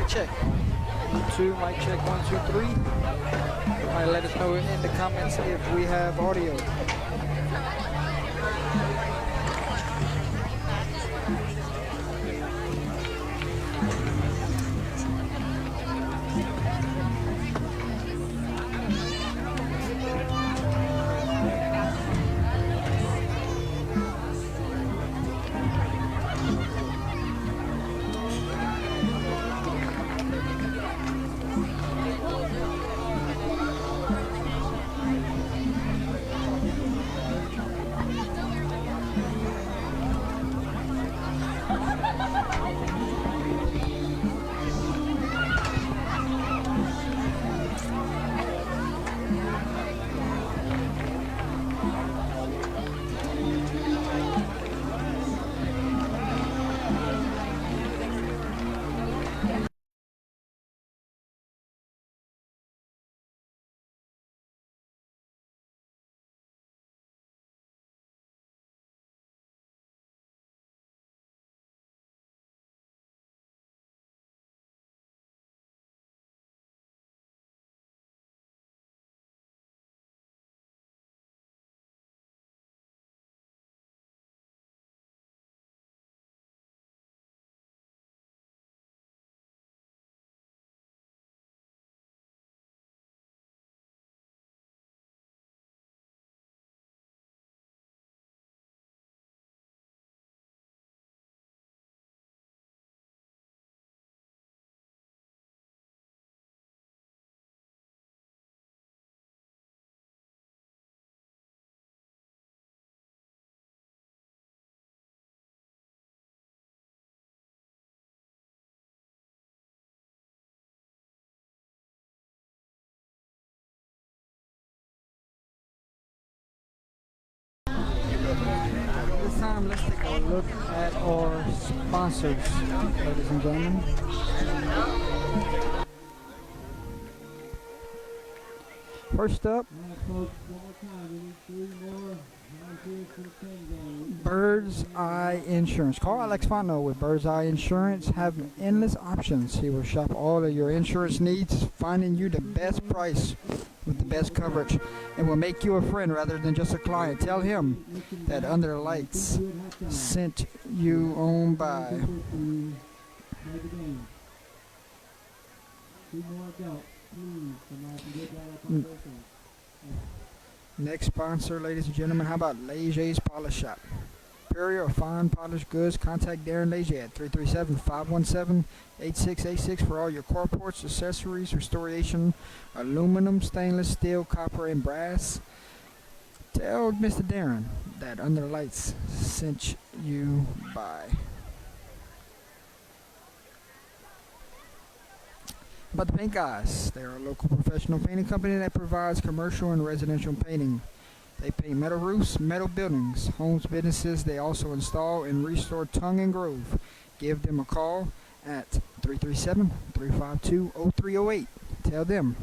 check. 2, mic check, 1, 2, 3. You might let us know in the comments if we have audio. This time, let's take a look at our sponsors, ladies and gentlemen. First up, Bird's Eye Insurance. Call Alex Fontenot with Bird's Eye Insurance. Have endless options. He will shop all of your insurance needs, finding you the best price with the best coverage, and will make you a friend rather than just a client. Tell him that Under the Lights sent you on by. Next sponsor, ladies and gentlemen, how about Leger's Polish Shop? Prairie or fine polished goods, contact Darren Leger at 337-517-8686 for all your carports, accessories, restoration, aluminum, stainless steel, copper, and brass. Tell Mr. Darren that Under the Lights sent you by. About the Paint Guys, they are a local professional painting company that provides commercial and residential painting. They paint metal roofs, metal buildings, homes, businesses. They also install and restore tongue and groove. Give them a call at 337-352-0308. Tell them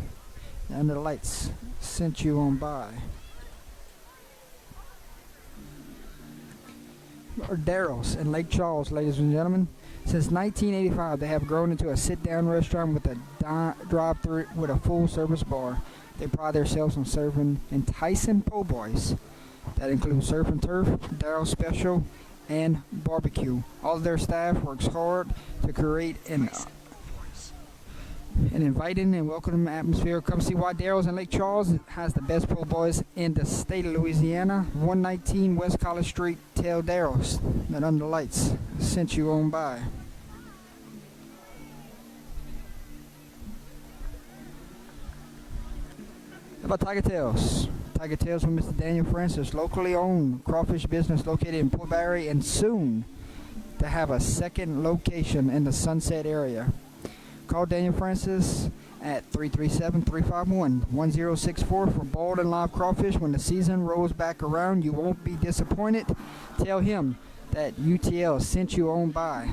Under the Lights sent you on by. Daryl's in Lake Charles, ladies and gentlemen. Since 1985, they have grown into a sit-down restaurant with a drive-thru with a full-service bar. They pride themselves on serving enticing po' boys that include surf and turf, Daryl's Special, and barbecue. All of their staff works hard to create an inviting and welcoming atmosphere. Come see why Daryl's in Lake Charles has the best po' boys in the state of Louisiana. 119 West College Street. Tell Daryl's that Under the Lights sent you on by. How about Tiger Tails? Tiger Tails with Mr. Daniel Francis, locally owned crawfish business located in Prairie and soon to have a second location in the Sunset area. Call Daniel Francis at 337-351-1064 for boiled and live crawfish. When the season rolls back around, you won't be disappointed. Tell him that UTL sent you on by.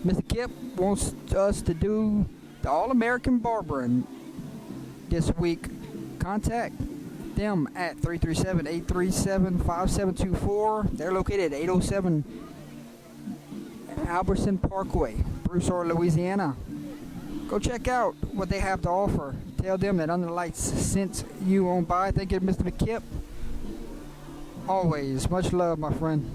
Mr. Kip wants us to do the All-American Barbering this week. Contact them at 337-837-5724. They're located at 807 Albertson Parkway, Broussard, Louisiana. Go check out what they have to offer. Tell them that Under the Lights sent you on by. Thank you, Mr. McKip. Always much love, my friend.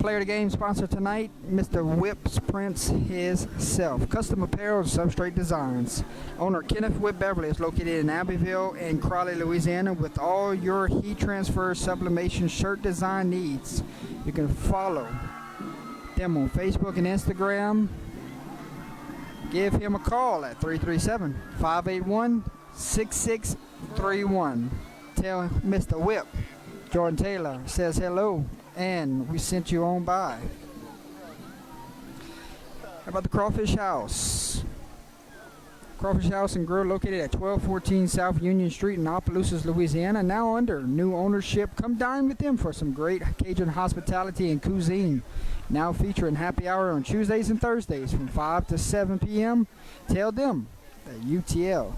Player of the game sponsor tonight, Mr. Whip's Prince himself. Custom apparel and substrate designs. Owner Kenneth Whip Beverly is located in Abbeville and Crowley, Louisiana, with all your heat transfer sublimation shirt design needs. You can follow them on Facebook and Instagram. Give him a call at 337-581-6631. Tell Mr. Whip Jordan Taylor says hello and we sent you on by. How about the Crawfish House? Crawfish House and Grill located at 1214 South Union Street in Opelousas, Louisiana. Now under new ownership. Come dine with them for some great Cajun hospitality and cuisine. Now featuring happy hour on Tuesdays and Thursdays from 5 to 7 p.m. Tell them that UTL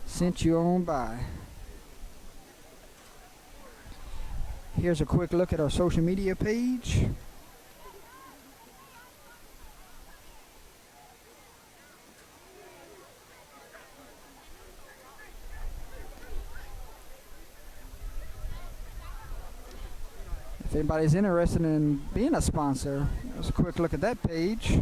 sent you on by. Here's a quick look at our social media page. If anybody's interested in being a sponsor, let's a quick look at that page.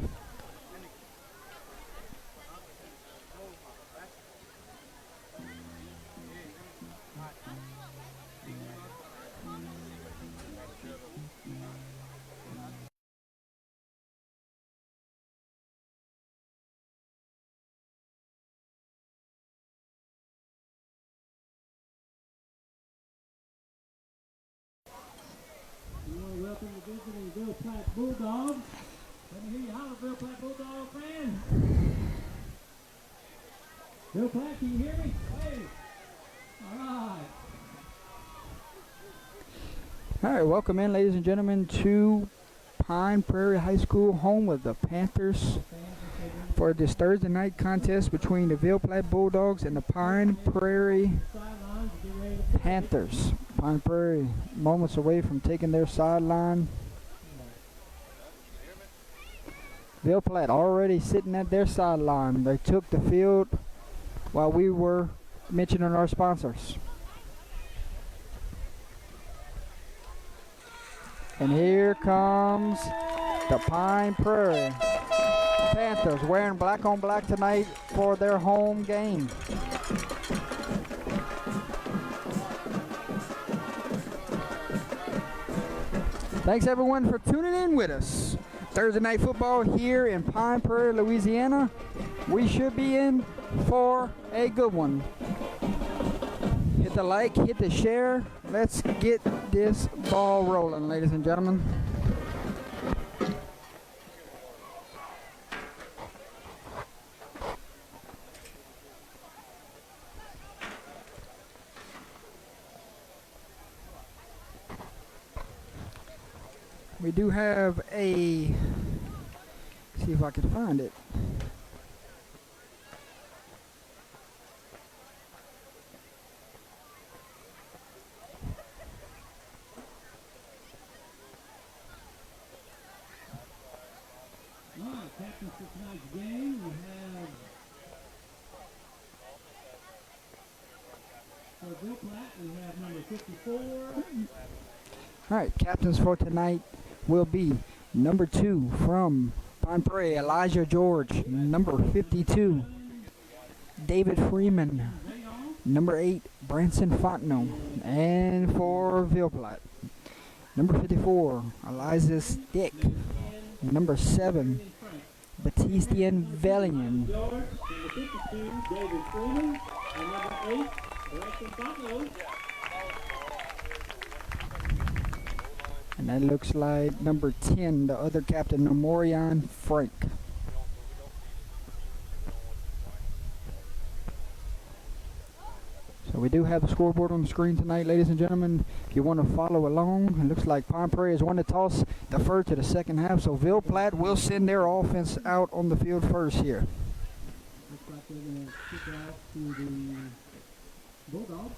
Welcome to visiting Ville Platte Bulldogs. Let me hear you holler, Ville Platte Bulldog fan. Ville Platte, can you hear me? Hey. All right. All right, welcome in, ladies and gentlemen, to Pine Prairie High School, home of the Panthers, for this Thursday night contest between the Ville Platte Bulldogs and the Pine Prairie Panthers. Pine Prairie moments away from taking their sideline. Ville Platte already sitting at their sideline. They took the field while we were mentioning our sponsors. And here comes the Pine Prairie Panthers wearing black on black tonight for their home game. Thanks everyone for tuning in with us. Thursday night football here in Pine Prairie, Louisiana. We should be in for a good one. Hit the like, hit the share. Let's get this ball rolling, ladies and gentlemen. We do have a, see if I can find it. All right, captains for tonight's game, we have for Ville Platte, we have number 54. All right, captains for tonight will be number 2 from Pine Prairie, Elijah George. Number 52, David Freeman. Number 8, Branson Fontenot. And for Ville Platte, number 54, Eliza Stick. Number 7, Batistian Velian. Number 52, David Freeman. And number 8, Branson Fontenot. And that looks like number 10, the other captain, Namorian Frank. So we do have the scoreboard on the screen tonight, ladies and gentlemen. If you want to follow along, it looks like Pine Prairie is one to toss the fur to the second half. So Ville Platte will send their offense out on the field first here. Looks like they're going to kick out to the Bulldogs.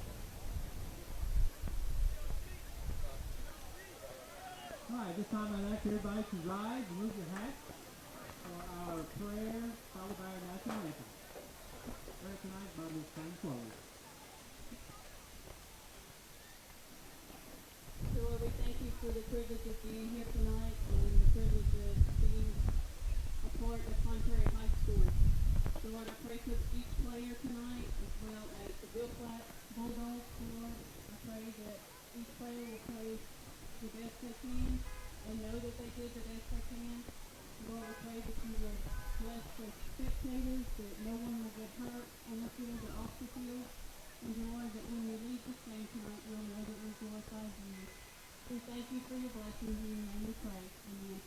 Alright, this time I'd ask everybody to rise and move your hats for our prayer, followed by our national anthem. Prayer tonight by Ms. Frank Chloe. So Lord, we thank you for the privilege of being here tonight and the privilege of being a part of Prairie High School. So Lord, I pray for each player tonight as well as the Ville Platte Bulldogs. Lord, I pray that each player will play the best they can and know that they did the best they can. Lord, we pray that you will bless the spectators, that no one will get hurt on the field or off the field. And Lord, that when we leave this game tonight, we'll know that we glorify you. We thank you for your blessings in your name we pray. Amen.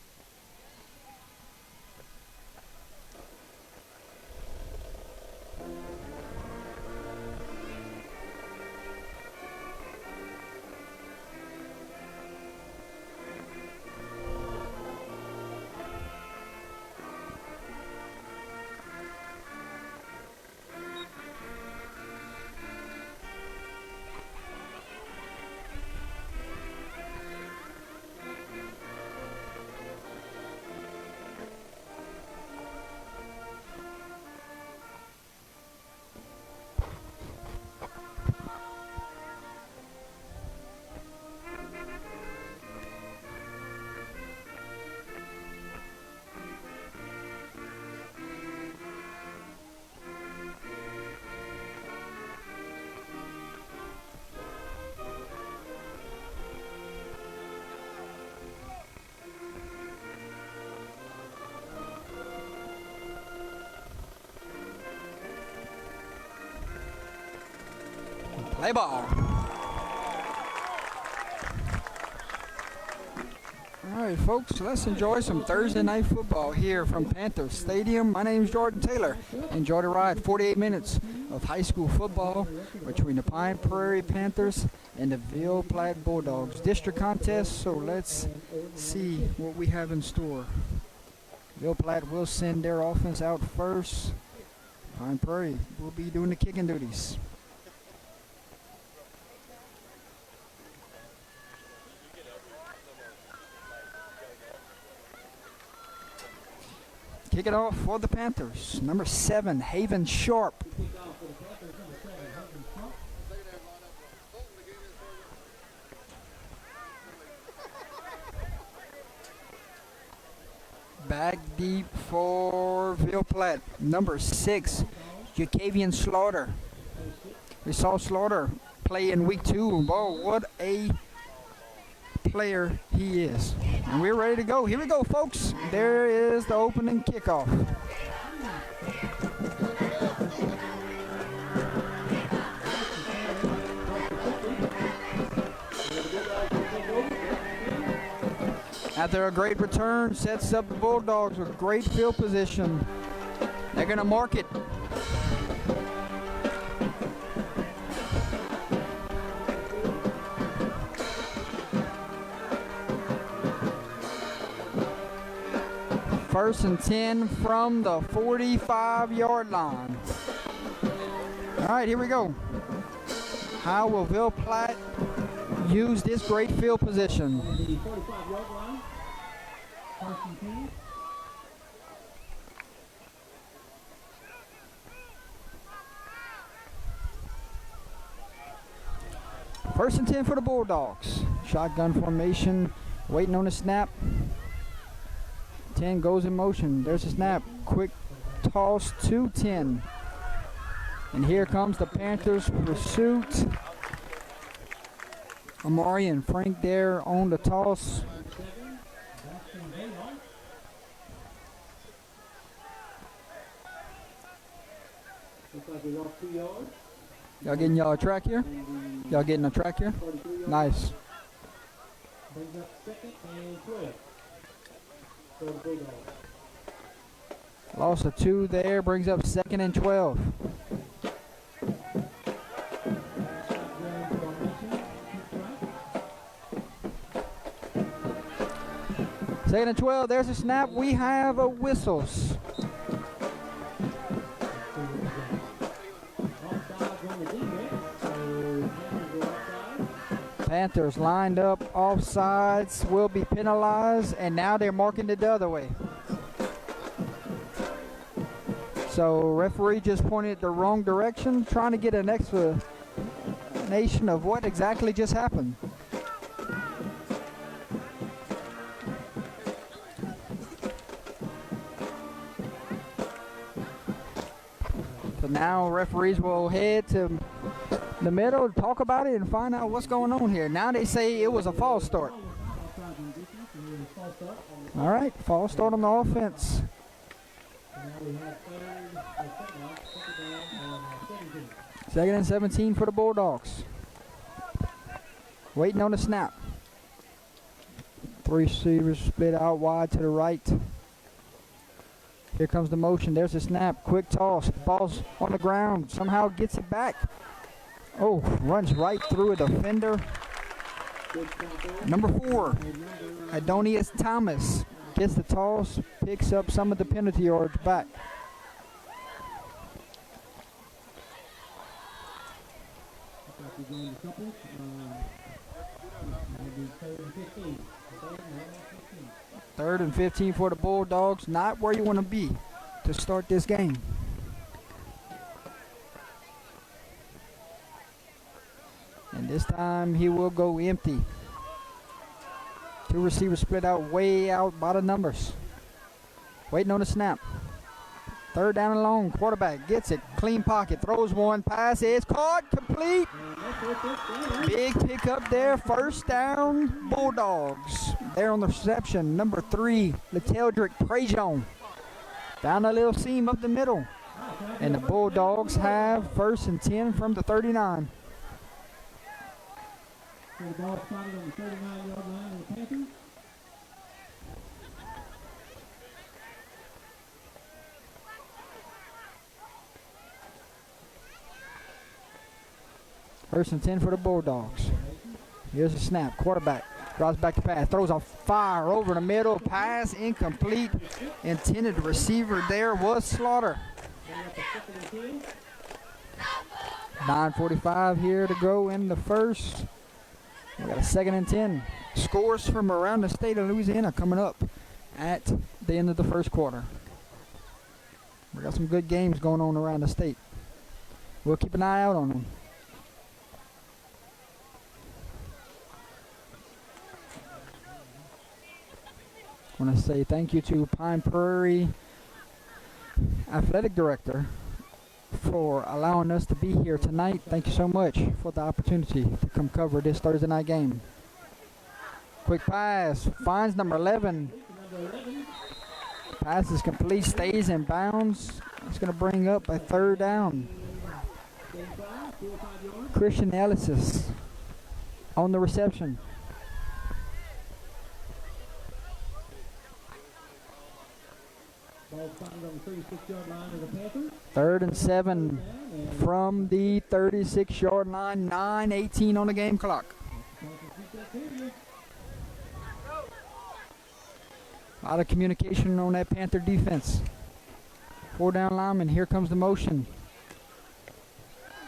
Play ball. All right, folks, let's enjoy some Thursday night football here from Panther Stadium. My name is Jordan Taylor. Enjoy the ride. 48 minutes of high school football between the Pine Prairie Panthers and the Ville Platte Bulldogs. District contest, so let's see what we have in store. Ville Platte will send their offense out first. Pine Prairie will be doing the kicking duties. Kick it off for the Panthers. Number 7, Haven Sharp. Back deep for Ville Platte. Number 6, Jacavian Slaughter. We saw Slaughter play in week 2. Whoa, what a player he is. And we're ready to go. Here we go, folks. There is the opening kickoff. After a great return, sets up the Bulldogs with great field position. They're going to mark it. First and 10 from the 45-yard line. All right, here we go. How will Ville Platte use this great field position? On the 45-yard line, first and 10. First and 10 for the Bulldogs. Shotgun formation, waiting on the snap. 10 goes in motion. There's a snap. Quick toss to 10. And here comes the Panthers' pursuit. Amari and Frank there on the toss. Looks like we lost 2 yards. Y'all getting y'all a track here? Y'all getting a track here? Nice. Brings up second and 12. For the Bulldogs. Loss of 2 there, brings up second and 12. Second and 12, there's a snap. We have a whistles. Offsides on the defense, so Panthers go offside. Panthers lined up offsides, will be penalized, and now they're marking it the other way. So referee just pointed the wrong direction, trying to get an explanation of what exactly just happened. So now referees will head to the middle, talk about it, and find out what's going on here. Now they say it was a false start. All right, false start on the offense. Second and 17 for the Bulldogs. Waiting on the snap. Three receivers split out wide to the right. Here comes the motion. There's a snap. Quick toss. Ball's on the ground. Somehow gets it back. Oh, runs right through a defender. Number 4, Adonius Thomas gets the toss, picks up some of the penalty yards back. Third and 15 for the Bulldogs. Not where you want to be to start this game. And this time he will go empty. 2 receivers split out way out by the numbers. Waiting on the snap. Third down and long. Quarterback gets it. Clean pocket. Throws one. Pass is caught. Complete. Big pickup there. First down. Bulldogs. There on the reception. Number 3, Leteldrick Prairie. Down a little seam up the middle. And the Bulldogs have first and 10 from the 39. So the ball spotted on the 39-yard line of the Panthers. First and 10 for the Bulldogs. Here's a snap. Quarterback draws back to pass. Throws a fire over the middle. Pass incomplete. Intended receiver there was Slaughter. 9:45 here to go in the first. We got a second and 10. Scores from around the state of Louisiana coming up at the end of the first quarter. We got some good games going on around the state. We'll keep an eye out on them. I want to say thank you to Pine Prairie Athletic Director for allowing us to be here tonight. Thank you so much for the opportunity to come cover this Thursday night game. Quick pass, finds number 11. Pass is complete, stays in bounds. It's going to bring up a third down. Christian Ellis on the reception. Third and 7 from the 36-yard line. 9:18 on the game clock. A lot of communication on that Panther defense. 4 down lineman. Here comes the motion.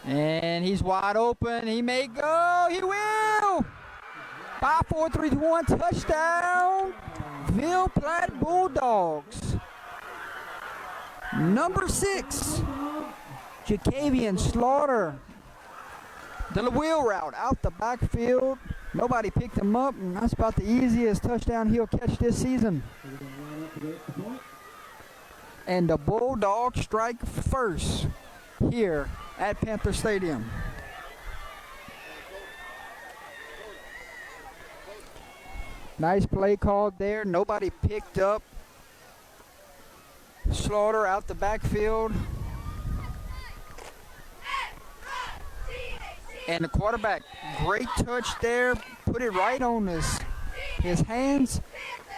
And he's wide open. He may go. He will. 5, 4, 3, 2, 1. Touchdown. Ville Platte Bulldogs. Number 6, Jacavian Slaughter. The wheel route out the backfield. Nobody picked him up, and that's about the easiest touchdown he'll catch this season. And the Bulldogs strike first here at Panther Stadium. Nice play called there. Nobody picked up Slaughter out the backfield. And the quarterback, great touch there. Put it right on his hands.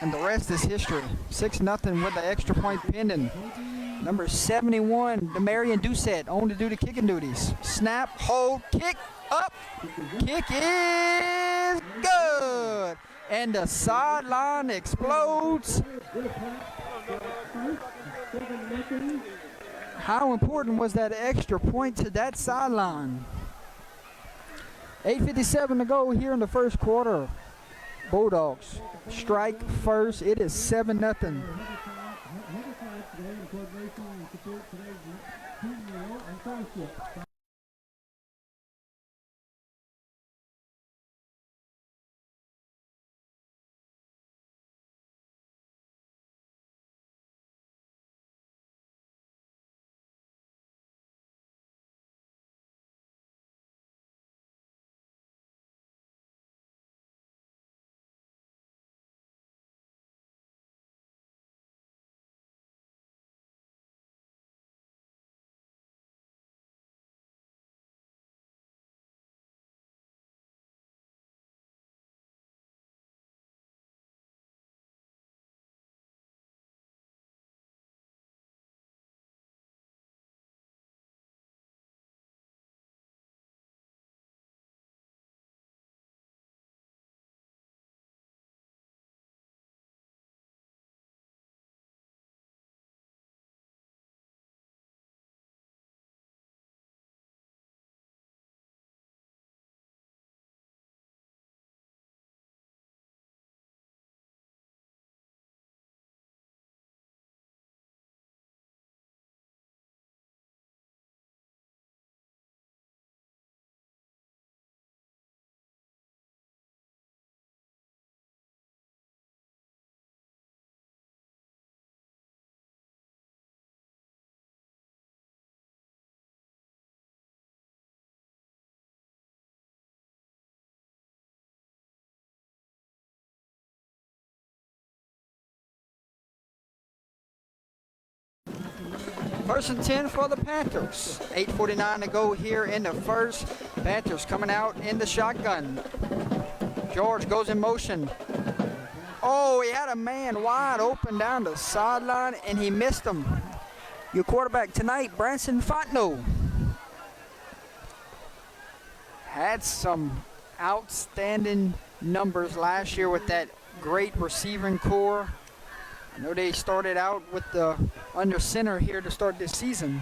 And the rest is history. 6-0 with the extra point pending. Number 71, Demarion Doucette, on to do the kicking duties. Snap, hold, kick, up. Kick is good. And the sideline explodes. How important was that extra point to that sideline? 8:57 to go here in the first quarter. Bulldogs strike first. It is 7-0. Today in coordination and support today's team meal and fellowship. First and 10 for the Panthers. 8:49 to go here in the first. Panthers coming out in the shotgun. George goes in motion. Oh, he had a man wide open down the sideline, and he missed him. Your quarterback tonight, Branson Fontenot, had some outstanding numbers last year with that great receiving core. I know they started out with the under center here to start this season.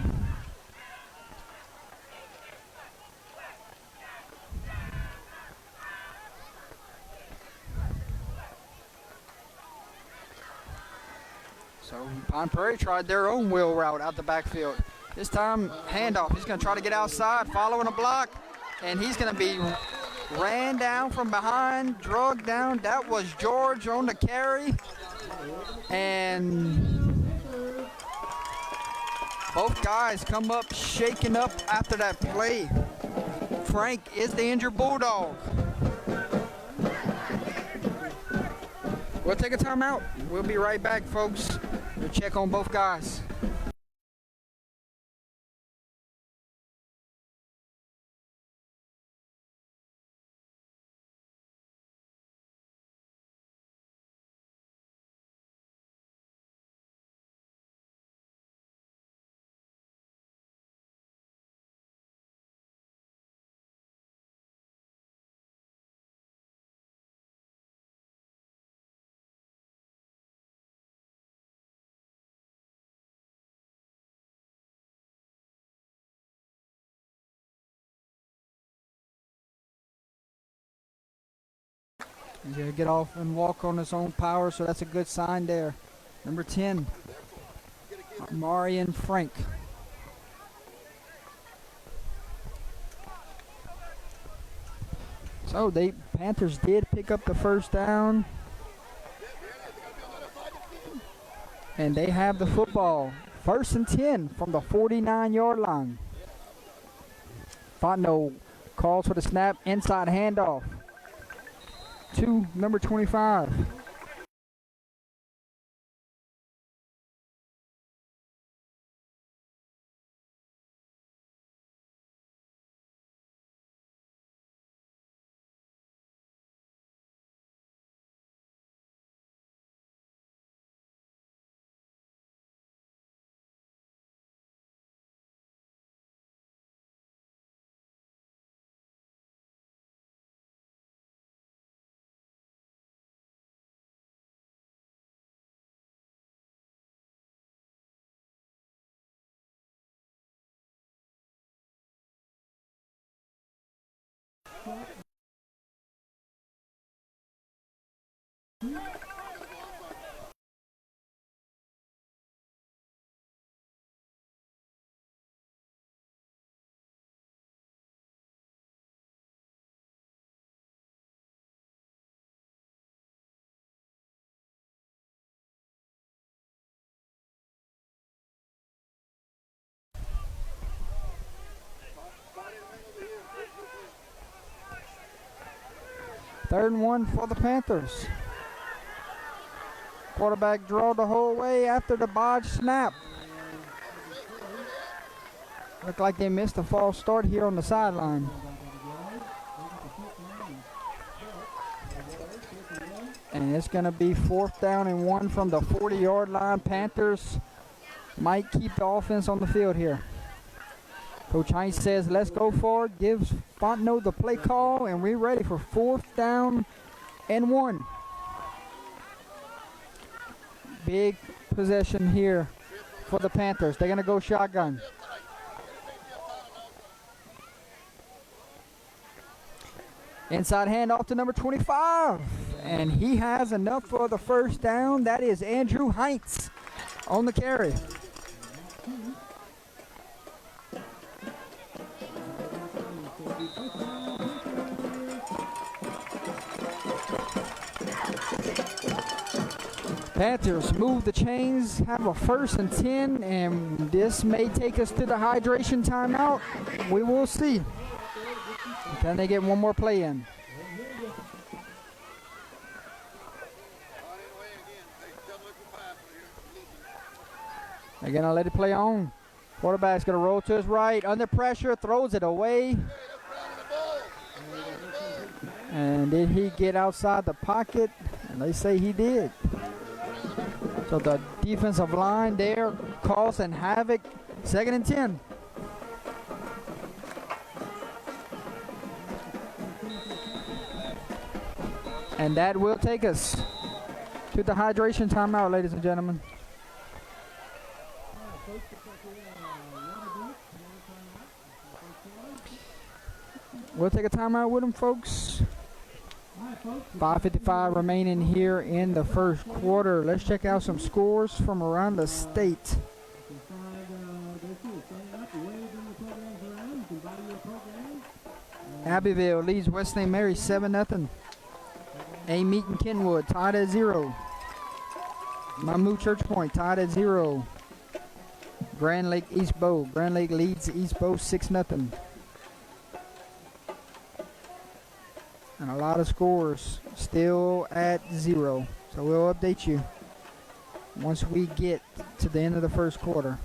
So Pine Prairie tried their own wheel route out the backfield. This time, handoff. He's going to try to get outside, following a block, and he's going to be ran down from behind, drugged down. That was George on the carry. And both guys come up shaking up after that play. Frank is the injured Bulldog. We'll take a timeout. We'll be right back, folks. We'll check on both guys. He's going to get off and walk on his own power, so that's a good sign there. Number 10, Marion Frank. So the Panthers did pick up the first down. And they have the football. First and 10 from the 49-yard line. Fontenot calls for the snap, inside handoff to number 25. Third and 1 for the Panthers. Quarterback draw the whole way after the botch snap. Looked like they missed a false start here on the sideline. And it's going to be 4th down and 1 from the 40-yard line. Panthers might keep the offense on the field here. Coach Heinz says, let's go for it. Gives Fontenot the play call, and we're ready for 4th down and 1. Big possession here for the Panthers. They're going to go shotgun. Inside handoff to number 25. And he has enough for the first down. That is Andrew Heinz on the carry. Panthers move the chains, have a 1st and 10, and this may take us to the hydration timeout. We will see. Can they get one more play in? They're going to let it play on. Quarterback's going to roll to his right, under pressure, throws it away. And did he get outside the pocket? And they say he did. So the defensive line there causing havoc. 2nd and 10. And that will take us to the hydration timeout, ladies and gentlemen. We'll take a timeout with them, folks. 5:55 remaining here in the first quarter. Let's check out some scores from around the state. Abbeville leads West St. Mary 7-0. A. Meaton Kenwood tied at 0. Mamou Church Point tied at 0. Grand Lake East Bow. Grand Lake leads East Bow 6-0. And a lot of scores still at 0. So we'll update you once we get to the end of the first quarter.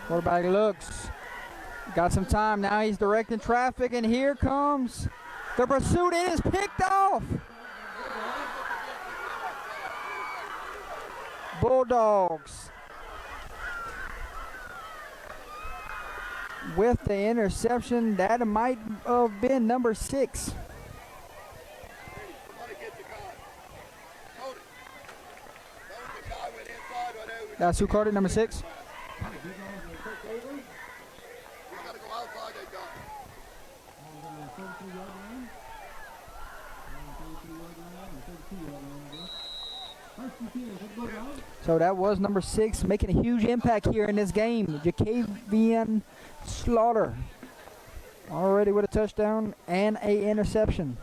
Quarterback looks, got some time. Now he's directing traffic, and here comes the pursuit. It is picked off. Bulldogs with the interception. That might have been number 6. That's who caught it, number 6. So that was number 6, making a huge impact here in this game. Jacavian Slaughter already with a touchdown and a interception.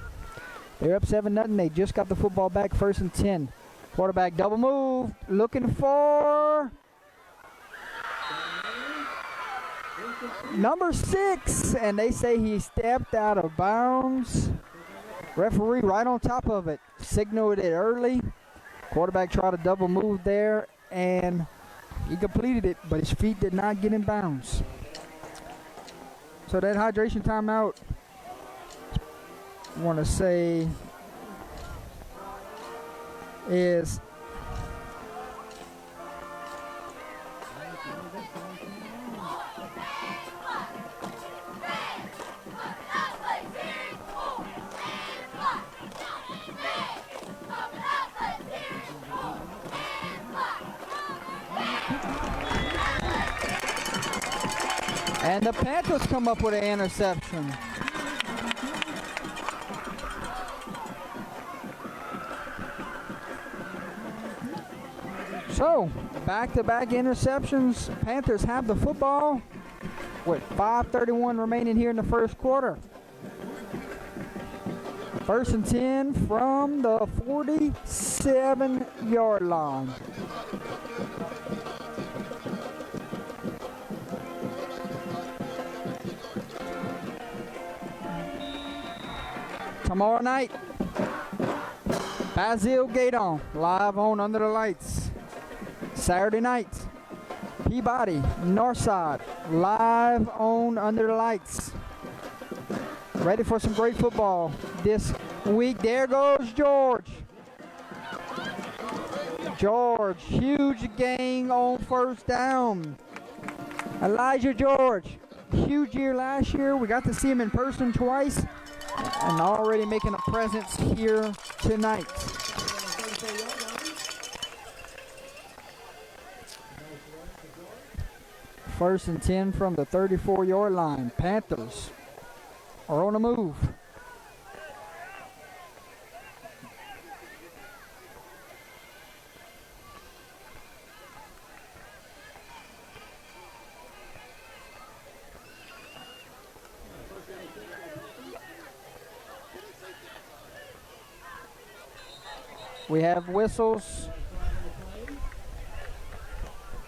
They're up 7-0. They just got the football back, 1st and 10. Quarterback double move, looking for number 6, and they say he stepped out of bounds. Referee right on top of it, signaled it early. Quarterback tried to double move there, and he completed it, but his feet did not get in bounds. So that hydration timeout, I want to say is and the Panthers come up with an interception. So, back-to-back interceptions. Panthers have the football with 5:31 remaining here in the first quarter. 1st and 10 from the 47-yard line. Tomorrow night, Basil Gaydon live on Under the Lights. Saturday night, Peabody Northside live on Under the Lights. Ready for some great football this week. There goes George. George, huge gain on first down. Elijah George, huge year last year. We got to see him in person twice and already making a presence here tonight. First and 10 from the 34-yard line. Panthers are on the move. We have whistles.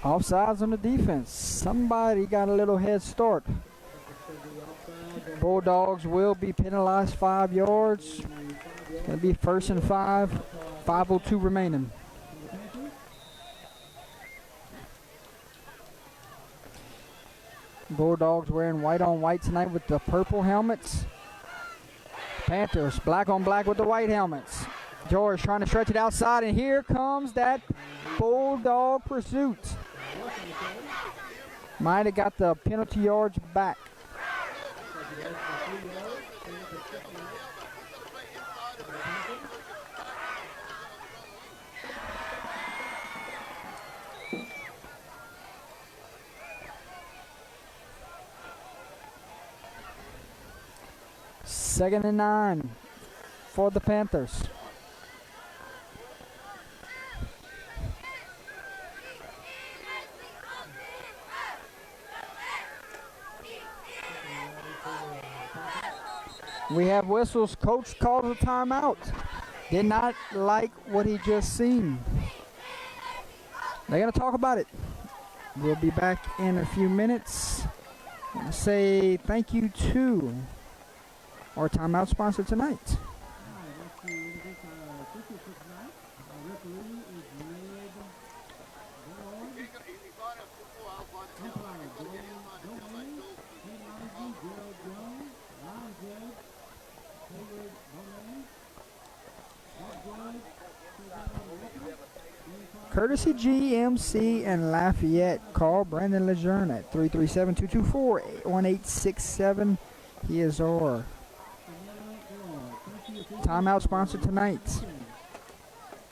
Offsides on the defense. Somebody got a little head start. Bulldogs will be penalized 5 yards. It'll be 1st and 5. 5:02 remaining. Bulldogs wearing white on white tonight with the purple helmets. Panthers black on black with the white helmets. George trying to stretch it outside, and here comes that Bulldog pursuit. Might have got the penalty yards back. Second and 9 for the Panthers. We have whistles. Coach called a timeout. Did not like what he just seen. They're going to talk about it. We'll be back in a few minutes. I want to say thank you to our timeout sponsor tonight. Courtesy GMC and Lafayette. Call Brandon Lejeune at 337-224-1867. He is our timeout sponsor tonight.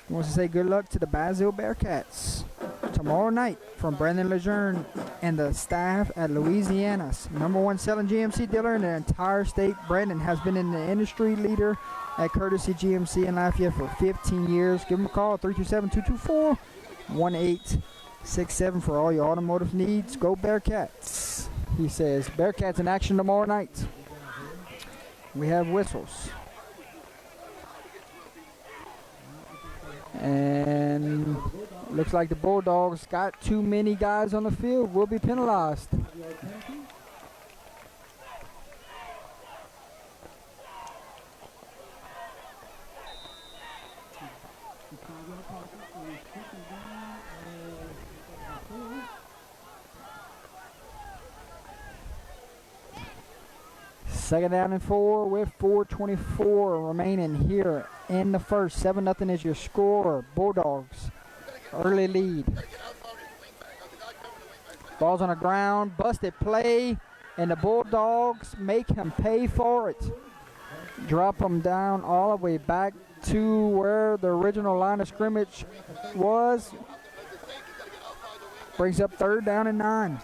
He wants to say good luck to the Basil Bearcats tomorrow night from Brandon Lejeune and the staff at Louisiana's #1 selling GMC dealer in the entire state. Brandon has been in the industry leader at Courtesy GMC in Lafayette for 15 years. Give him a call, 337-224-1867 for all your automotive needs. Go Bearcats, he says. Bearcats in action tomorrow night. We have whistles. And looks like the Bulldogs got too many guys on the field. Will be penalized. Second down and 4 with 4:24 remaining here in the first. 7-0 is your score. Bulldogs, early lead. Ball's on the ground, busted play, and the Bulldogs make him pay for it. Drop him down all the way back to where the original line of scrimmage was. Brings up 3rd down and 9.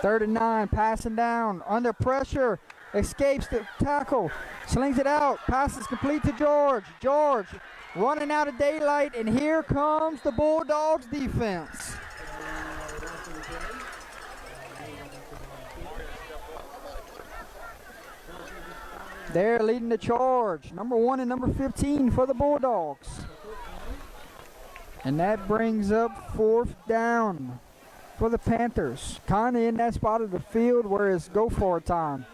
Third and 9, passing down, under pressure, escapes the tackle, slings it out, passes complete to George. George running out of daylight, and here comes the Bulldogs defense. They're leading the charge, number 1 and number 15 for the Bulldogs. And that brings up 4th down for the Panthers. Kind of in that spot of the field where it's go for it time.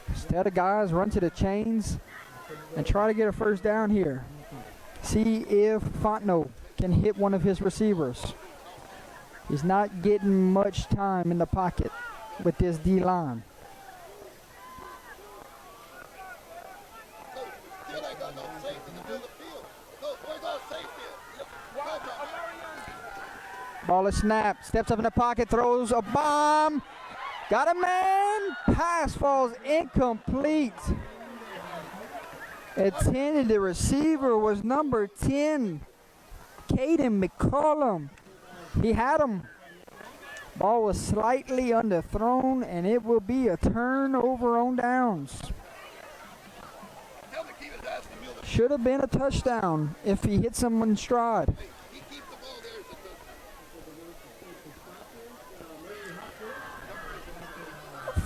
Instead of guys run to the chains and try to get a 1st down here. See if Fontenot can hit one of his receivers. He's not getting much time in the pocket with this D-line. Ball is snapped, steps up in the pocket, throws a bomb, got a man, pass falls incomplete. Intended the receiver was number 10, Caden McCollum. He had him. Ball was slightly underthrown, and it will be a turnover on downs. Should have been a touchdown if he hit someone in stride.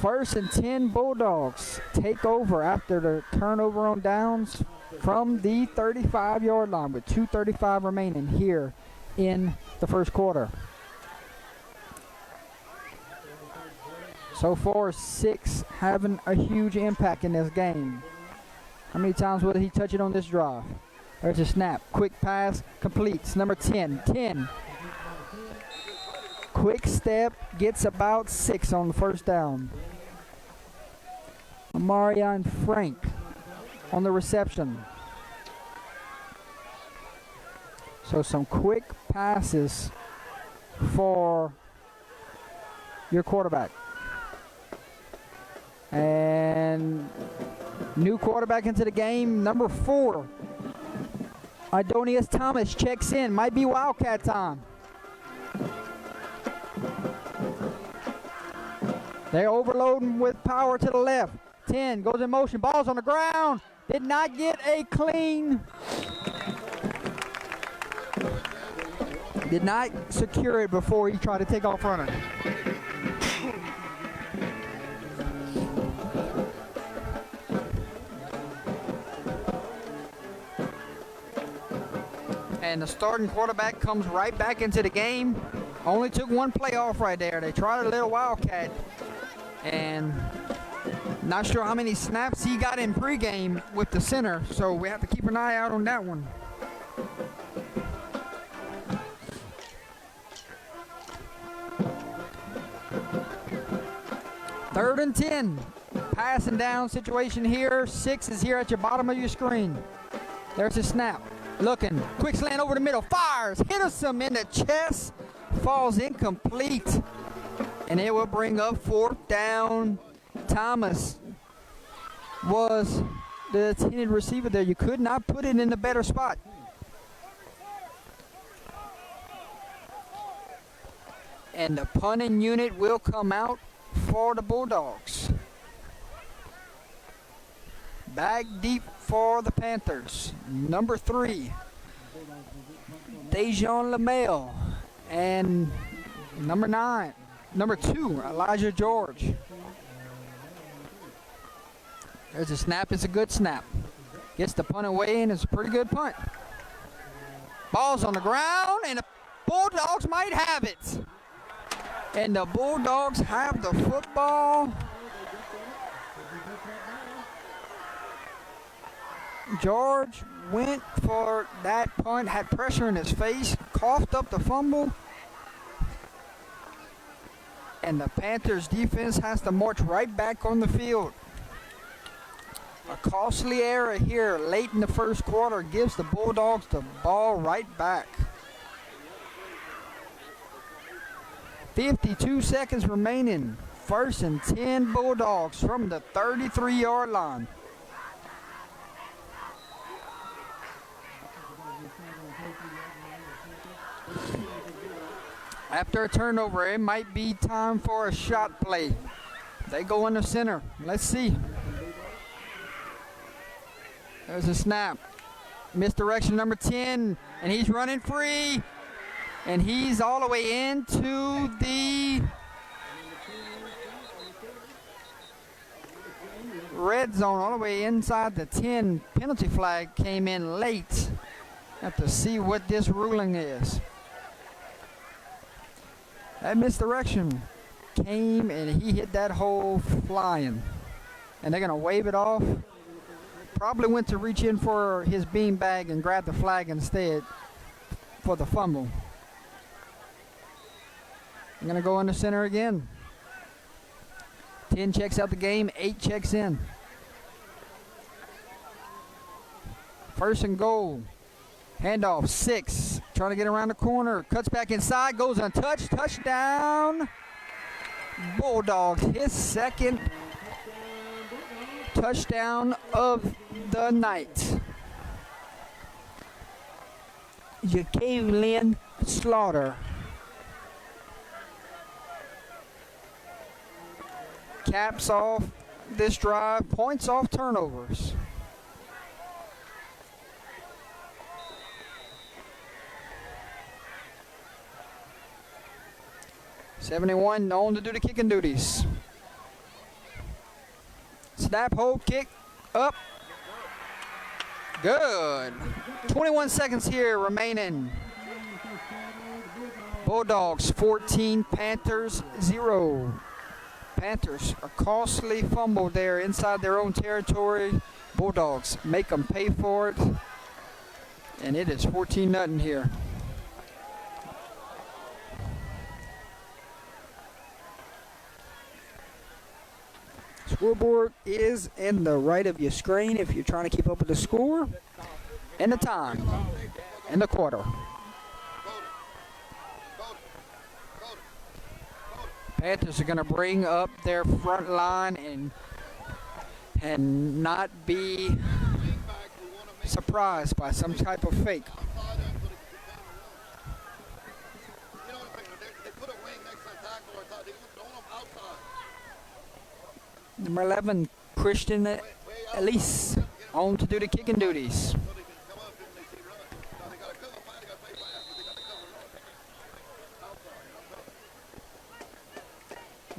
1st and 10 Bulldogs take over after the turnover on downs from the 35-yard line with 2:35 remaining here in the first quarter. So far, 6 having a huge impact in this game. How many times will he touch it on this drive? There's a snap. Quick pass completes. Number 10. 10. Quick step gets about 6 on the 1st down. Amarion Frank on the reception. So some quick passes for your quarterback. And new quarterback into the game, number 4. Idonius Thomas checks in. Might be Wildcat time. They're overloading with power to the left. 10 goes in motion. Ball's on the ground. Did not get a clean. Did not secure it before he tried to take off running. And the starting quarterback comes right back into the game. Only took one play off right there. They tried a little Wildcat. And not sure how many snaps he got in pregame with the center. So we have to keep an eye out on that one. Third and 10. Passing down situation here. 6 is here at your bottom of your screen. There's a snap. Looking. Quick slant over the middle. Fires. Hits him in the chest. Falls incomplete. And it will bring up 4th down. Thomas was the intended receiver there. You could not put it in a better spot. And the punting unit will come out for the Bulldogs. Back deep for the Panthers. Number 3, Dejon LaMelle. And number 2, Elijah George. There's a snap. It's a good snap. Gets the punt away, and it's a pretty good punt. Ball's on the ground, and the Bulldogs might have it. And the Bulldogs have the football. George went for that punt, had pressure in his face, coughed up the fumble. And the Panthers defense has to march right back on the field. A costly error here late in the first quarter gives the Bulldogs the ball right back. 52 seconds remaining. 1st and 10 Bulldogs from the 33-yard line. After a turnover, it might be time for a shot play. They go in the center. Let's see. There's a snap. Misdirection number 10, and he's running free. And he's all the way into the red zone, all the way inside the 10. Penalty flag came in late. Have to see what this ruling is. That misdirection came and he hit that hole flying. And they're going to wave it off. Probably went to reach in for his bean bag and grab the flag instead for the fumble. I'm going to go in the center again. 10 checks out the game, 8 checks in. 1st and goal. Handoff, 6. Trying to get around the corner. Cuts back inside, goes untouched. Touchdown. Bulldogs, his second touchdown of the night. Jacqueline Slaughter. Caps off this drive, points off turnovers. '71 known to do the kicking duties. Snap, hold, kick, up. Good. 21 seconds here remaining. Bulldogs 14, Panthers 0. Panthers, a costly fumble there inside their own territory. Bulldogs make them pay for it. And it is 14-0 here. Scoreboard is in the right of your screen if you're trying to keep up with the score and the time and the quarter. Panthers are going to bring up their front line and not be surprised by some type of fake. Number 11, Christian Elise, home to do the kicking duties.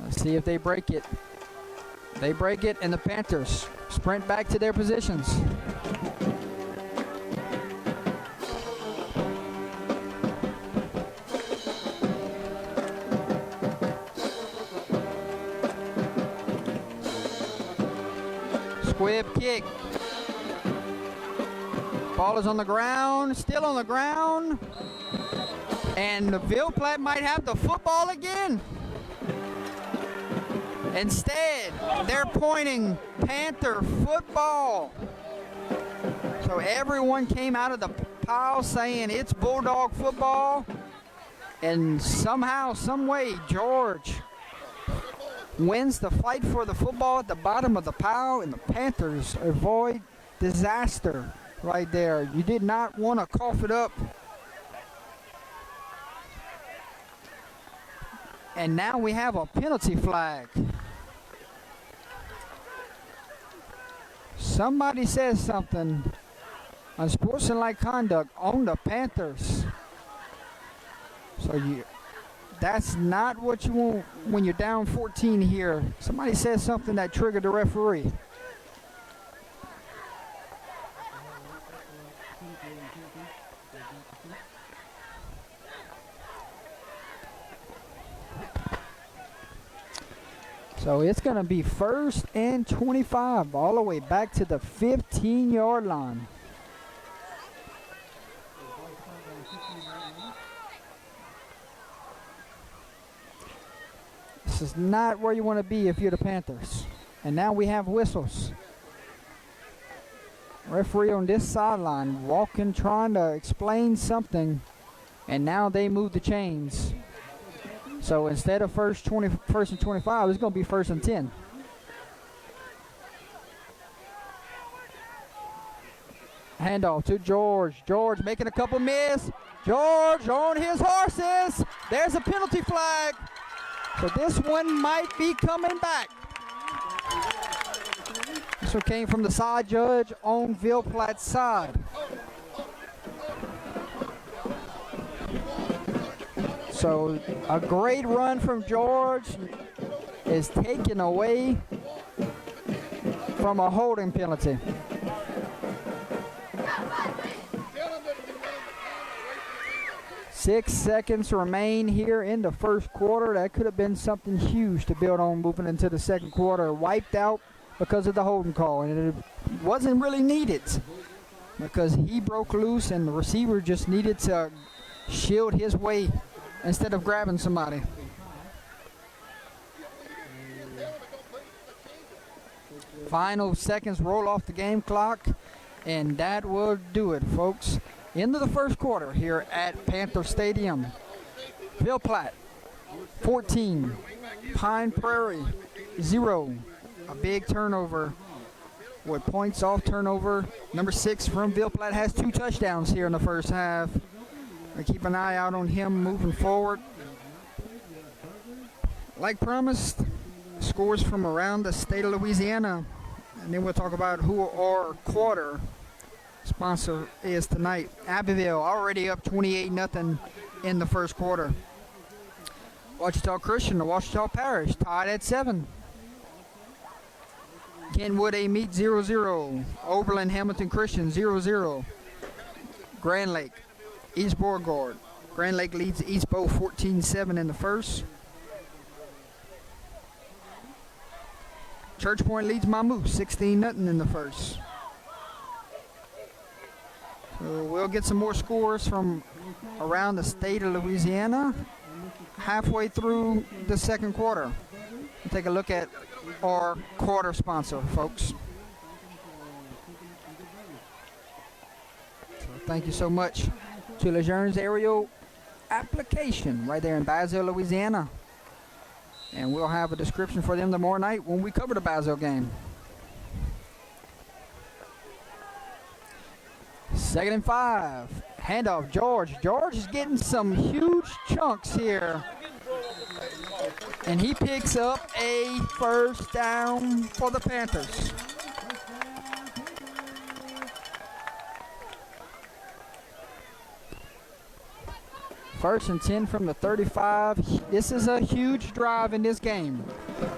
Let's see if they break it. They break it, and the Panthers sprint back to their positions. Squib kick. Ball is on the ground, still on the ground. And the Ville Platte might have the football again. Instead, they're pointing Panther football. So everyone came out of the pile saying it's Bulldog football. And somehow, some way, George wins the fight for the football at the bottom of the pile, and the Panthers avoid disaster right there. You did not want to cough it up. And now we have a penalty flag. Somebody says something unsportsmanlike conduct on the Panthers. So that's not what you want when you're down 14 here. Somebody says something that triggered the referee. So it's going to be 1st and 25 all the way back to the 15-yard line. This is not where you want to be if you're the Panthers. And now we have whistles. Referee on this sideline walking, trying to explain something, and now they move the chains. So instead of first and 25, it's going to be 1st and 10. Handoff to George. George making a couple miss. George on his horses. There's a penalty flag. So this one might be coming back. This one came from the side judge on Ville Platte's side. So a great run from George is taken away from a holding penalty. Six seconds remain here in the first quarter. That could have been something huge to build on moving into the second quarter. Wiped out because of the holding call, and it wasn't really needed because he broke loose and the receiver just needed to shield his way instead of grabbing somebody. Final seconds roll off the game clock, and that will do it, folks. Into the first quarter here at Panther Stadium. Ville Platte 14, Pine Prairie 0. A big turnover with points off turnover. Number 6 from Ville Platte has 2 touchdowns here in the first half. We keep an eye out on him moving forward. Like promised, scores from around the state of Louisiana. And then we'll talk about who our quarter sponsor is tonight. Abbeville already up 28-0 in the first quarter. Ouachita Christian to Ouachita Parish tied at 7. Kenwood A Meet 0-0. Oberlin Hamilton Christian 0-0. Grand Lake East Beauregard. Grand Lake leads East Bow 14-7 in the first. Church Point leads Mammoth 16-0 in the first. So we'll get some more scores from around the state of Louisiana halfway through the second quarter. We'll take a look at our quarter sponsor, folks. So thank you so much to Lejeune's Aerial Application right there in Basel, Louisiana. And we'll have a description for them tomorrow night when we cover the Basel game. 2nd and 5. Handoff, George. George is getting some huge chunks here. And he picks up a first down for the Panthers. First and 10 from the 35. This is a huge drive in this game.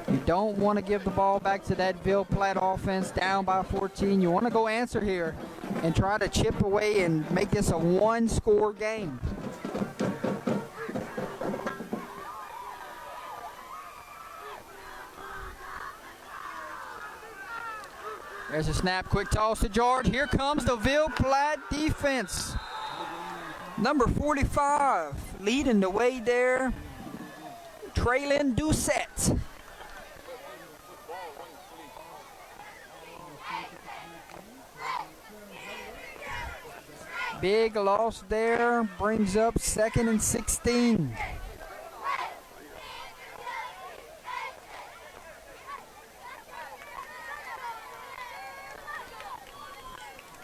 You don't want to give the ball back to that Ville Platte offense down by 14. You want to go answer here and try to chip away and make this a one-score game. There's a snap, quick toss to George. Here comes the Ville Platte defense. Number 45 leading the way there, Traylon Doucette. Big loss there, brings up 2nd and 16.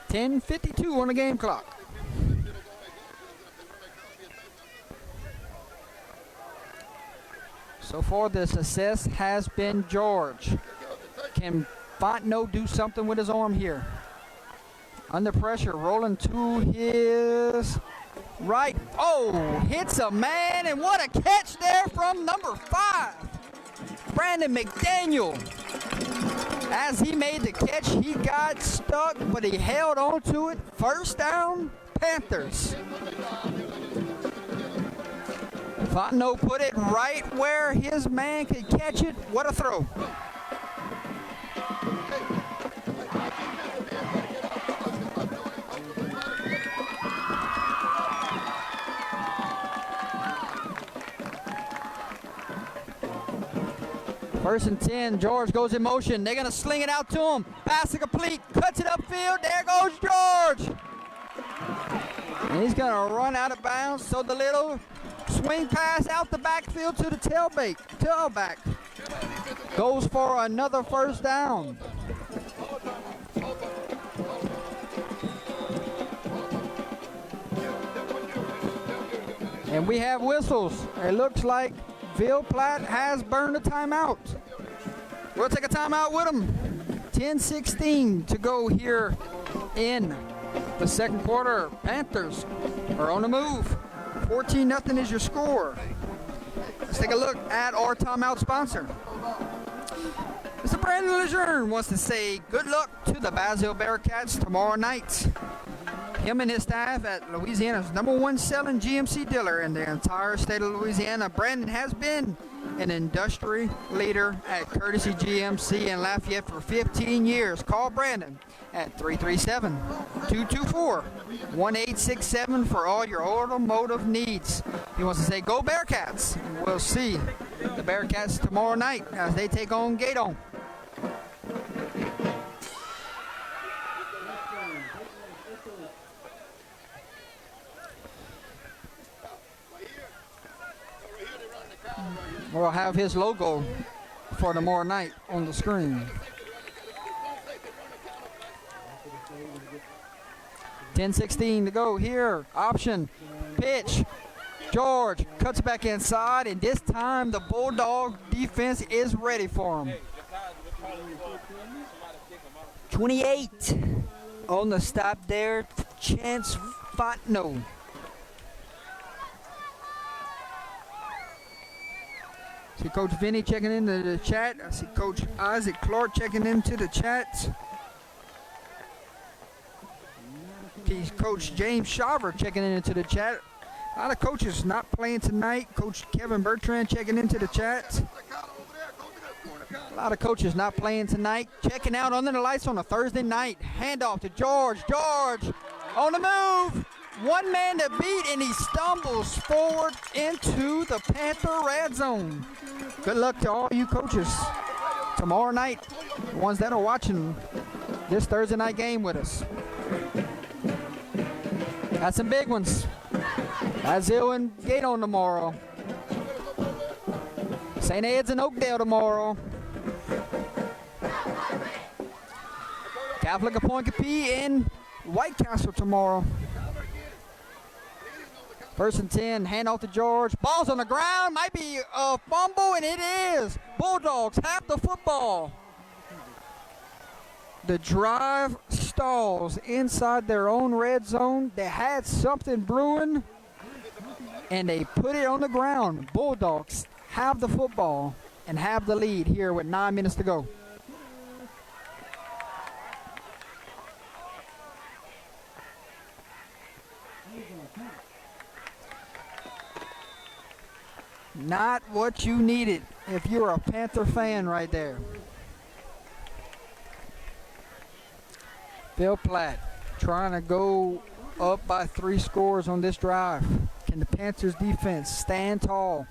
.52 on the game clock. So far, the success has been George. Can Fontenot do something with his arm here? Under pressure, rolling to his right. Oh, hits a man, and what a catch there from number 5, Brandon McDaniel. As he made the catch, he got stuck, but he held on to it. First down, Panthers. Fontenot put it right where his man could catch it. What a throw. First and 10, George goes in motion. They're going to sling it out to him. Pass complete, cuts it upfield. There goes George. And he's going to run out of bounds. So the little swing pass out the backfield to the tailback. Goes for another first down. And we have whistles. It looks like Ville Platte has burned a timeout. We'll take a timeout with them. 10:16 to go here in the second quarter. Panthers are on the move. 14-0 is your score. Let's take a look at our timeout sponsor. Mr. Brandon Lejeune wants to say good luck to the Basel Bearcats tomorrow night. Him and his staff at Louisiana's #1 selling GMC dealer in the entire state of Louisiana. Brandon has been an industry leader at Courtesy GMC in Lafayette for 15 years. Call Brandon at 337-224-1867 for all your automotive needs. He wants to say go Bearcats. We'll see the Bearcats tomorrow night as they take on Gaydon. We'll have his logo for tomorrow night on the screen. 10:16 to go here. Option, pitch. George cuts back inside, and this time the Bulldog defense is ready for him. 28 on the stop there. Chance Fontenot. See Coach Vinny checking into the chat. I see Coach Isaac Clark checking into the chat. See Coach James Shaver checking into the chat. A lot of coaches not playing tonight. Coach Kevin Bertrand checking into the chat. A lot of coaches not playing tonight. Checking out under the lights on a Thursday night. Handoff to George. George on the move. One man to beat, and he stumbles forward into the Panther red zone. Good luck to all you coaches tomorrow night, the ones that are watching this Thursday night game with us. Got some big ones. Basel and Gaydon tomorrow. St. Ed's and Oakdale tomorrow. Catholic Appointee and White Castle tomorrow. First and 10, hand off to George. Ball's on the ground, might be a fumble, and it is. Bulldogs have the football. The drive stalls inside their own red zone. They had something brewing, and they put it on the ground. Bulldogs have the football and have the lead here with 9 minutes to go. Not what you needed if you're a Panther fan right there. Ville Platte trying to go up by 3 scores on this drive. Can the Panthers defense stand tall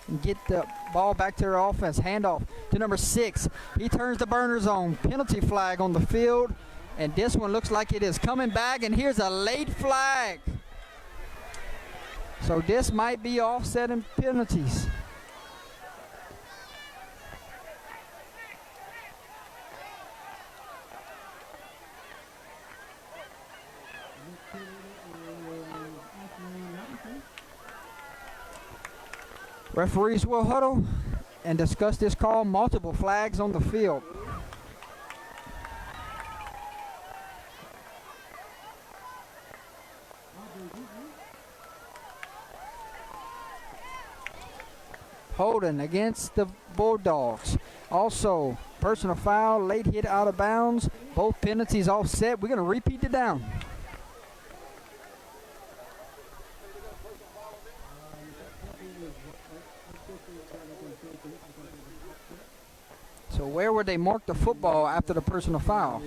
and get the ball back to their offense? Handoff to number 6. He turns the burners on. Penalty flag on the field. And this one looks like it is coming back. And here's a late flag. So this might be offsetting penalties. Referees will huddle and discuss this call. Multiple flags on the field. Holding against the Bulldogs. Also, personal foul, late hit out of bounds. Both penalties offset. We're going to repeat the down. So where would they mark the football after the personal foul?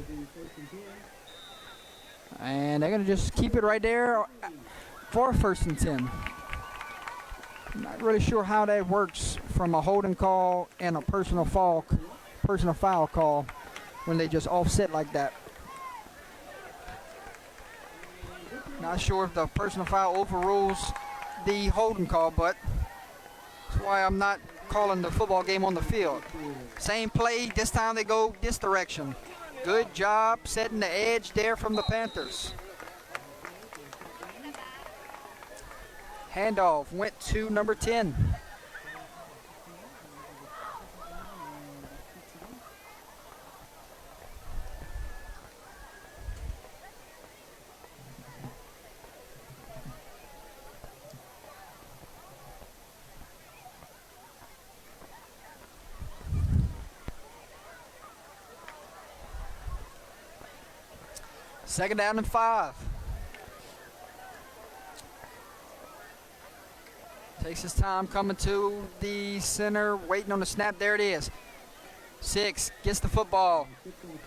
And they're going to just keep it right there for 1st and 10. I'm not really sure how that works from a holding call and a personal foul call when they just offset like that. Not sure if the personal foul overrules the holding call, but that's why I'm not calling the football game on the field. Same play, this time they go this direction. Good job setting the edge there from the Panthers. Handoff went to number 10. Second down and 5. Takes his time coming to the center, waiting on the snap. There it is. 6 gets the football,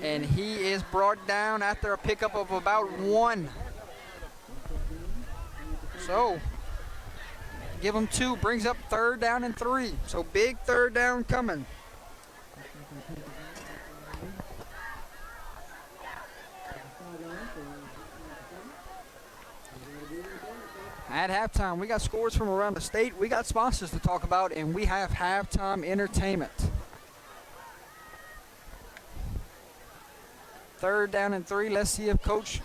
and he is brought down after a pickup of about 1. So, give him 2, brings up 3rd down and 3. So, big 3rd down coming. At halftime, we got scores from around the state. We got sponsors to talk about, and we have halftime entertainment. 3rd down and 3. Let's see if Coach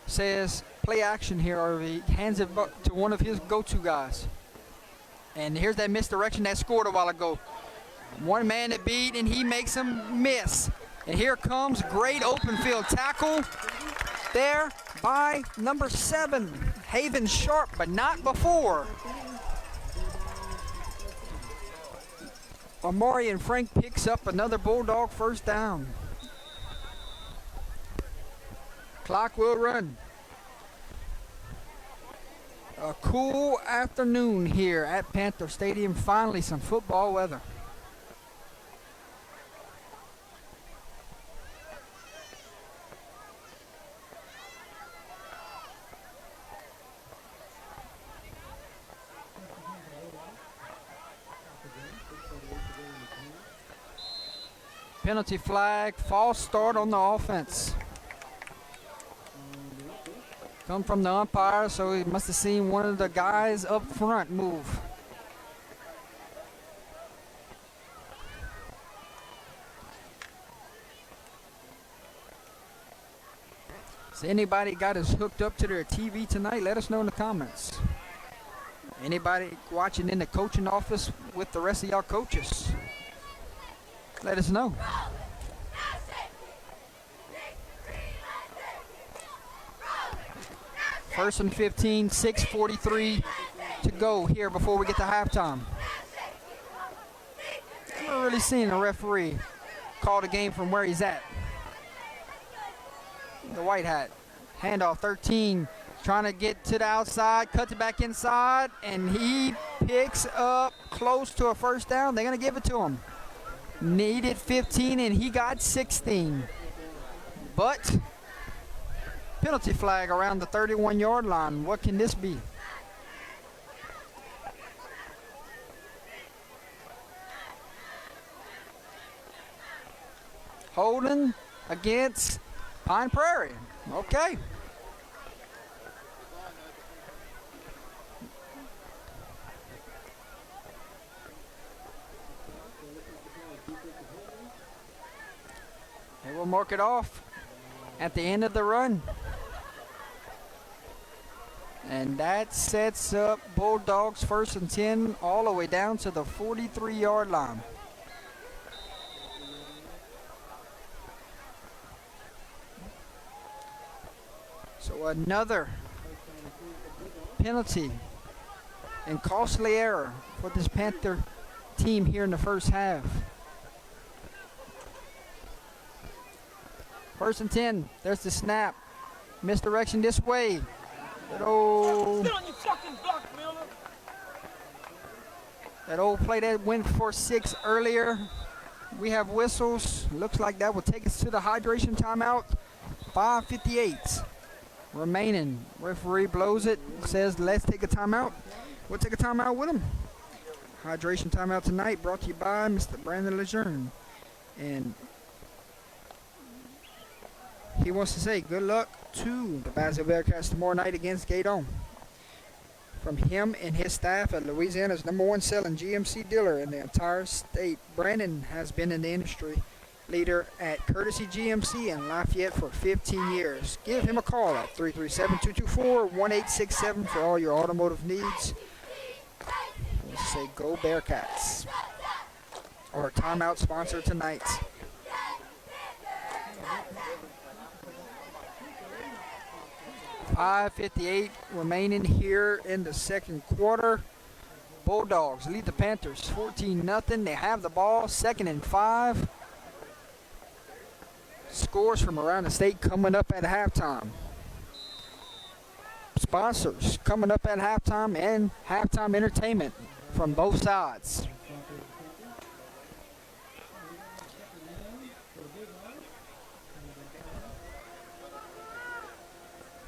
says play action here, or he hands it to one of his go-to guys. And here's that misdirection that scored a while ago. One man to beat, and he makes him miss. And here comes great open field tackle there by number 7, Haven Sharp, but not before. Amari and Frank picks up another Bulldog 1st down. Clock will run. A cool afternoon here at Panther Stadium. Finally some football weather. Penalty flag, false start on the offense. Come from the umpire, so he must have seen one of the guys up front move. Has anybody got us hooked up to their TV tonight? Let us know in the comments. Anybody watching in the coaching office with the rest of y'all coaches? Let us know. 1st and 15, 6:43 to go here before we get to halftime. I'm not really seeing a referee call the game from where he's at. The white hat. Handoff 13, trying to get to the outside, cuts it back inside, and he picks up close to a 1st down. They're going to give it to him. Needed 15, and he got 16. But penalty flag around the 31-yard line. What can this be? Holding against Pine Prairie. Okay. They will mark it off at the end of the run. And that sets up Bulldogs 1st and 10 all the way down to the 43-yard line. So another penalty and costly error for this Panther team here in the 1st half. 1st and 10. There's the snap. Misdirection this way. That old play that went for 6 earlier. We have whistles. Looks like that will take us to the hydration timeout. 5:58 remaining. Referee blows it. Says let's take a timeout. We'll take a timeout with him. Hydration timeout tonight brought to you by Mr. Brandon Lejeune. And he wants to say good luck to the Basil Bearcats tomorrow night against Gaydon. From him and his staff at Louisiana's #1 selling GMC dealer in the entire state, Brandon has been in the industry leader at Courtesy GMC in Lafayette for 15 years. Give him a call at 337-224-1867 for all your automotive needs. Let's say go Bearcats. Our timeout sponsor tonight. .558 remaining here in the second quarter. Bulldogs lead the Panthers 14-0. They have the ball, 2nd and 5. Scores from around the state coming up at halftime. Sponsors coming up at halftime and halftime entertainment from both sides.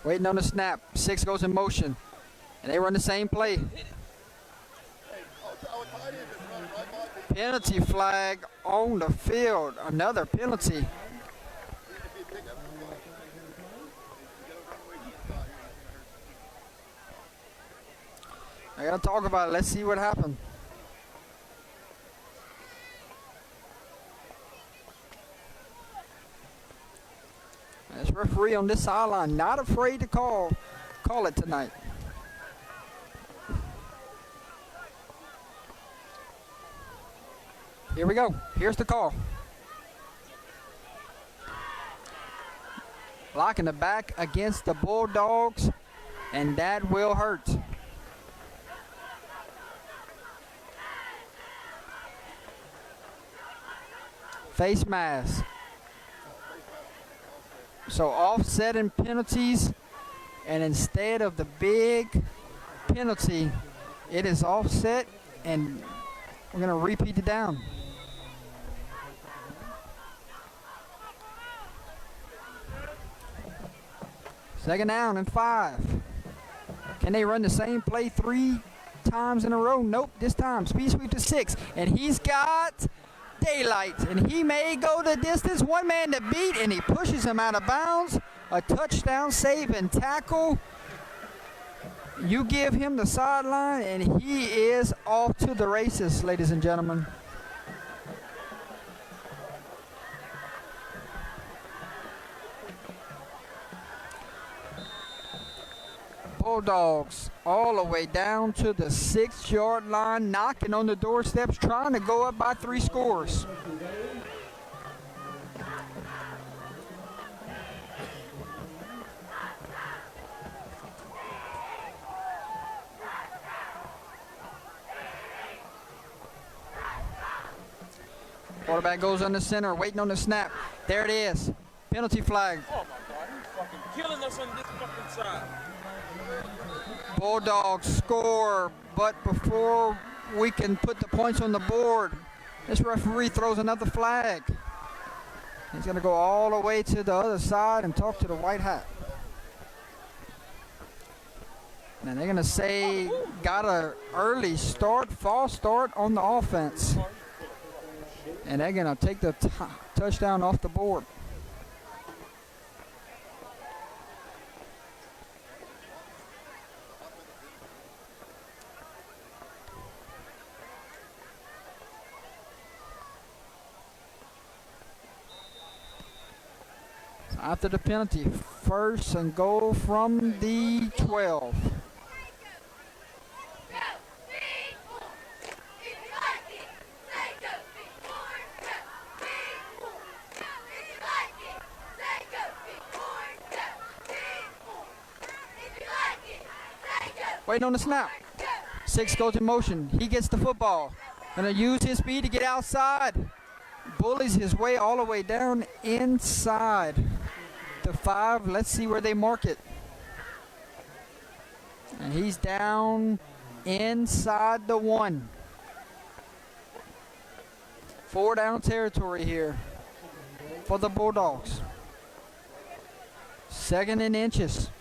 Waiting on the snap. 6 goes in motion. And they run the same play. Penalty flag on the field. Another penalty. I gotta talk about it. Let's see what happened. This referee on this sideline not afraid to call it tonight. Here we go. Here's the call. Blocking the back against the Bulldogs, and that will hurt. Face mask. So offsetting penalties, and instead of the big penalty, it is offset, and we're going to repeat it down. Second down and 5. Can they run the same play 3 times in a row? Nope, this time speed sweep to 6, and he's got daylight, and he may go the distance. One man to beat, and he pushes him out of bounds. A touchdown save and tackle. You give him the sideline, and he is off to the races, ladies and gentlemen. Bulldogs all the way down to the 6-yard line, knocking on the doorsteps, trying to go up by 3 scores. Quarterback goes on the center, waiting on the snap. There it is. Penalty flag. Oh my God, he's fucking killing us on this fucking side. Bulldogs score, but before we can put the points on the board, this referee throws another flag. He's going to go all the way to the other side and talk to the white hat. And they're going to say got an early start, false start on the offense. And they're going to take the touchdown off the board. After the penalty, 1st and goal from the 12. Waiting on the snap. 6 goes in motion. He gets the football. Gonna use his speed to get outside. Bullies his way all the way down inside the 5. Let's see where they mark it. And he's down inside the 1. 4 down territory here for the Bulldogs. 2nd and inches.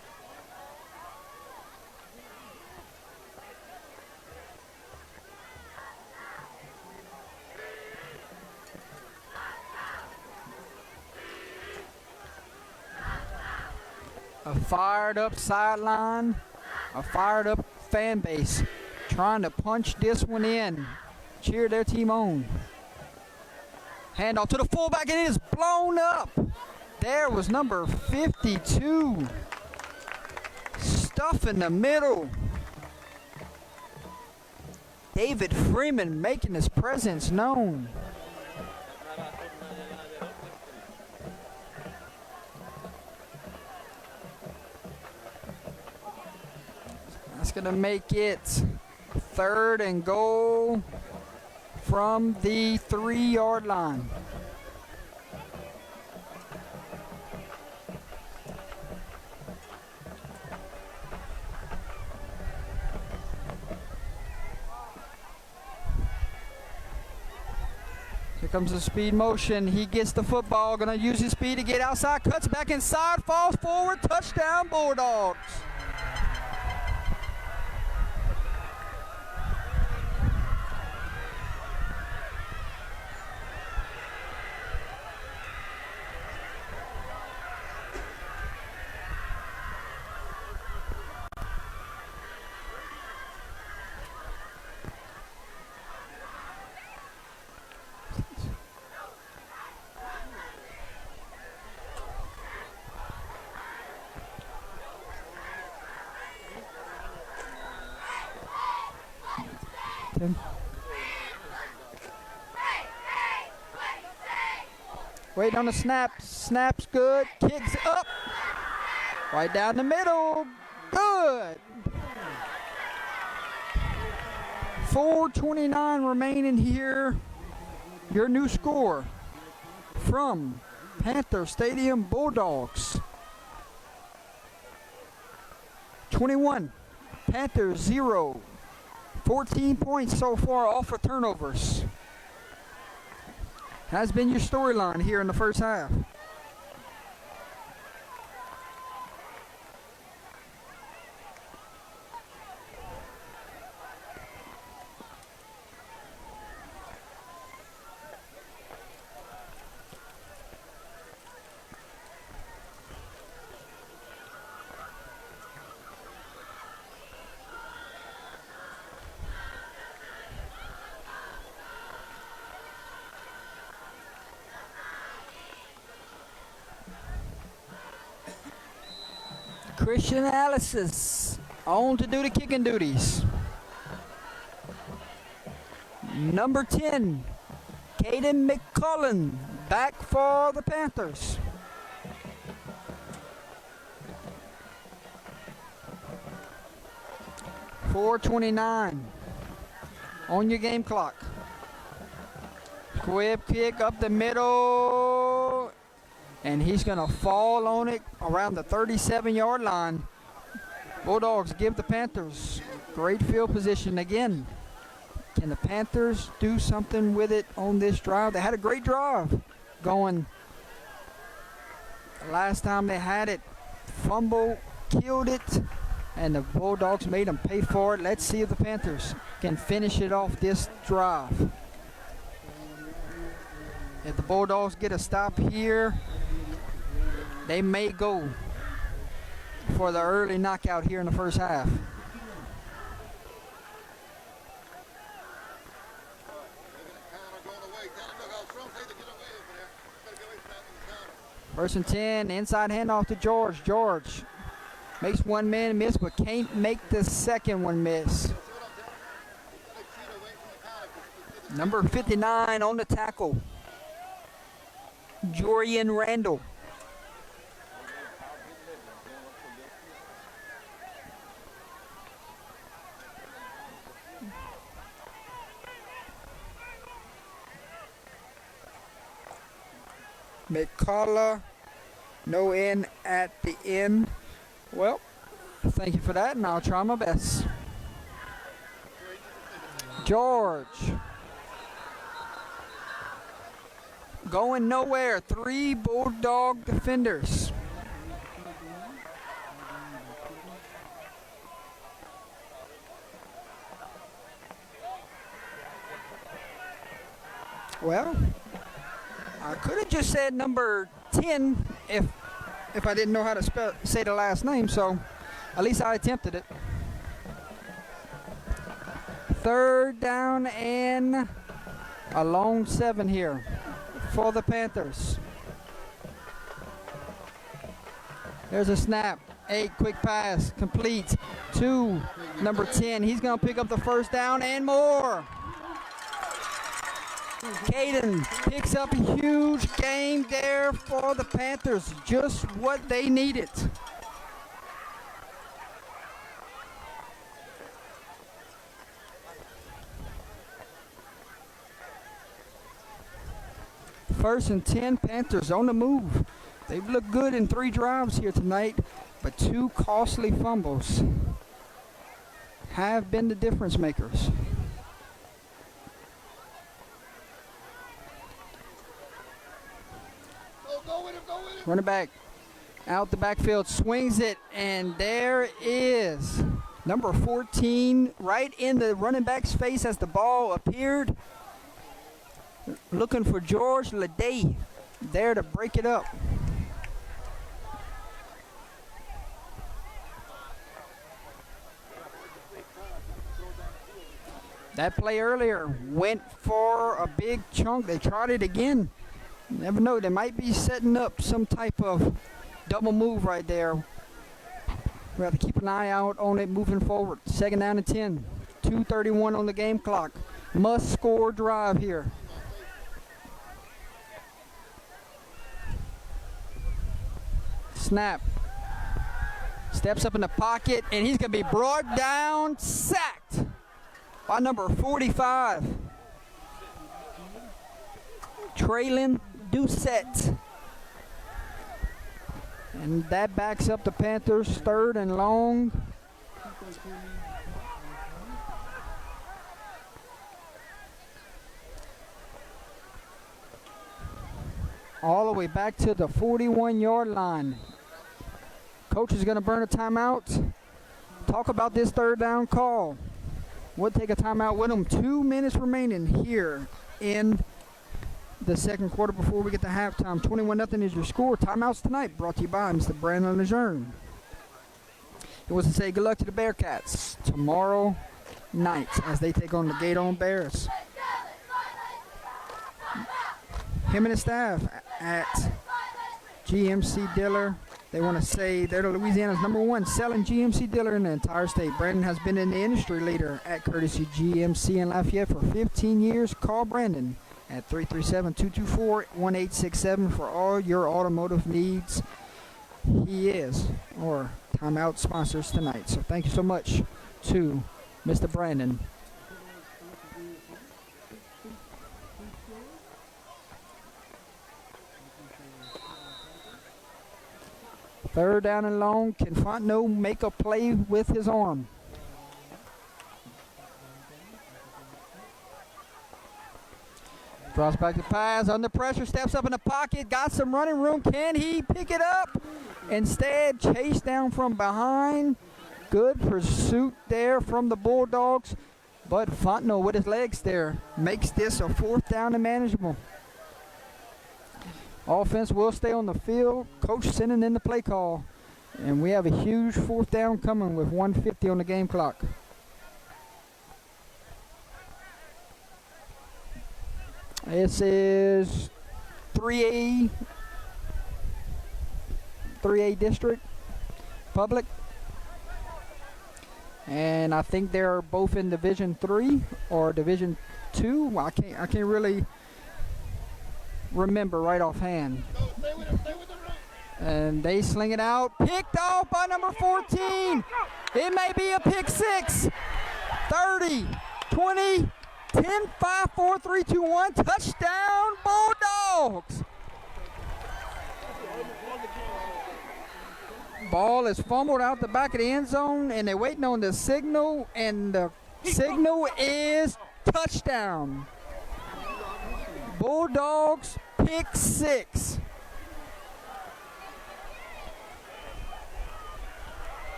A fired up sideline, a fired up fan base trying to punch this one in, cheer their team on. Handoff to the fullback, and it is blown up. There was number 52. Stuff in the middle. David Freeman making his presence known. That's going to make it 3rd and goal from the 3-yard line. Here comes the speed motion. He gets the football, going to use his speed to get outside, cuts back inside, falls forward, touchdown Bulldogs. Wait on the snap. Snap's good. Kicks up. Right down the middle. Good. 4:29 remaining here. Your new score from Panther Stadium Bulldogs. 21. Panthers 0. 14 points so far off of turnovers. Has been your storyline here in the first half. Christian Alice's on to do the kicking duties. Number 10, Caden McCullen, back for the Panthers. .429 on your game clock. Quick kick up the middle. And he's going to fall on it around the 37-yard line. Bulldogs give the Panthers great field position again. Can the Panthers do something with it on this drive? They had a great drive going. The last time they had it, fumble, killed it, and the Bulldogs made them pay for it. Let's see if the Panthers can finish it off this drive. If the Bulldogs get a stop here, they may go for the early knockout here in the first half. First and 10, inside handoff to George. George makes one man miss, but can't make the second one miss. Number 59 on the tackle, Jorian Randall. McCullough, no N at the end. Well, thank you for that, and I'll try my best. George. going nowhere. 3 Bulldog defenders. Well, I could have just said number 10 if I didn't know how to say the last name, so at least I attempted it. 3rd down and a long 7 here for the Panthers. There's a snap. 8, quick pass, complete to number 10. He's going to pick up the 1st down and more. Caden picks up a huge game there for the Panthers. Just what they needed. First and 10, Panthers on the move. They've looked good in 3 drives here tonight, but 2 costly fumbles have been the difference makers. Running back out the backfield, swings it, and there is number 14 right in the running back's face as the ball appeared. Looking for George Leday there to break it up. That play earlier went for a big chunk. They tried it again. You never know. They might be setting up some type of double move right there. We have to keep an eye out on it moving forward. 2nd down and 10. 2:31 on the game clock. Must score drive here. Snap. Steps up in the pocket, and he's going to be brought down, sacked by number 45. Traylon Doucette. And that backs up the Panthers 3rd and long. All the way back to the 41-yard line. Coach is going to burn a timeout. Talk about this 3rd down call. We'll take a timeout with them. 2 minutes remaining here in the 2nd quarter before we get to halftime. 21-0 is your score. Timeouts tonight brought to you by Mr. Brandon Lejeune. It was to say good luck to the Bearcats tomorrow night as they take on the Gator Bears. Him and his staff at GMC Dealer. They want to say they're Louisiana's #1 selling GMC dealer in the entire state. Brandon has been in the industry leader at Courtesy GMC in Lafayette for 15 years. Call Brandon at 337-224-1867 for all your automotive needs. He is our timeout sponsors tonight. So thank you so much to Mr. Brandon. Third down and long. Can Fontenot make a play with his arm? Drops back to pass. Under pressure. Steps up in the pocket. Got some running room. Can he pick it up? Instead, chased down from behind. Good pursuit there from the Bulldogs. But Fontenot with his legs there makes this a 4th down and manageable. Offense will stay on the field. Coach sending in the play call. And we have a huge 4th down coming with 1:50 on the game clock. This is 3A district, public. And I think they're both in Division 3 or Division 2. I can't really remember right offhand. And they sling it out. Picked off by number 14. It may be a pick 6. 30, 20, 10, 5, 4, 3, 2, 1. Touchdown, Bulldogs. Ball is fumbled out the back of the end zone, and they're waiting on the signal, and the signal is touchdown. Bulldogs pick pick six.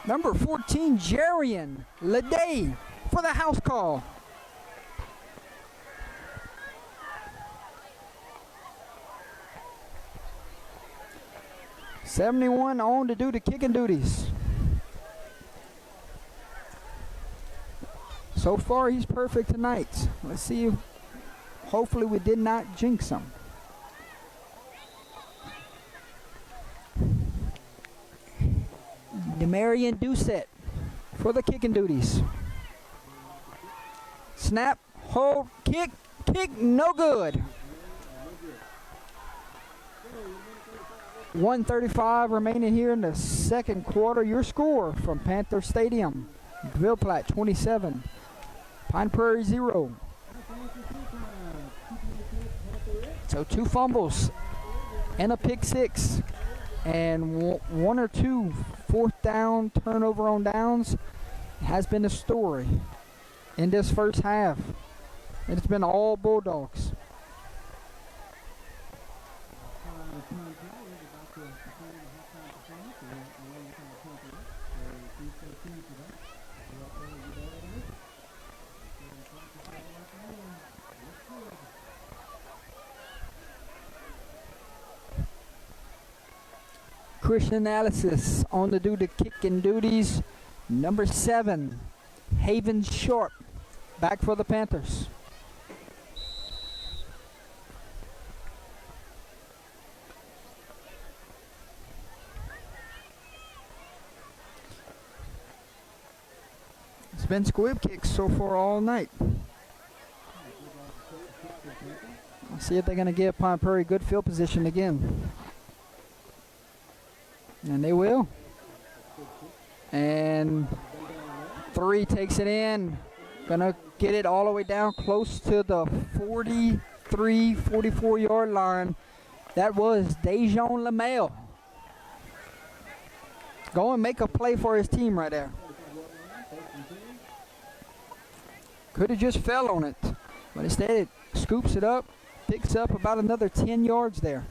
Number 14, Jarian Leday for the house call. '71 on to do the kicking duties. So far, he's perfect tonight. Let's see if, hopefully we did not jinx him. Demarion Doucette for the kicking duties. Snap, hold, kick, no good. 1:35 remaining here in the second quarter. Your score from Panther Stadium: Ville Platte 27, Pine Prairie 0. So 2 fumbles and a pick six, and 1 or 2 fourth down turnover on downs has been the story in this first half. It's been all Bulldogs. Christian Analysis on to do the kicking duties. Number 7, Haven Sharp, back for the Panthers. It's been squib kicks so far all night. Let's see if they're going to give Pine Prairie good field position again. And they will. And 3 takes it in. Gonna get it all the way down close to the 43, 44-yard line. That was Dejon LaMelle. Go and make a play for his team right there. Could have just fell on it. But instead it scoops it up, picks up about another 10 yards there.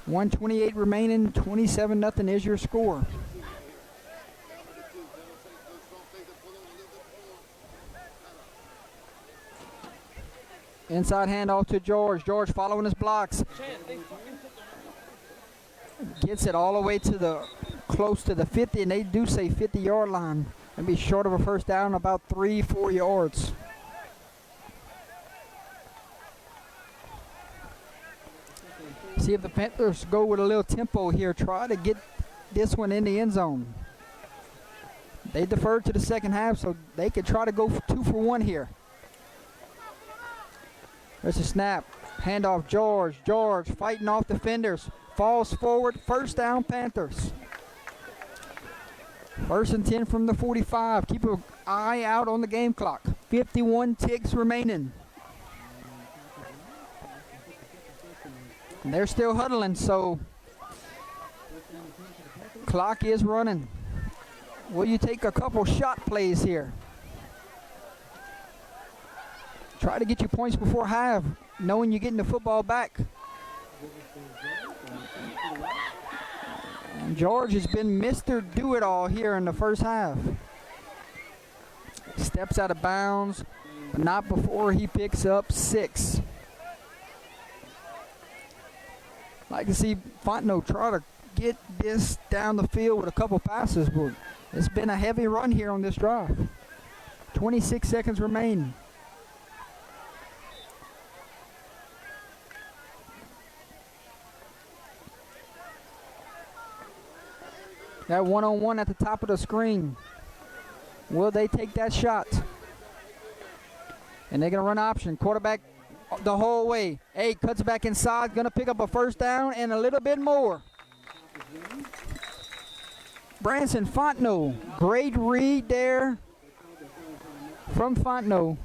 1:28 remaining, 27-0 is your score. Inside handoff to George. George following his blocks. Gets it all the way to the close to the 50, and they do say 50-yard line. And be short of a first down, about 3-4 yards. See if the Panthers go with a little tempo here. Try to get this one in the end zone. They deferred to the second half, so they could try to go 2 for 1 here. There's a snap. Handoff, George. George fighting off defenders. Falls forward. First down, Panthers. 1st and 10 from the 45. Keep an eye out on the game clock. 51 ticks remaining. And they're still huddling, so clock is running. Will you take a couple shot plays here? Try to get your points before half, knowing you're getting the football back. And George has been Mr. Do-It-All here in the first half. Steps out of bounds, but not before he picks up 6. Like to see Fontenot try to get this down the field with a couple passes, but it's been a heavy run here on this drive. 26 seconds remain. That one-on-one at the top of the screen. Will they take that shot? And they're going to run option. Quarterback the whole way. Hey, cuts back inside. Going to pick up a first down and a little bit more. Branson Fontenot. Great read there from Fontenot.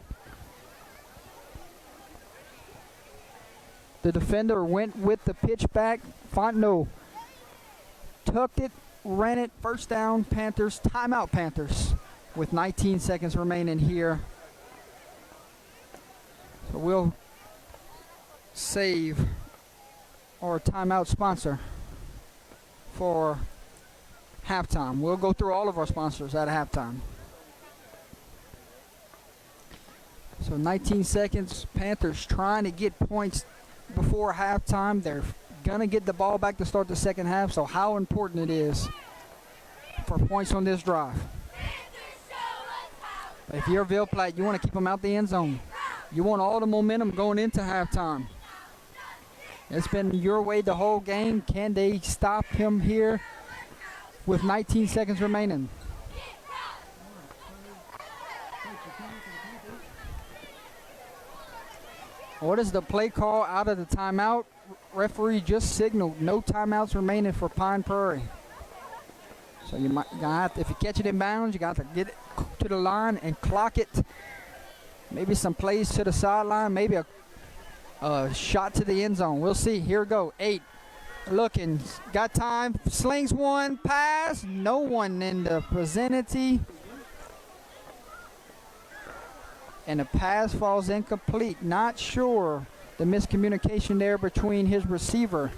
The defender went with the pitch back. Fontenot tucked it ran it. First down, Panthers. Timeout, Panthers. With 19 seconds remaining here. So we'll save our timeout sponsor for halftime. We'll go through all of our sponsors at halftime. So 19 seconds. Panthers trying to get points before halftime. They're going to get the ball back to start the second half. So how important it is for points on this drive. If you're Ville Platte, you want to keep them out the end zone. You want all the momentum going into halftime. It's been your way the whole game. Can they stop him here with 19 seconds remaining? What is the play call out of the timeout? Referee just signaled no timeouts remaining for Pine Prairie. So you might have to, if you catch it in bounds, you got to get it to the line and clock it. Maybe some plays to the sideline, maybe a shot to the end zone. We'll see. Here we go. 8. Looking. Got time. Slings one. Pass. No one in the vicinity. And the pass falls incomplete. Not sure the miscommunication there between his receiver.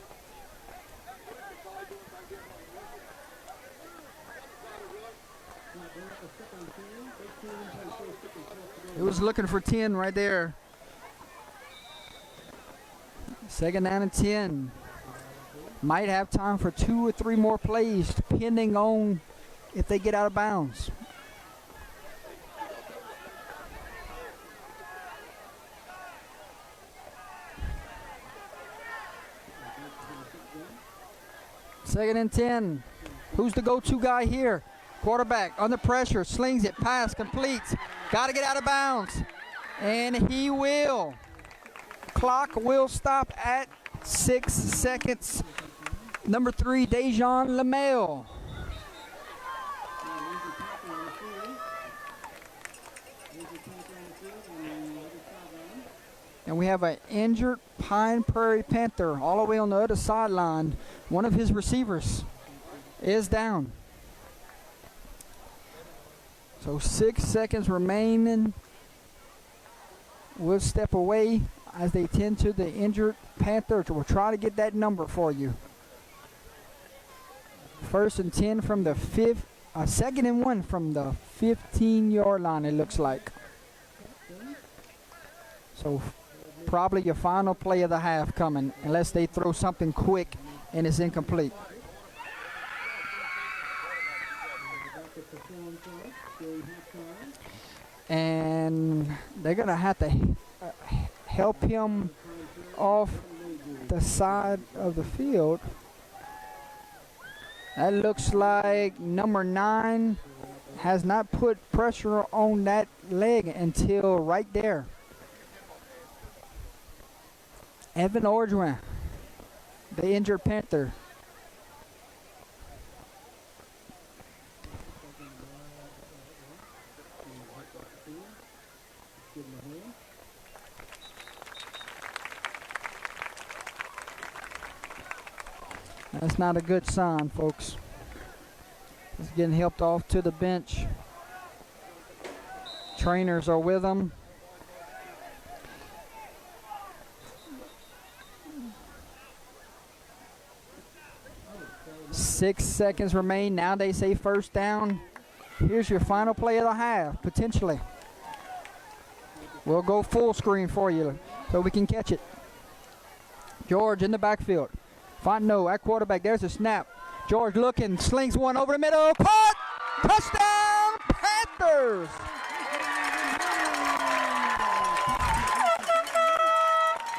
He was looking for 10 right there. Second down and 10. Might have time for 2 or 3 more plays, depending on if they get out of bounds. Second and 10. Who's the go-to guy here? Quarterback under pressure, slings it, pass, completes. Got to get out of bounds. And he will. Clock will stop at 6 seconds. Number 3, Dejan LaMelle. And we have an injured Pine Prairie Panther all the way on the other sideline. One of his receivers is down. So 6 seconds remaining. We'll step away as they tend to the injured Panther. We'll try to get that number for you. First and 10 from the second and 1 from the 15-yard line, it looks like. So probably your final play of the half coming, unless they throw something quick and it's incomplete. And they're going to have to help him off the side of the field. That looks like number 9 has not put pressure on that leg until right there. Evan Ordwin, the injured Panther. That's not a good sign, folks. He's getting helped off to the bench. Trainers are with him. Six seconds remain. Now they say first down. Here's your final play of the half, potentially. We'll go full screen for you so we can catch it. George in the backfield. Fontenot at quarterback. There's a snap. George looking, slings one over the middle. Caught! Touchdown, Panthers!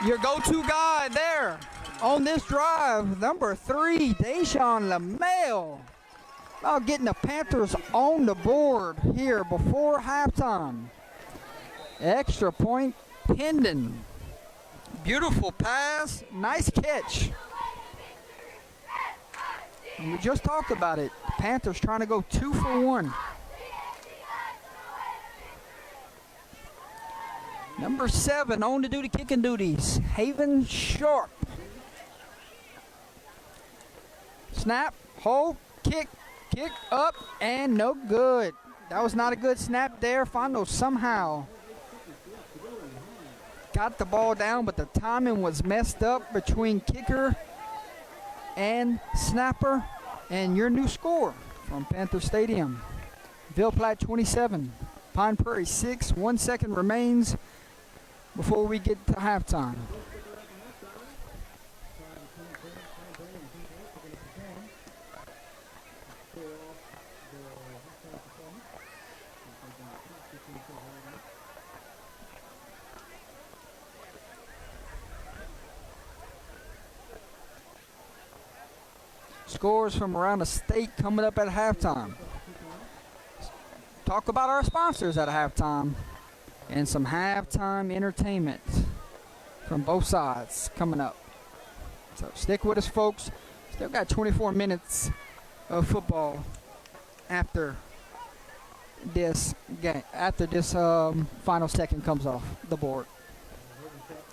Your go-to guy there on this drive, number 3, Dejan LaMelle. Now getting the Panthers on the board here before halftime. Extra point pending. Beautiful pass, nice catch. And we just talked about it. The Panthers trying to go 2 for 1. Number 7 on to do the kicking duties, Haven Sharp. Snap, hold, kick, Kick up and no good. That was not a good snap there. Fondo somehow got the ball down, but the timing was messed up between kicker and snapper. And your new score from Panther Stadium: Ville Platte 27, Pine Prairie 6. 1 second remains before we get to halftime. Scores from around the state coming up at halftime. Talk about our sponsors at halftime and some halftime entertainment from both sides coming up. So stick with us, folks. Still got 24 minutes of football after this game, after this final second comes off the board.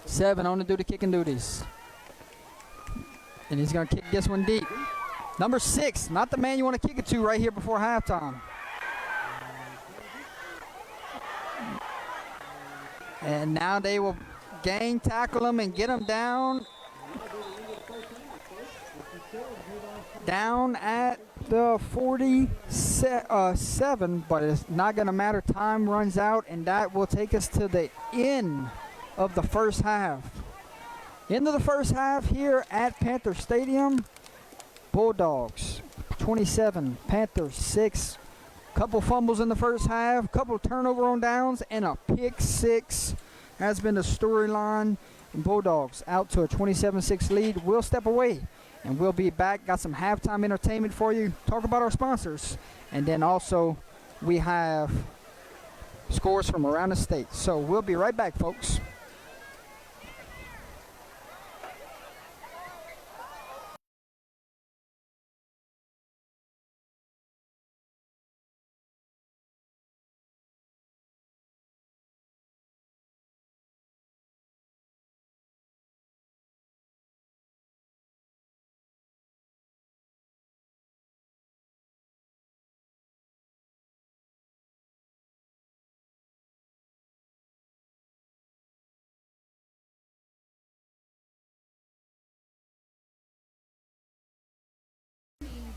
7 on to do the kicking duties. And he's going to kick this one deep. Number 6, not the man you want to kick it to right here before halftime. And now they will gang tackle him and get him down. Down at the 47, but it's not going to matter. Time runs out, and that will take us to the end of the first half. End of the first half here at Panther Stadium. Bulldogs 27, Panthers 6. Couple fumbles in the first half, couple turnover on downs, and a pick 6 has been the storyline. Bulldogs out to a 27-6 lead. We'll step away, and we'll be back. Got some halftime entertainment for you. Talk about our sponsors, and then also we have scores from around the state. So we'll be right back, folks.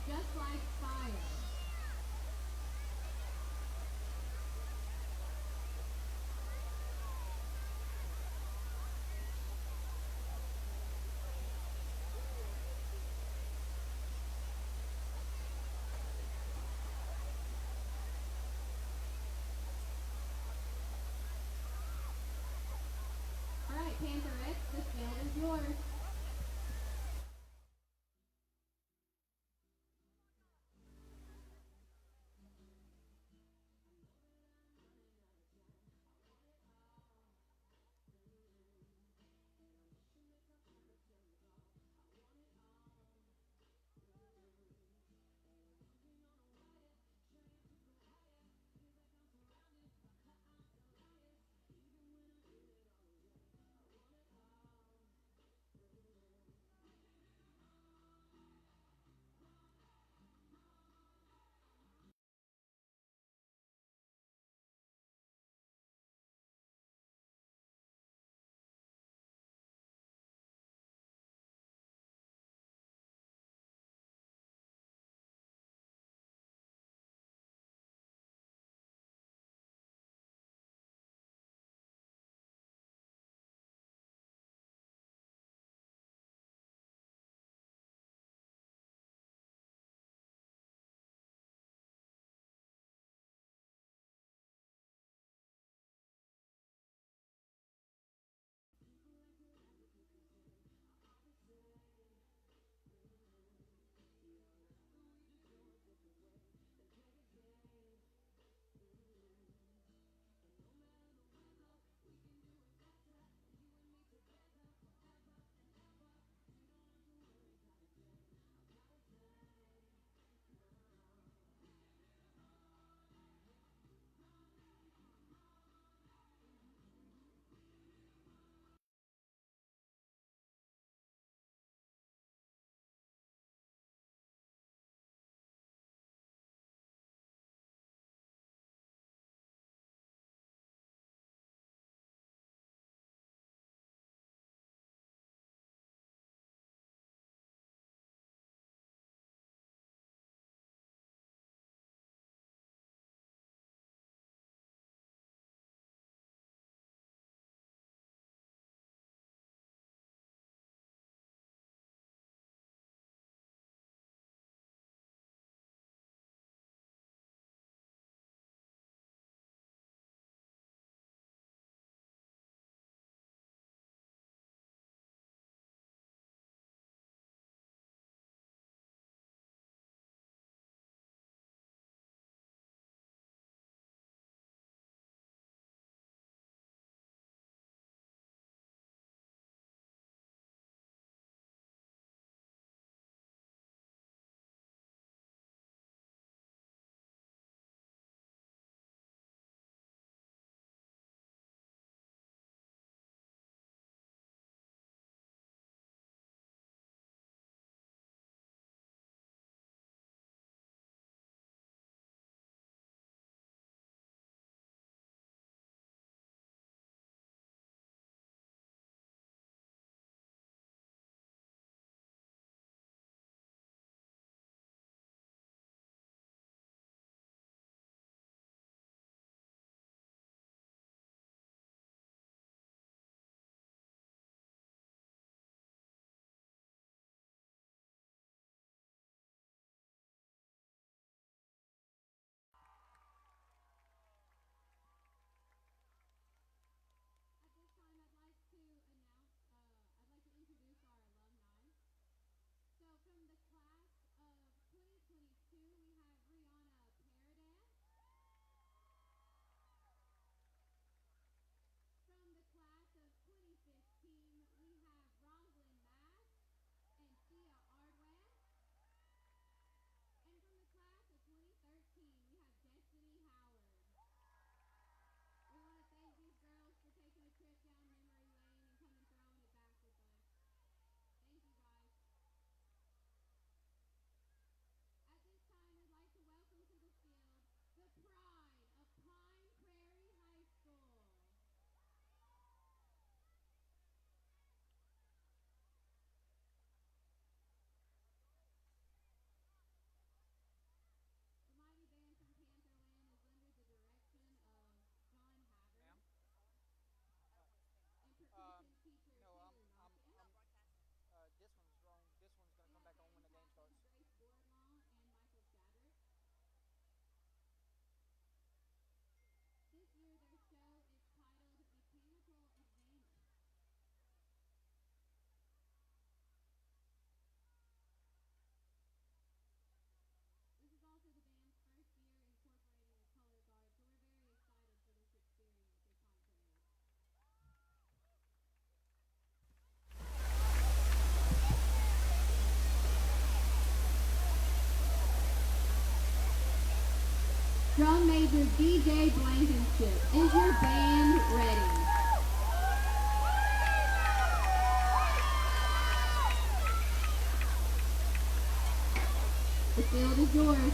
Just like fire. All right, Pantherettes, the field is yours. Manager DJ Blankenship. Is your band ready? The field is yours.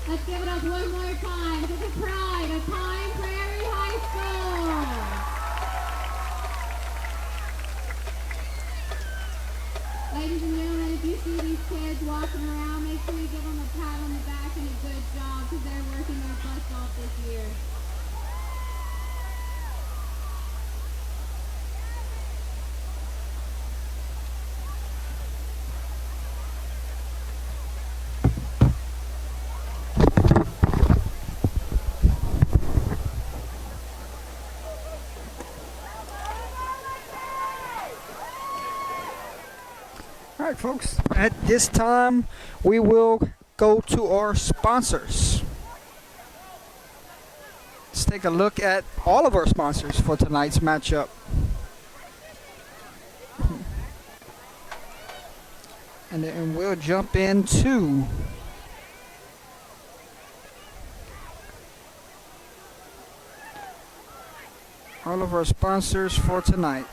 Let's give it up one more time to the pride of Prairie High School. Ladies and gentlemen, if you see these kids walking around, make sure you give them a pat on the back and a good job because they're working their butts off this year. All right, folks, at this time, we will go to our sponsors. Let's take a look at all of our sponsors for tonight's matchup. And then we'll jump into all of our sponsors for tonight.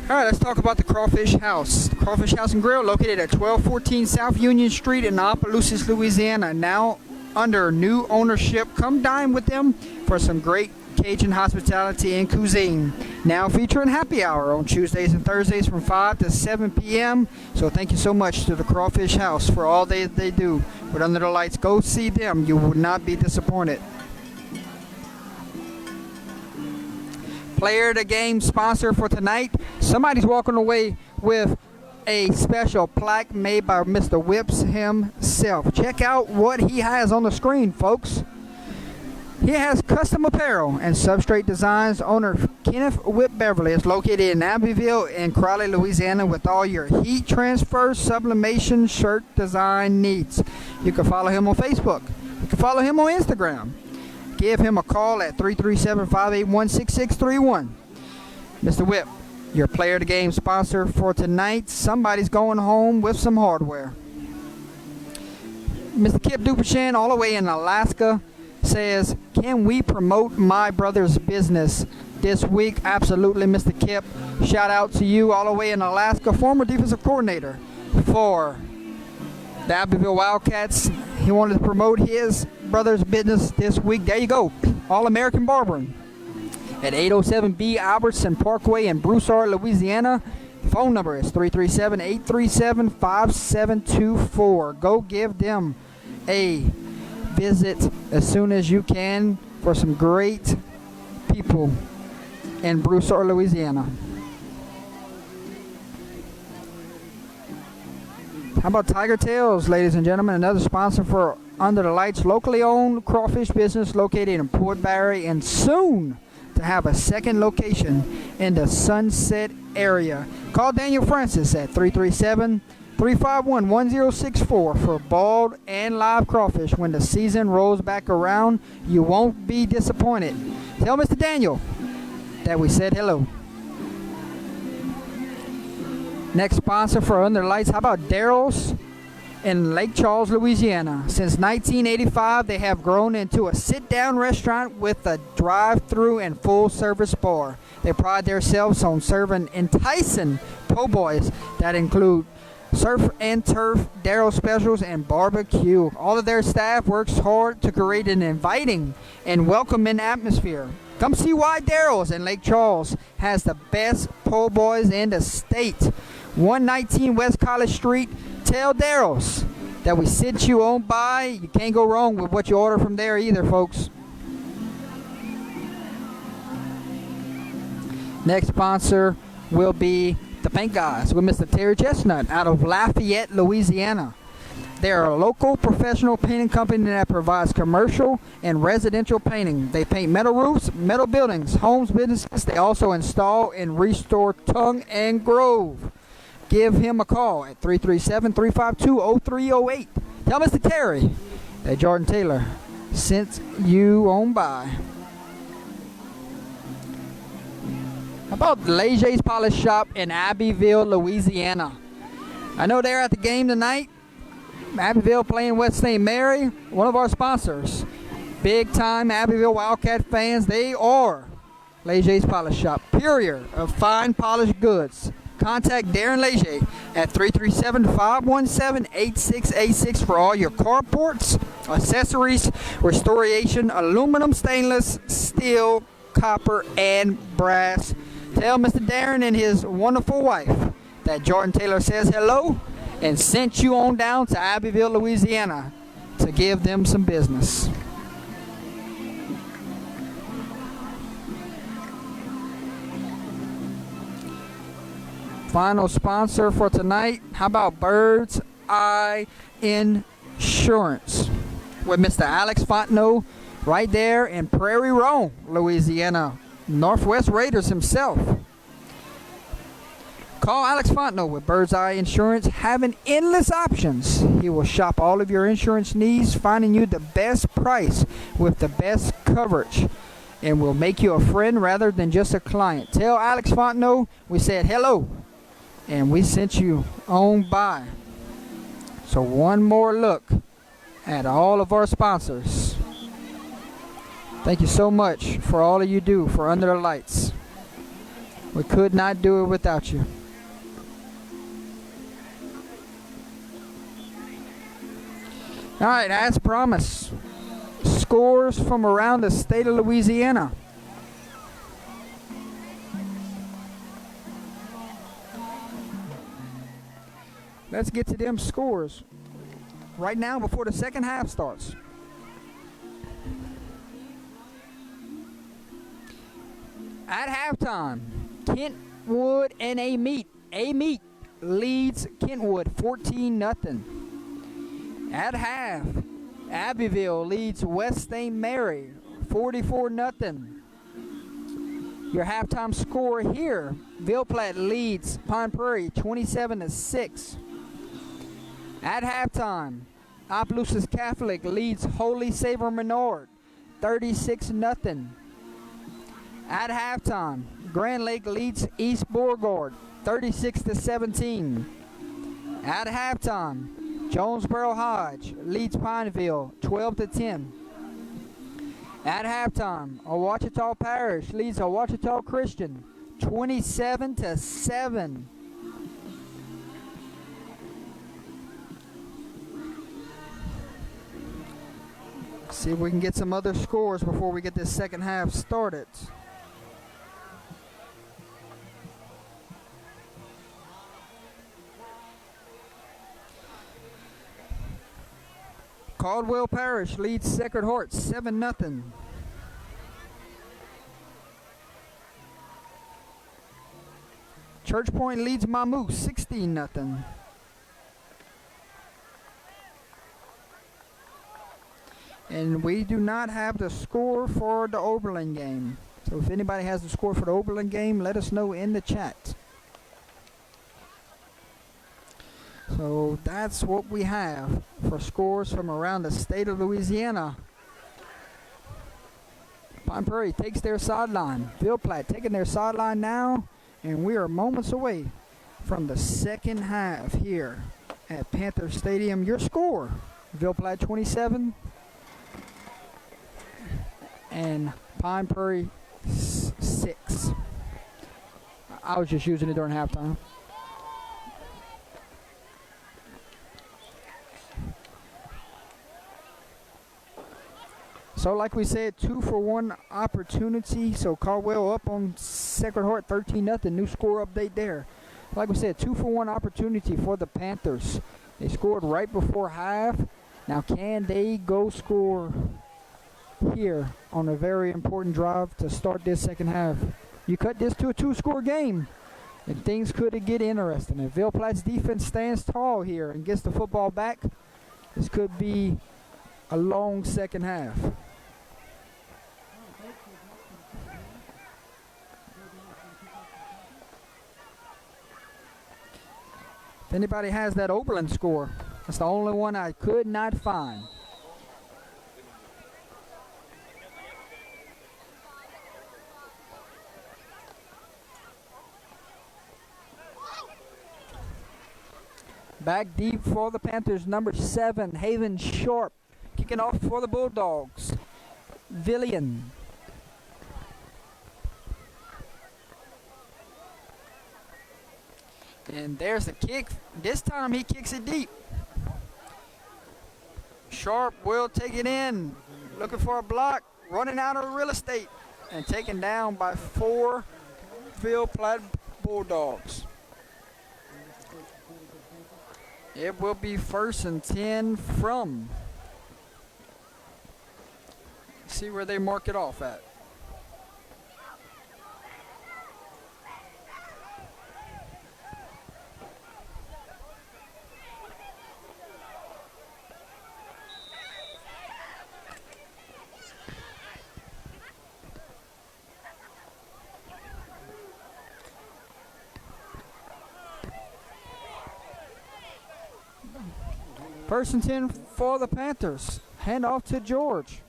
All right, let's talk about the Crawfish House. The Crawfish House and Grill, located at 1214 South Union Street in Opelousas, Louisiana, now under new ownership. Come dine with them for some great Cajun hospitality and cuisine. Now featuring happy hour on Tuesdays and Thursdays from 5 to 7 p.m. So thank you so much to the Crawfish House for all they do with Under the Lights. Go see them. You will not be disappointed. Player of the game sponsor for tonight. Somebody's walking away with a special plaque made by Mr. Whips himself. Check out what he has on the screen, folks. He has custom apparel and substrate designs. Owner Kenneth Whip Beverly is located in Abbeville and Prairie, Louisiana, with all your heat transfer, sublimation, shirt design needs. You can follow him on Facebook. You can follow him on Instagram. Give him a call at 337-581-6631. Mr. Whip, your player of the game sponsor for tonight. Somebody's going home with some hardware. Mr. Kip Duperchan, all the way in Alaska, says, can we promote my brother's business this week? Absolutely, Mr. Kip. Shout out to you all the way in Alaska, former defensive coordinator for the Abbeville Wildcats. He wanted to promote his brother's business this week. There you go. All-American Barbering at 807B Albertson Parkway in Broussard, Louisiana. Phone number is 337-837-5724. Go give them a visit as soon as you can for some great people in Broussard, Louisiana. How about Tiger Tails, ladies and gentlemen? Another sponsor for Under the Lights, locally owned crawfish business located in Port Barre, and soon to have a second location in the Sunset area. Call Daniel Francis at 337-351-1064 for boiled and live crawfish. When the season rolls back around, you won't be disappointed. Tell Mr. Daniel that we said hello. Next sponsor for Under the Lights, how about Daryl's in Lake Charles, Louisiana? Since 1985, they have grown into a sit-down restaurant with a drive-through and full-service bar. They pride themselves on serving enticing po' boys that include surf and turf, Daryl specials, and barbecue. All of their staff works hard to create an inviting and welcoming atmosphere. Come see why Daryl's in Lake Charles has the best po' boys in the state. 119 West College Street. Tell Daryl's that we sent you on by. You can't go wrong with what you order from there either, folks. Next sponsor will be the Paint Guys with Mr. Terry Chestnut out of Lafayette, Louisiana. They are a local professional painting company that provides commercial and residential painting. They paint metal roofs, metal buildings, homes, businesses. They also install and restore tongue and grove. Give him a call at 337-352-0308. Tell Mr. Terry that Jordan Taylor sent you on by. How about Leger's Polish Shop in Abbeville, Louisiana? I know they're at the game tonight. Abbeville playing West St. Mary, one of our sponsors. Big time Abbeville Wildcat fans. They are Leger's Polish Shop, purveyor of fine polished goods. Contact Darren Leger at 337-517-8686 for all your carports, accessories, restoration, aluminum, stainless, steel, copper, and brass. Tell Mr. Darren and his wonderful wife that Jordan Taylor says hello and sent you on down to Abbeville, Louisiana to give them some business. Final sponsor for tonight, how about Bird's Eye Insurance with Mr. Alex Fontenot right there in Prairie, Rome, Louisiana. Northwest Raiders himself. Call Alex Fontenot with Bird's Eye Insurance, having endless options. He will shop all of your insurance needs, finding you the best price with the best coverage, and will make you a friend rather than just a client. Tell Alex Fontenot we said hello and we sent you on by. So one more look at all of our sponsors. Thank you so much for all of you do for Under the Lights. We could not do it without you. All right, as promised, scores from around the state of Louisiana. Let's get to them scores right now before the second half starts. At halftime, Kentwood and Amite leads Kentwood 14-0. At half, Abbeville leads West St. Mary 44-0. Your halftime score here, Ville Platte leads Pine Prairie 27-6. At halftime, Opelousas Catholic leads Holy Savior Menard 36-0. At halftime, Grand Lake leads East Beauregard 36-17. At halftime, Jonesboro Hodge leads Pineville 12-10. At halftime, Ouachita Parish leads Ouachita Christian 27-7. See if we can get some other scores before we get this second half started. Caldwell Parish leads Sacred Heart 7-0. Church Point leads Mamou 16-0. And we do not have the score for the Oberlin game. So if anybody has the score for the Oberlin game, let us know in the chat. So that's what we have for scores from around the state of Louisiana. Pine Prairie takes their sideline. Ville Platte taking their sideline now. And we are moments away from the second half here at Panther Stadium. Your score, Ville Platte 27 and Pine Prairie 6. I was just using it during halftime. So like we said, 2-for-1 opportunity. So Caldwell up on Sacred Heart 13-0. New score update there. Like we said, 2-for-1 opportunity for the Panthers. They scored right before half. Now can they go score here on a very important drive to start this second half? You cut this to a 2-score game and things could get interesting. If Ville Platte's defense stands tall here and gets the football back, this could be a long second half. If anybody has that Oberlin score, that's the only one I could not find. Back deep for the Panthers, number 7, Haven Sharp. Kicking off for the Bulldogs, Villian. And there's the kick. This time he kicks it deep. Sharp will take it in. Looking for a block. Running out of real estate. And taken down by 4 Ville Platte Bulldogs. It will be 1st and 10 from. See where they mark it off at. First and 10 for the Panthers. Hand off to George.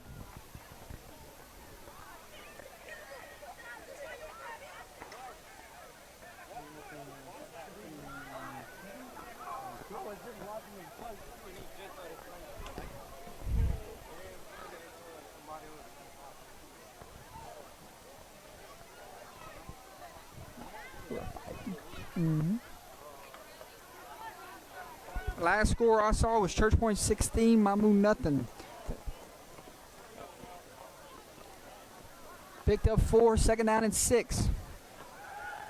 Last score I saw was Church Point 16, Mamou nothing. Picked up 4, second down and 6.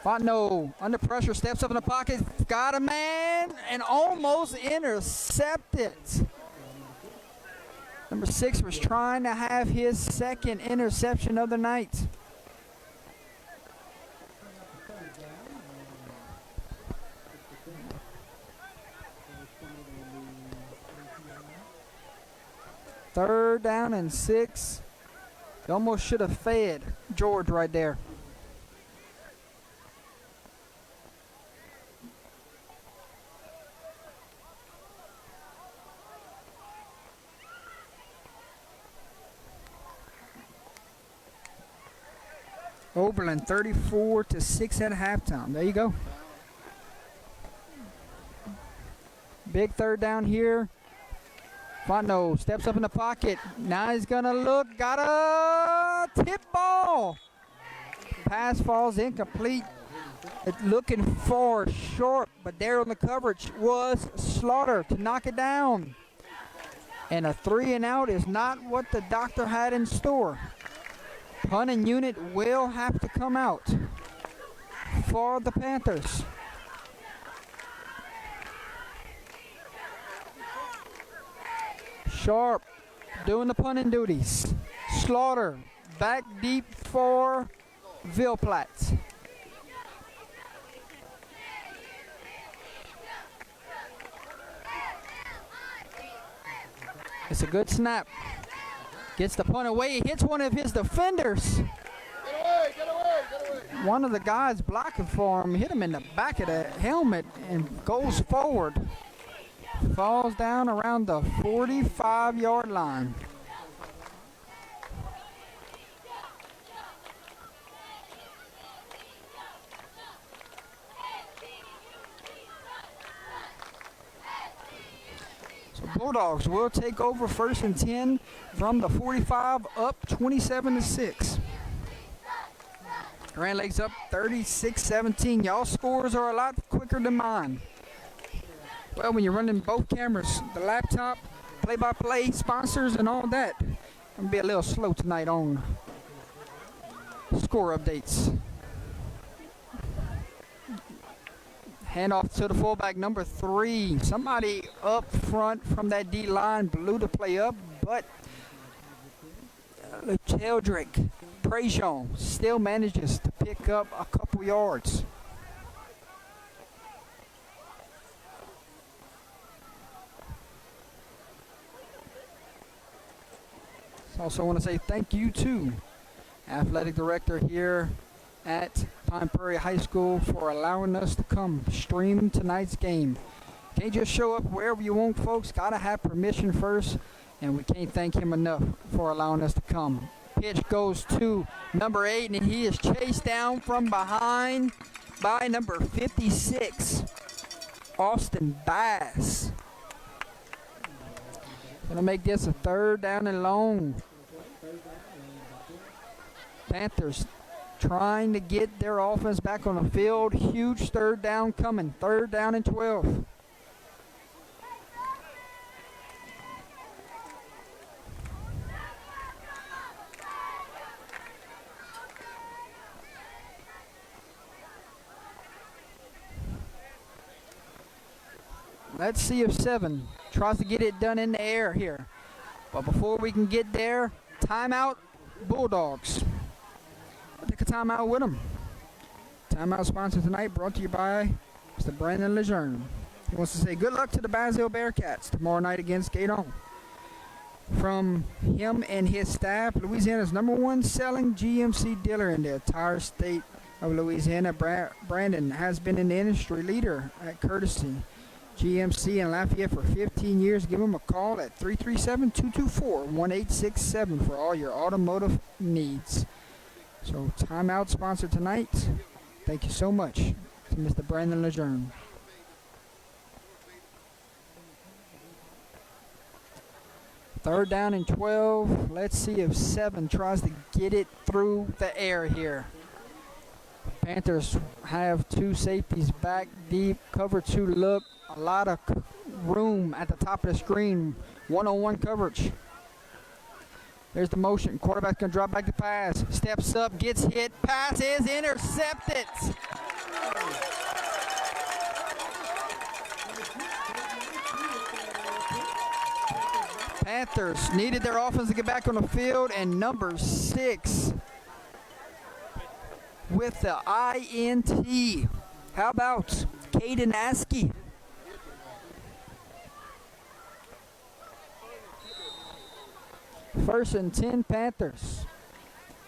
Fontenot under pressure, steps up in the pocket, got a man, and almost intercepted. Number 6 was trying to have his second interception of the night. Third down and 6. He almost should have fed George right there. Oberlin 34-6 at halftime. There you go. Big third down here. Fontenot steps up in the pocket. Now he's going to look. Got a tip ball. Pass falls incomplete. It's looking for short, but there on the coverage was Slaughter to knock it down. And a 3 and out is not what the doctor had in store. Punting unit will have to come out for the Panthers. Sharp doing the punting duties. Slaughter back deep for Ville Platte. It's a good snap. Gets the punt away. He hits one of his defenders. Get away, get away, get away. One of the guys blocking for him hit him in the back of the helmet and goes forward. Falls down around the 45-yard line. So Bulldogs will take over 1st and 10 from the 45, up 27-6. Grand Lake's up 36-17. Y'all scores are a lot quicker than mine. Well, when you're running both cameras, the laptop, play-by-play, sponsors, and all that, I'm going to be a little slow tonight on score updates. Handoff to the fullback, number 3. Somebody up front from that D-line blew the play up, but Cheldrick, Prairie still manages to pick up a couple yards. Also want to say thank you to athletic director here at Pine Prairie High School for allowing us to come stream tonight's game. Can't just show up wherever you want, folks. Gotta have permission first, and we can't thank him enough for allowing us to come. Pitch goes to number 8, and he is chased down from behind by number 56, Austin Bass. Gonna make this a 3rd down and long. Panthers trying to get their offense back on the field. Huge 3rd down coming. 3rd down and 12. Let's see if 7 tries to get it done in the air here. But before we can get there, timeout, Bulldogs. I'll take a timeout with them. Timeout sponsor tonight brought to you by Mr. Brandon Lejeune. He wants to say good luck to the Basel Bearcats tomorrow night against Gaydon. From him and his staff, Louisiana's #1 selling GMC dealer in the entire state of Louisiana. Brandon has been an industry leader at Courtesy GMC in Lafayette for 15 years. Give him a call at 337-224-1867 for all your automotive needs. So timeout sponsor tonight. Thank you so much to Mr. Brandon Lejeune. Third down and 12. Let's see if 7 tries to get it through the air here. Panthers have 2 safeties back deep, cover 2 look. A lot of room at the top of the screen. One-on-one coverage. There's the motion. Quarterback's going to drop back to pass. Steps up, gets hit. Pass is intercepted. Panthers needed their offense to get back on the field, and number 6 with the INT. How about Caden Askey? First and 10 Panthers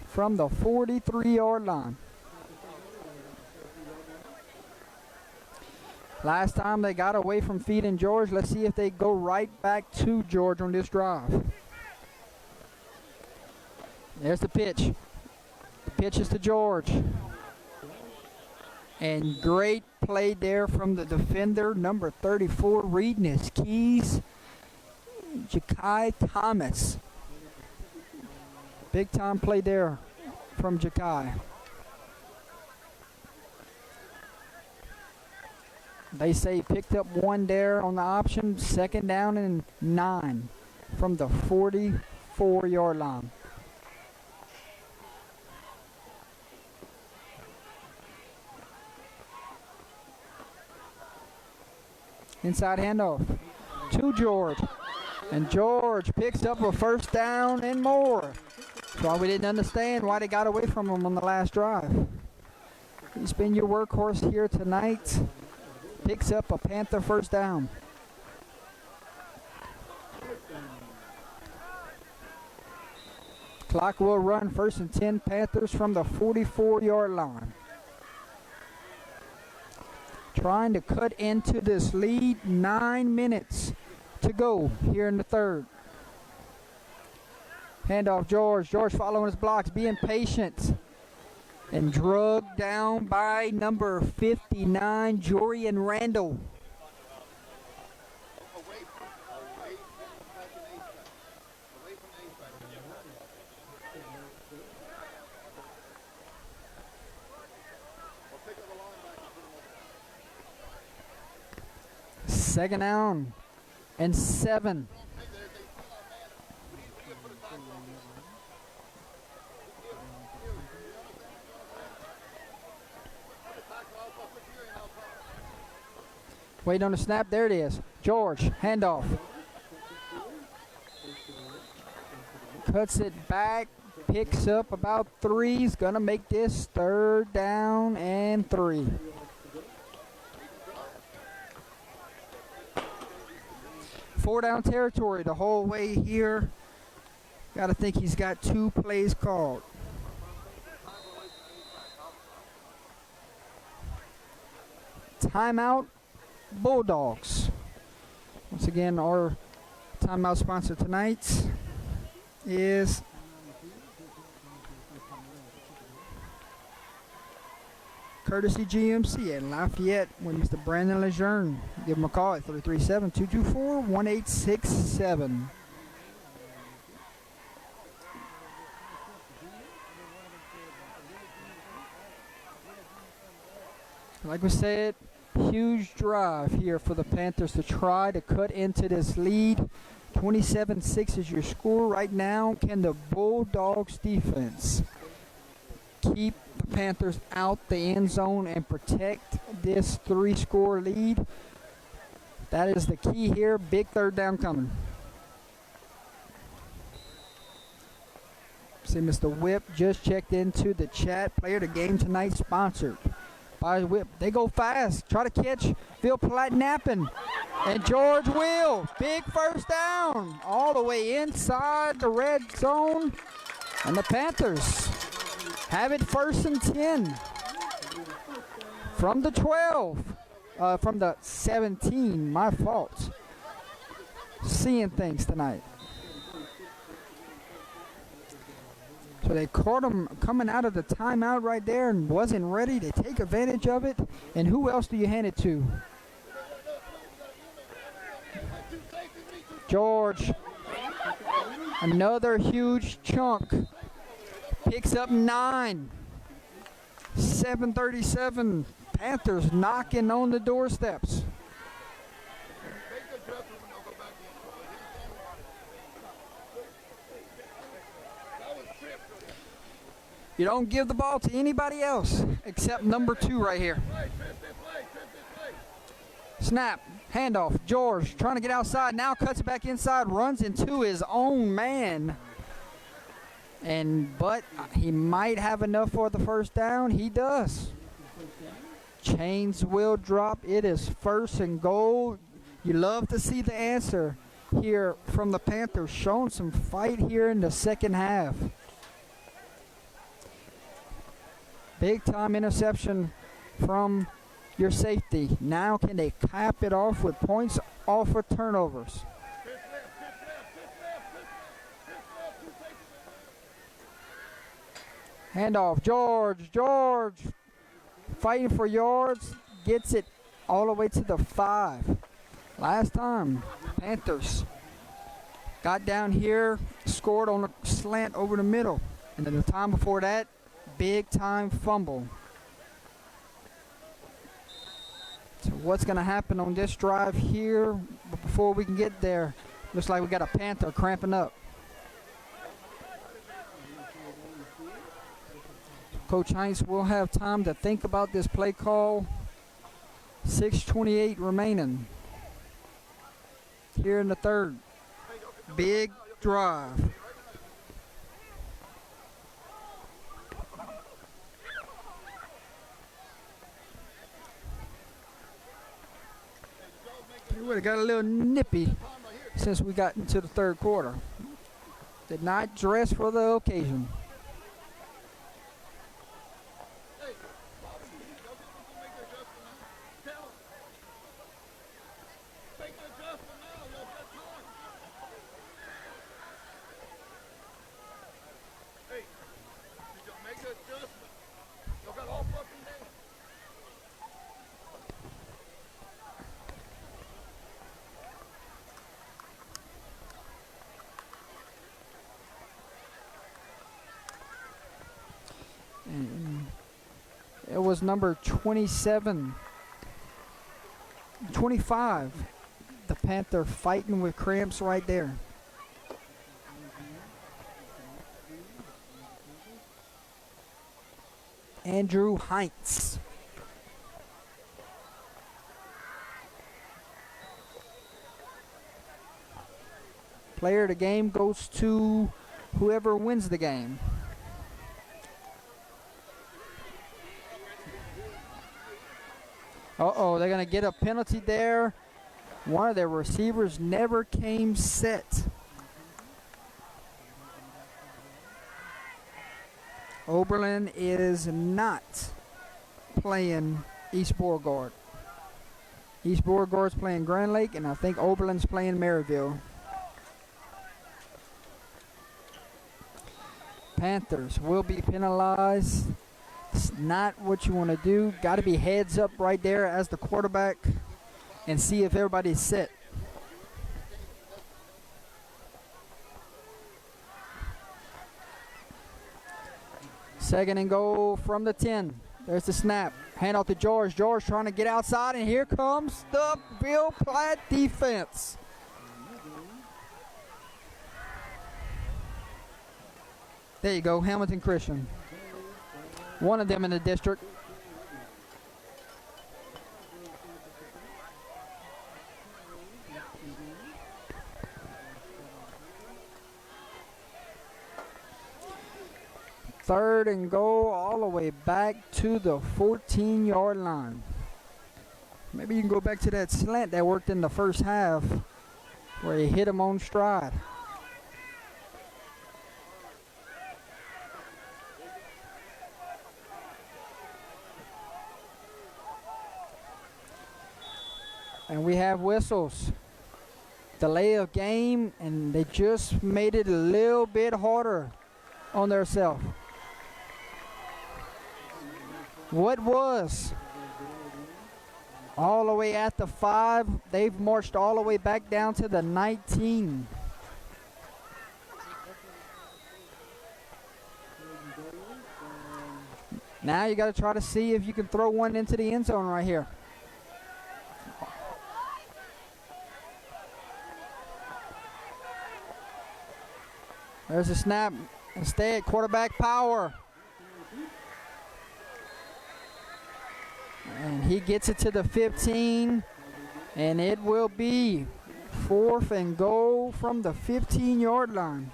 from the 43-yard line. Last time they got away from feeding George. Let's see if they go right back to George on this drive. There's the pitch. The pitch is to George. And great play there from the defender, number 34, reading his keys, Ja'Kai Thomas. Big time play there from Ja'Kai. They say picked up one there on the option. Second down and 9 from the 44-yard line. Inside handoff to George. And George picks up a first down and more. That's why we didn't understand why they got away from him on the last drive. He's been your workhorse here tonight. Picks up a Panther first down. Clock will run. First and 10 Panthers from the 44-yard line. Trying to cut into this lead. 9 minutes to go here in the third. Handoff George. George following his blocks, being patient. And drugged down by number 59, Jorian Randall. Second down and 7. Wait on the snap. There it is. George, handoff. Cuts it back. Picks up about 3. He's going to make this third down and 3. Four down territory the whole way here. Got to think he's got 2 plays called. Timeout. Bulldogs. Once again, our timeout sponsor tonight is Courtesy GMC in Lafayette with Mr. Brandon Lejeune. Give him a call at 337-224-1867. Like we said, huge drive here for the Panthers to try to cut into this lead. 27-6 is your score right now. Can the Bulldogs defense keep the Panthers out the end zone and protect this 3-score lead? That is the key here. Big third down coming. See, Mr. Whip just checked into the chat. Player of the game tonight sponsored by Whip. They go fast. Try to catch Ville Platte napping. And George will. Big first down. All the way inside the red zone. And the Panthers have it first and 10. From the 12. From the 17. My fault. Seeing things tonight. So they caught him coming out of the timeout right there and wasn't ready to take advantage of it. And who else do you hand it to? George. Another huge chunk. Picks up 9. 7:37. Panthers knocking on the doorsteps. You don't give the ball to anybody else except number 2 right here. Snap, handoff, George trying to get outside, now cuts it back inside, runs into his own man. But he might have enough for the first down. He does. Chains will drop. It is 1st and goal. You love to see the answer here from the Panthers, showing some fight here in the second half. Big time interception from your safety. Now can they cap it off with points off of turnovers? Handoff, George fighting for yards, gets it all the way to the 5. Last time, Panthers got down here, scored on a slant over the middle. And then the time before that, big time fumble. So what's going to happen on this drive here? But before we can get there, looks like we got a Panther cramping up. Coach Heinz will have time to think about this play call. 6:28 remaining here in the third. Big drive. We would have got a little nippy since we got into the third quarter. Did not dress for the occasion. It was number 25, the Panther fighting with cramps right there. Andrew Heinz. Player of the game goes to whoever wins the game. Uh-oh, they're going to get a penalty there. One of their receivers never came set. Oberlin is not playing East Beauregard. East Beauregard's playing Grand Lake, and I think Oberlin's playing Maryville. Panthers will be penalized. It's not what you want to do. Got to be heads up right there as the quarterback and see if everybody's set. Second and goal from the 10. There's the snap. Hand off to George. George trying to get outside, and here comes the Ville Platte defense. There you go, Hamilton Christian. One of them in the district. Third and goal all the way back to the 14-yard line. Maybe you can go back to that slant that worked in the first half where he hit him on stride. And we have whistles. Delay of game, and they just made it a little bit harder on themselves. What was all the way at the 5, they've marched all the way back down to the 19. Now you got to try to see if you can throw one into the end zone right here. There's a snap. Instead, quarterback power. he gets it to the 15, and it will be 4th and goal from the 15-yard line.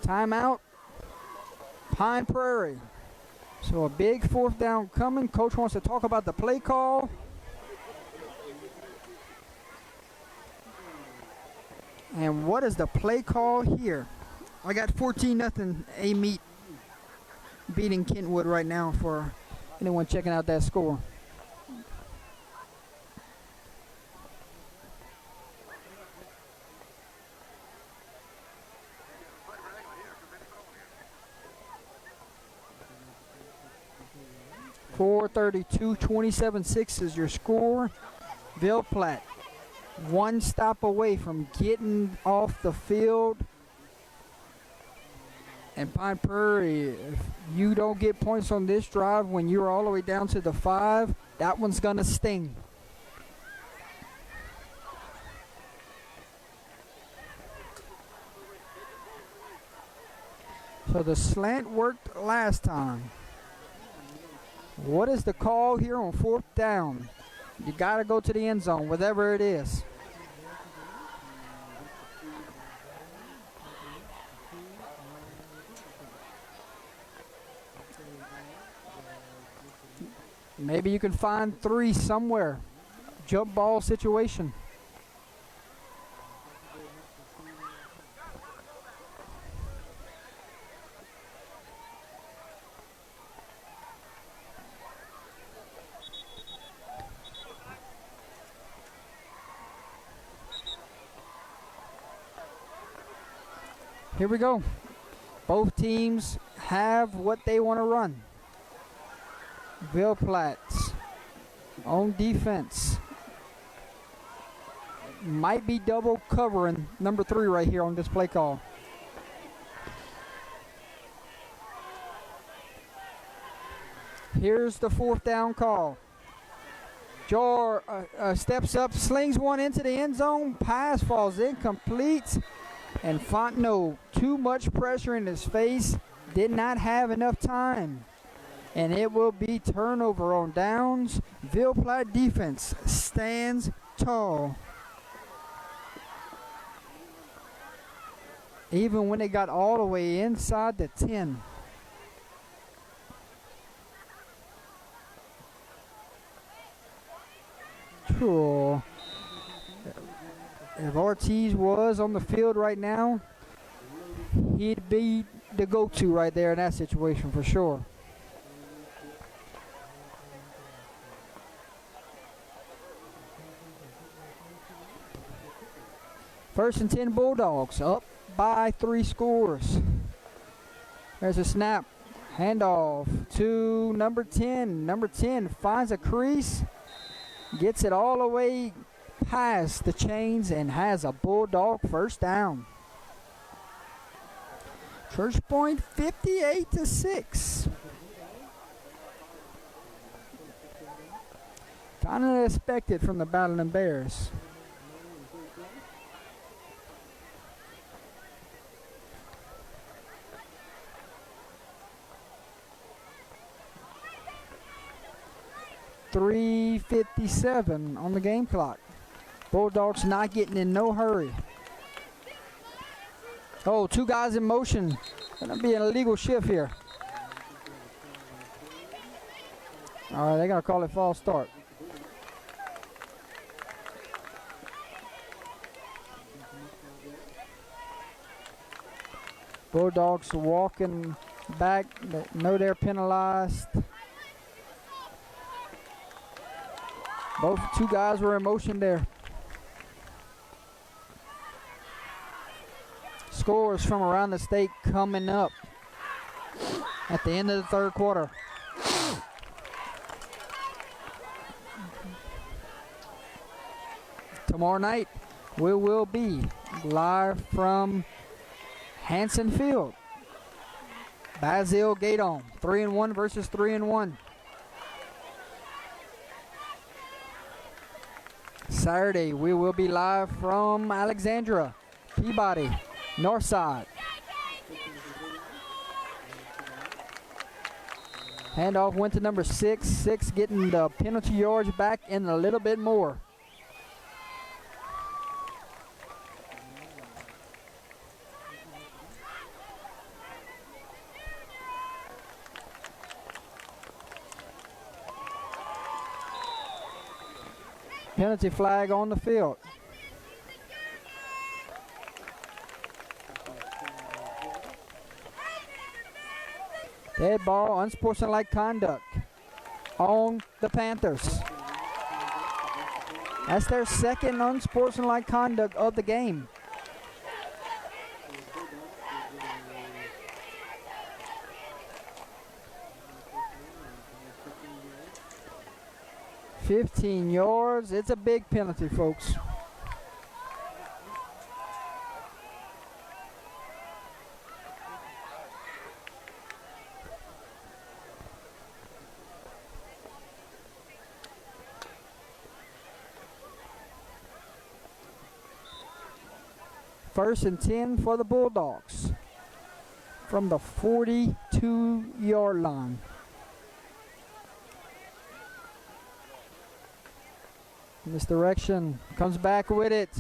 Timeout, Pine Prairie. So a big 4th down coming. Coach wants to talk about the play call. And what is the play call here? I got 14-0 A-Meat beating Kentwood right now for anyone checking out that score. .432, 27-6 is your score. Ville Platte, one stop away from getting off the field. And Pine Prairie, if you don't get points on this drive when you're all the way down to the 5, that one's going to sting. So the slant worked last time. What is the call here on 4th down? You got to go to the end zone, whatever it is. Maybe you can find 3 somewhere. Jump ball situation. Here we go. Both teams have what they want to run. Ville Platte's on defense. Might be double covering number 3 right here on this play call. Here's the 4th down call. Jor steps up, slings one into the end zone. Pass falls incomplete. And Fontenot, too much pressure in his face, did not have enough time. And it will be turnover on downs. Ville Platte defense stands tall. Even when they got all the way inside the 10. Cool. If Ortiz was on the field right now, he'd be the go-to right there in that situation for sure. First and 10 Bulldogs, up by 3 scores. There's a snap. Handoff to number 10. Number 10 finds a crease, gets it all the way past the chains, and has a Bulldog first down. Church Point 58-6. Kind of expected from the Battling Bears. .357 on the game clock. Bulldogs not getting in no hurry. Oh, 2 guys in motion. Gonna be an illegal shift here. All right, they gotta call it false start. Bulldogs walking back. They know they're penalized. Both 2 guys were in motion there. Scores from around the state coming up at the end of the 3rd quarter. Tomorrow night, we will be live from Hanson Field. Basil Gaydon, 3-1 versus 3-1. Saturday, we will be live from Alexandria. Peabody, north side. Handoff went to number 6. 6 getting the penalty yards back and a little bit more. Penalty flag on the field. Dead ball, unsportsmanlike conduct on the Panthers. That's their second unsportsmanlike conduct of the game. $15 yards. It's a big penalty, folks. First and 10 for the Bulldogs from the 42-yard line. Misdirection, comes back with it,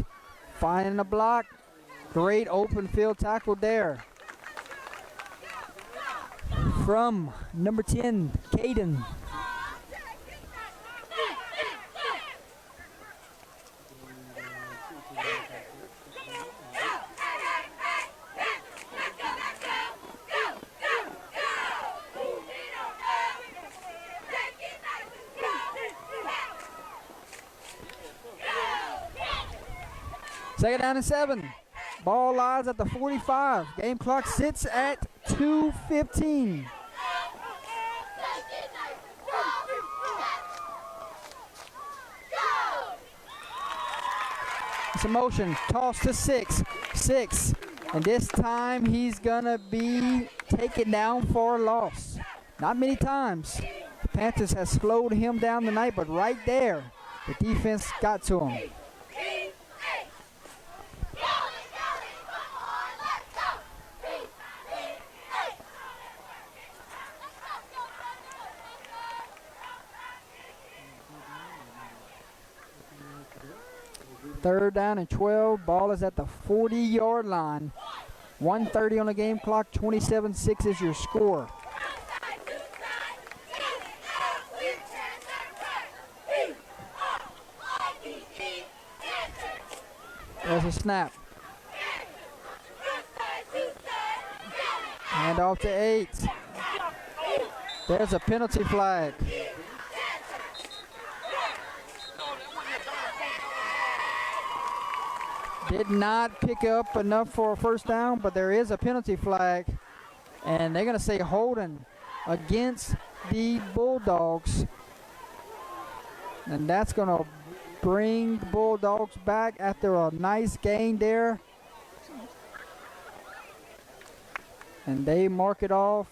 finding a block. Great open field tackle there from number 10, Caden. Second down and 7. Ball lies at the 45. Game clock sits at 2:15. It's a motion. Toss to 6. 6. And this time he's going to be taken down for a loss. Not many times. The Panthers has slowed him down tonight, but right there, the defense got to him. Third down and 12. Ball is at the 40-yard line. 1:30 on the game clock. 27-6 is your score. There's a snap. Hand off to 8. There's a penalty flag. Did not pick up enough for a first down, but there is a penalty flag. And they're going to say holding against the Bulldogs. And that's going to bring the Bulldogs back after a nice gain there. And they mark it off.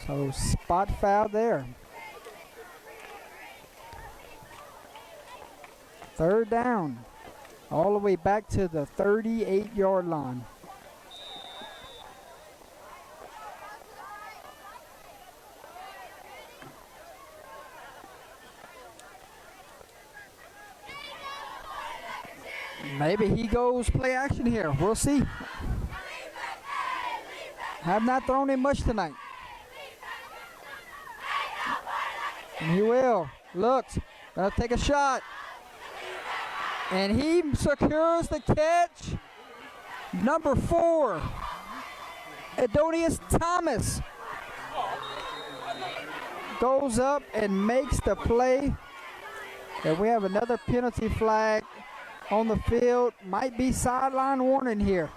So spot foul there. Third down, all the way back to the 38-yard line. Maybe he goes play action here. We'll see. Have not thrown him much tonight. And he will. Looks. Gonna take a shot. And he secures the catch. Number 4, Adonius Thomas goes up and makes the play. And we have another penalty flag on the field. Might be sideline warning here.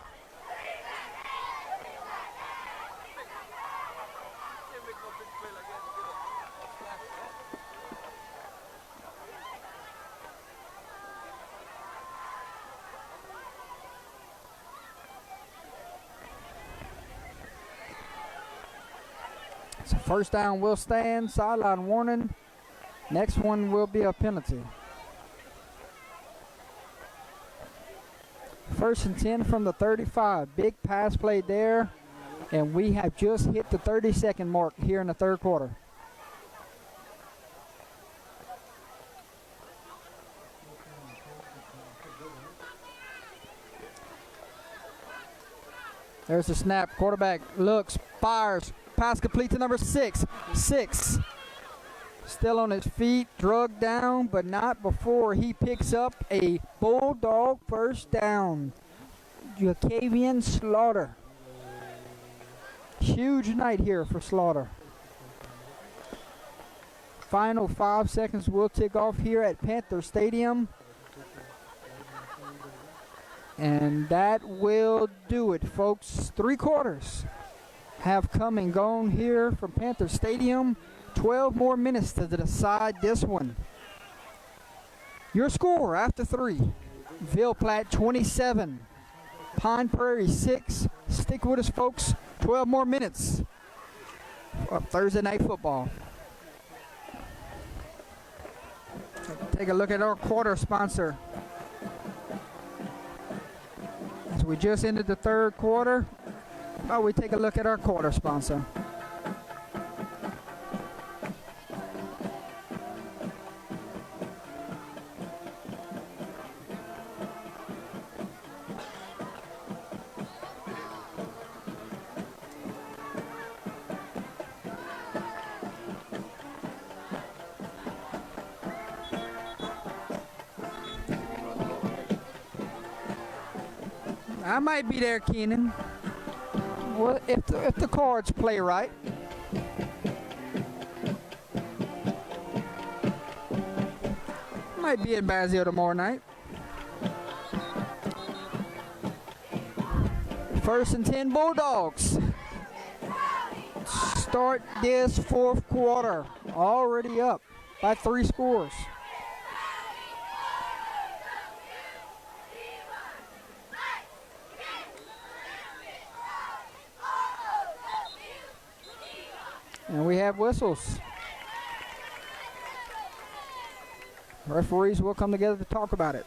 First down will stand, sideline warning. Next one will be a penalty. First and 10 from the 35. Big pass play there. And we have just hit the 30-second mark here in the third quarter. There's the snap. Quarterback looks, fires. Pass complete to number 6. 6. Still on his feet, drugged down, but not before he picks up a Bulldog first down. Jacavian Slaughter. Huge night here for Slaughter. Final 5 seconds will tick off here at Panther Stadium. And that will do it, folks. 3 quarters have come and gone here from Panther Stadium. 12 more minutes to decide this one. Your score after 3. Ville Platte 27. Pine Prairie 6. Stick with us, folks. 12 more minutes of Thursday Night Football. Take a look at our quarter sponsor. As we just ended the third quarter, we take a look at our quarter sponsor. I might be there, Keenan. Well, if the cards play right. Might be in Basile tomorrow night. First and 10 Bulldogs. Start this fourth quarter. Already up by 3 scores. And we have whistles. Referees will come together to talk about it.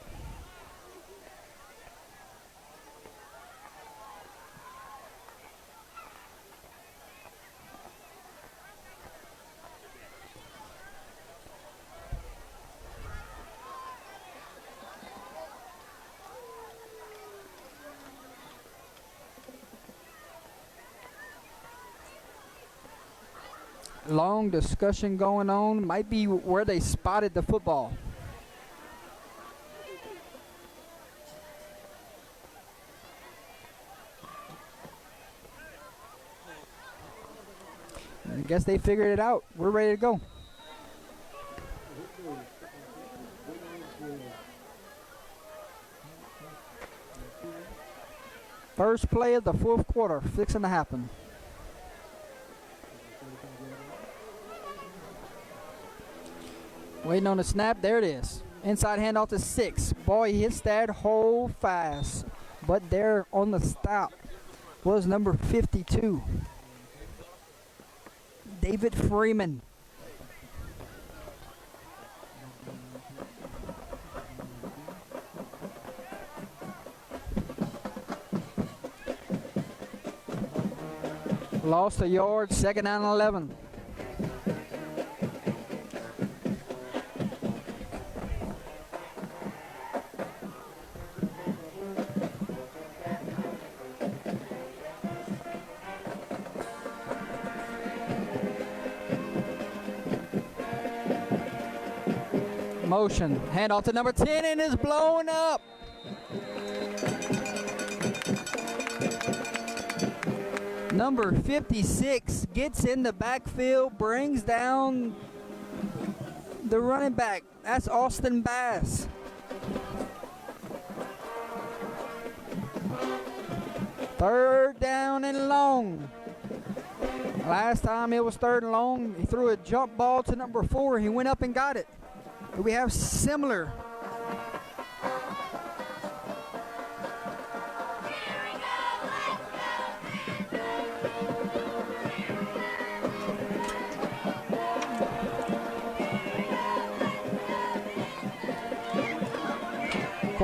Long discussion going on. Might be where they spotted the football. I guess they figured it out. We're ready to go. First play of the fourth quarter, fixing to happen. Waiting on the snap. There it is. Inside handoff to 6. Boy, he hits that hole fast. But there on the stop was number 52. David Freeman. Lost a yard, second down and 11. Motion, handoff to number 10 and is blown up. Number 56 gets in the backfield, brings down the running back. That's Austin Bass. Third down and long. Last time it was third and long. He threw a jump ball to number 4. He went up and got it. We have similar.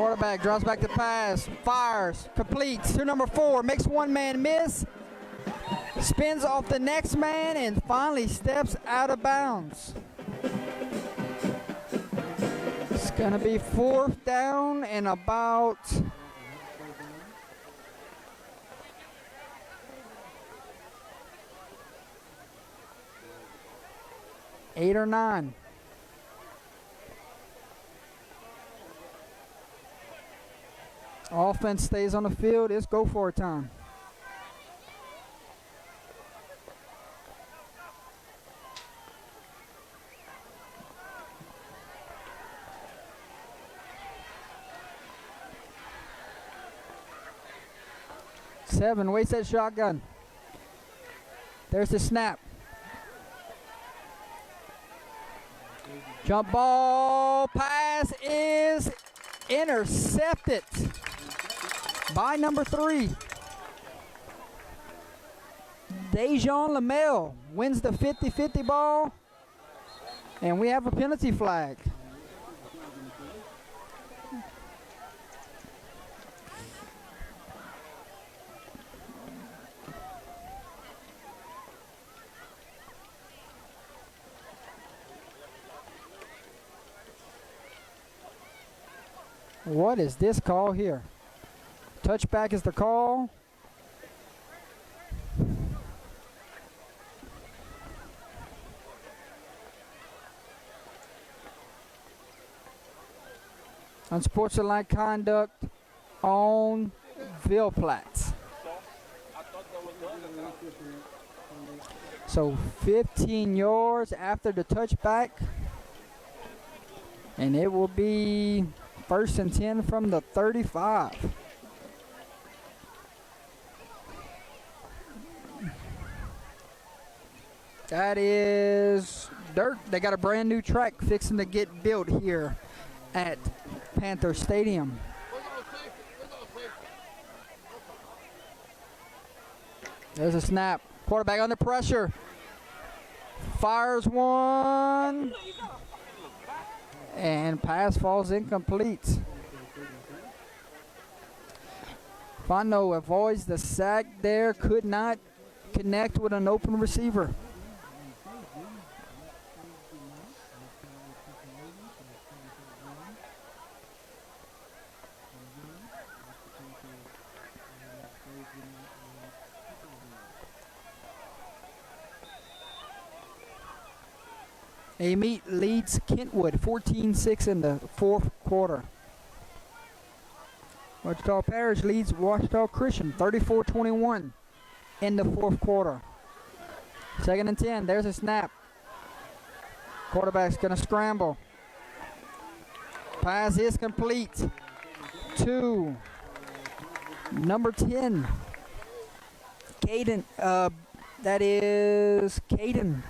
Quarterback draws back the pass, fires, completes to number 4, makes one man miss, spins off the next man, and finally steps out of bounds. It's going to be 4th down and about 8 or 9. Offense stays on the field. It's go for it time. Seven waits that shotgun. There's the snap. Jump ball pass is intercepted by number 3. Dejon Lamel wins the 50-50 ball, and we have a penalty flag. What is this call here? Touchback is the call. Unsportsmanlike conduct on Ville Platte. So 15 yards after the touchback, and it will be 1st and 10 from the 35. That is dirt. They got a brand new track fixing to get built here at Panther Stadium. There's a snap. Quarterback under pressure. Fires one. And pass falls incomplete. Fondo avoids the sack there. Could not connect with an open receiver. Amite leads Kentwood 14-6 in the 4th quarter. Wichita Parish leads Wichita Christian 34-21 in the 4th quarter. 2nd and 10. There's a snap. Quarterback's going to scramble. Pass is complete to number 10. Caden. That is Caden.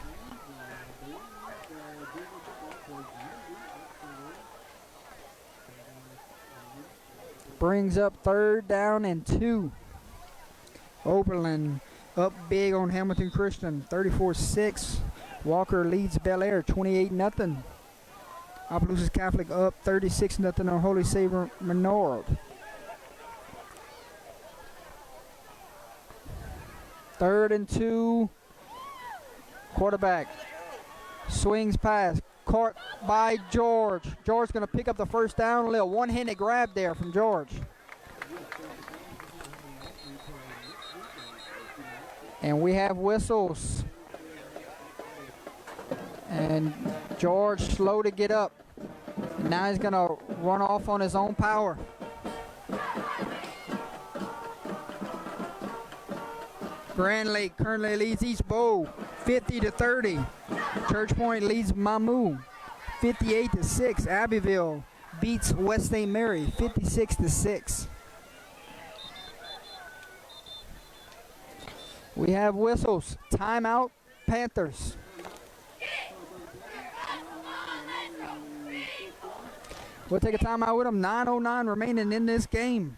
Brings up 3rd down and 2. Oberlin up big on Hamilton Christian, 34-6. Walker leads Bel Air, 28-0. Opelousas Catholic up 36-0 on Holy Savior Menard. 3rd and 2. Quarterback swings pass. Caught by George. George going to pick up the 1st down. A little one-handed grab there from George. And we have whistles. And George slow to get up. And now he's going to run off on his own power. Grand Lake currently leads East Bow 50-30. Church Point leads Mamou 58-6. Abbeville beats West St. Mary 56-6. We have whistles. Timeout, Panthers. We'll take a timeout with them. 9:09 remaining in this game.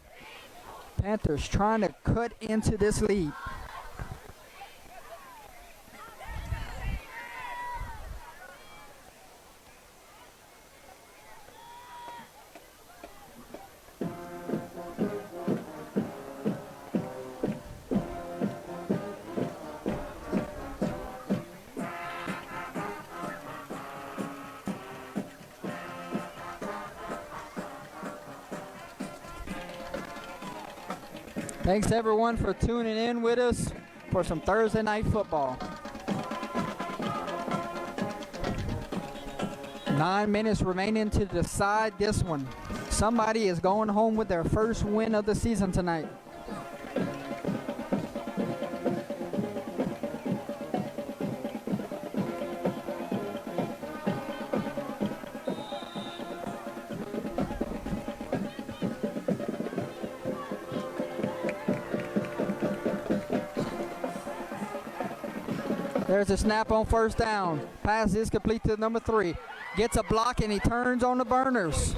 Panthers trying to cut into this lead. Thanks everyone for tuning in with us for some Thursday night football. 9 minutes remaining to decide this one. Somebody is going home with their first win of the season tonight. There's a snap on first down. Pass is complete to number 3. Gets a block and he turns on the burners.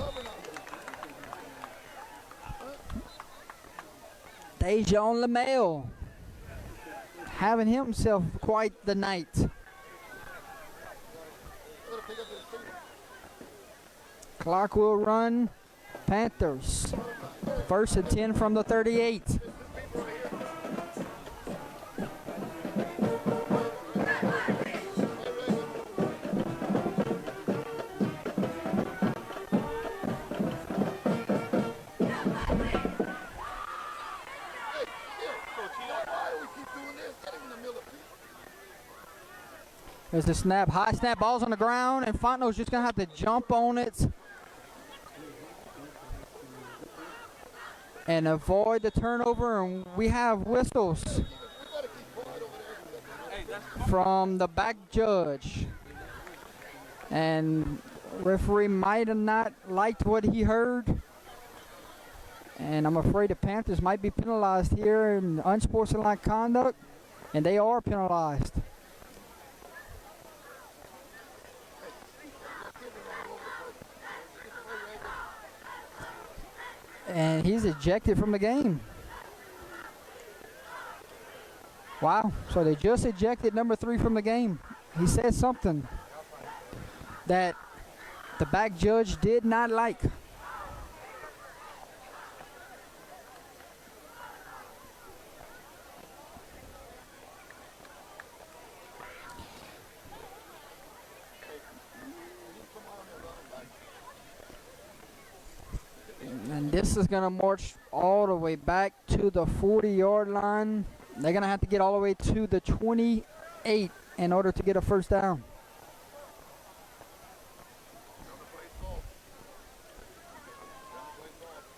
Dejon LaMelle having himself quite the night. Clock will run. Panthers. 1st and 10 from the 38. There's the snap. High snap. Ball's on the ground, and Fontenot's just going to have to jump on it and avoid the turnover. And we have whistles from the back judge. And referee might have not liked what he heard. And I'm afraid the Panthers might be penalized here in unsportsmanlike conduct. And they are penalized. And he's ejected from the game. Wow. So they just ejected number 3 from the game. He said something that the back judge did not like. And this is going to march all the way back to the 40-yard line. They're going to have to get all the way to the 28 in order to get a first down.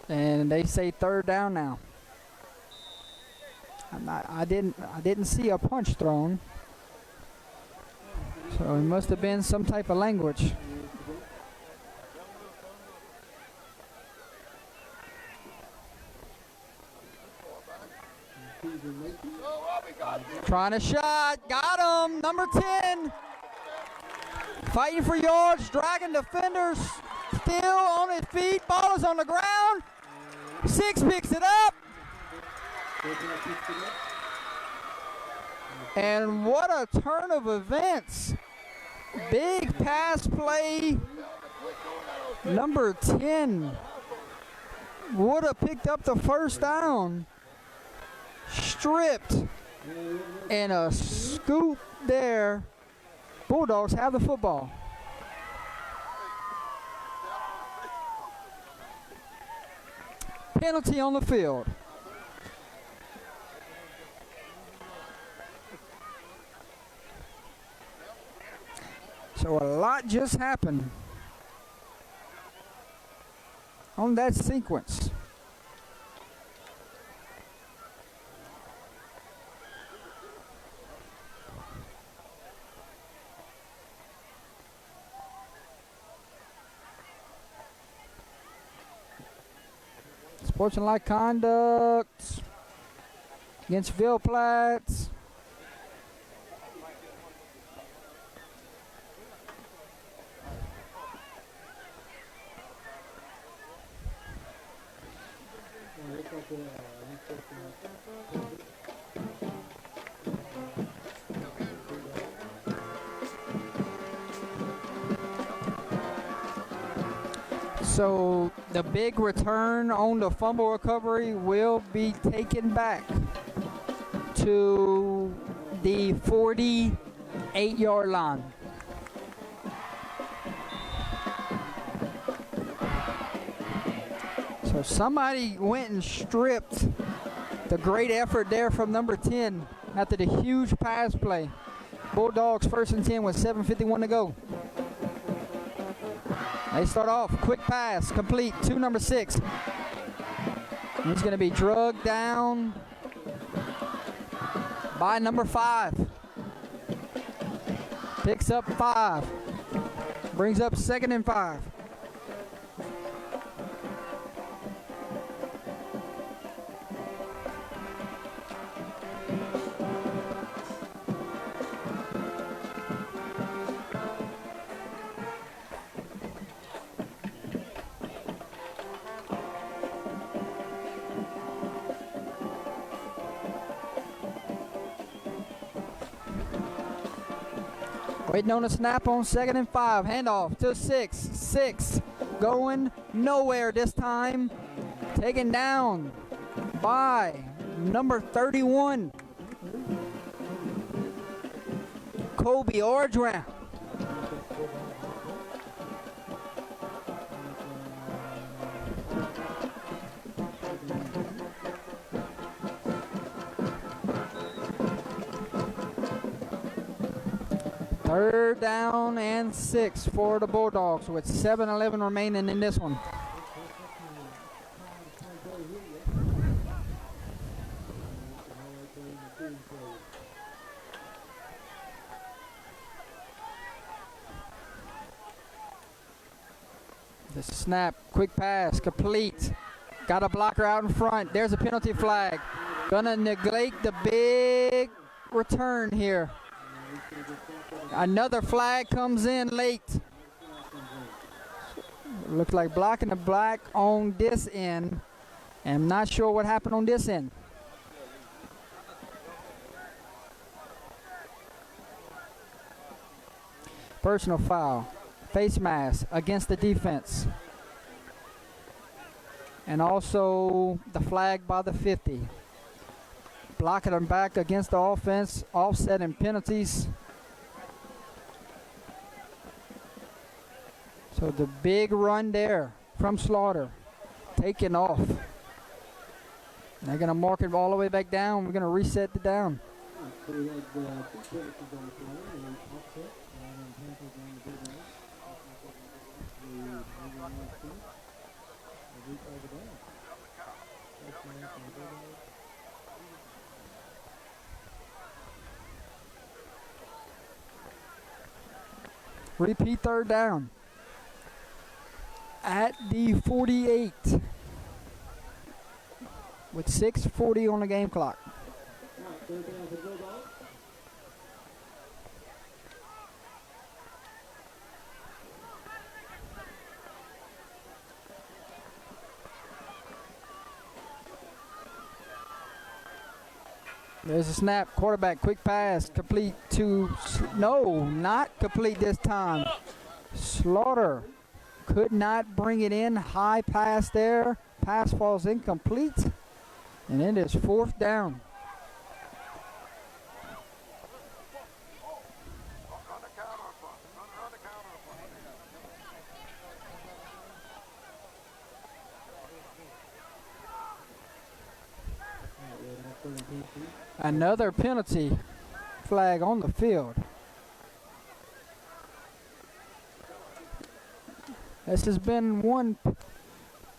And they say 3rd down now. I didn't see a punch thrown. So it must have been some type of language. Trying a shot, got him, number 10. Fighting for yards, dragging defenders, still on his feet, ball is on the ground. 6 picks it up. And what a turn of events. Big pass play. Number 10 would have picked up the first down. Stripped. And a scoop there. Bulldogs have the football. Penalty on the field. So a lot just happened on that sequence. Sportsmanlike conduct against Ville Platte. So the big return on the fumble recovery will be taken back to the 48-yard line. So somebody went and stripped The great effort there from number 10 after the huge pass play. Bulldogs 1st and 10 with 7:51 to go. They start off, quick pass, complete to number 6. He's going to be drugged down by number 5. Picks up 5. Brings up 2nd and 5. Waiting on a snap on 2nd and 5. Handoff to 6. 6 going nowhere this time. Taken down by number 31. Kobe Ordran. Third down and 6 for the Bulldogs with 7:11 remaining in this one. The snap, quick pass, complete. Got a blocker out in front. There's a penalty flag. Gonna neglect the big return here. Another flag comes in late. Looks like blocking the black on this end. I'm not sure what happened on this end. Personal foul. Face mask against the defense. And also the flag by the 50. Blocking them back against the offense. Offsetting penalties. So the big run there from Slaughter, taking off. They're going to mark it all the way back down. We're going to reset it down. Repeat third down. At the 48 with 6:40 on the game clock. There's a snap, quarterback, quick pass, complete to, no, not complete this time. Slaughter could not bring it in. High pass there. Pass falls incomplete. And it is 4th down. Another penalty flag on the field. This has been one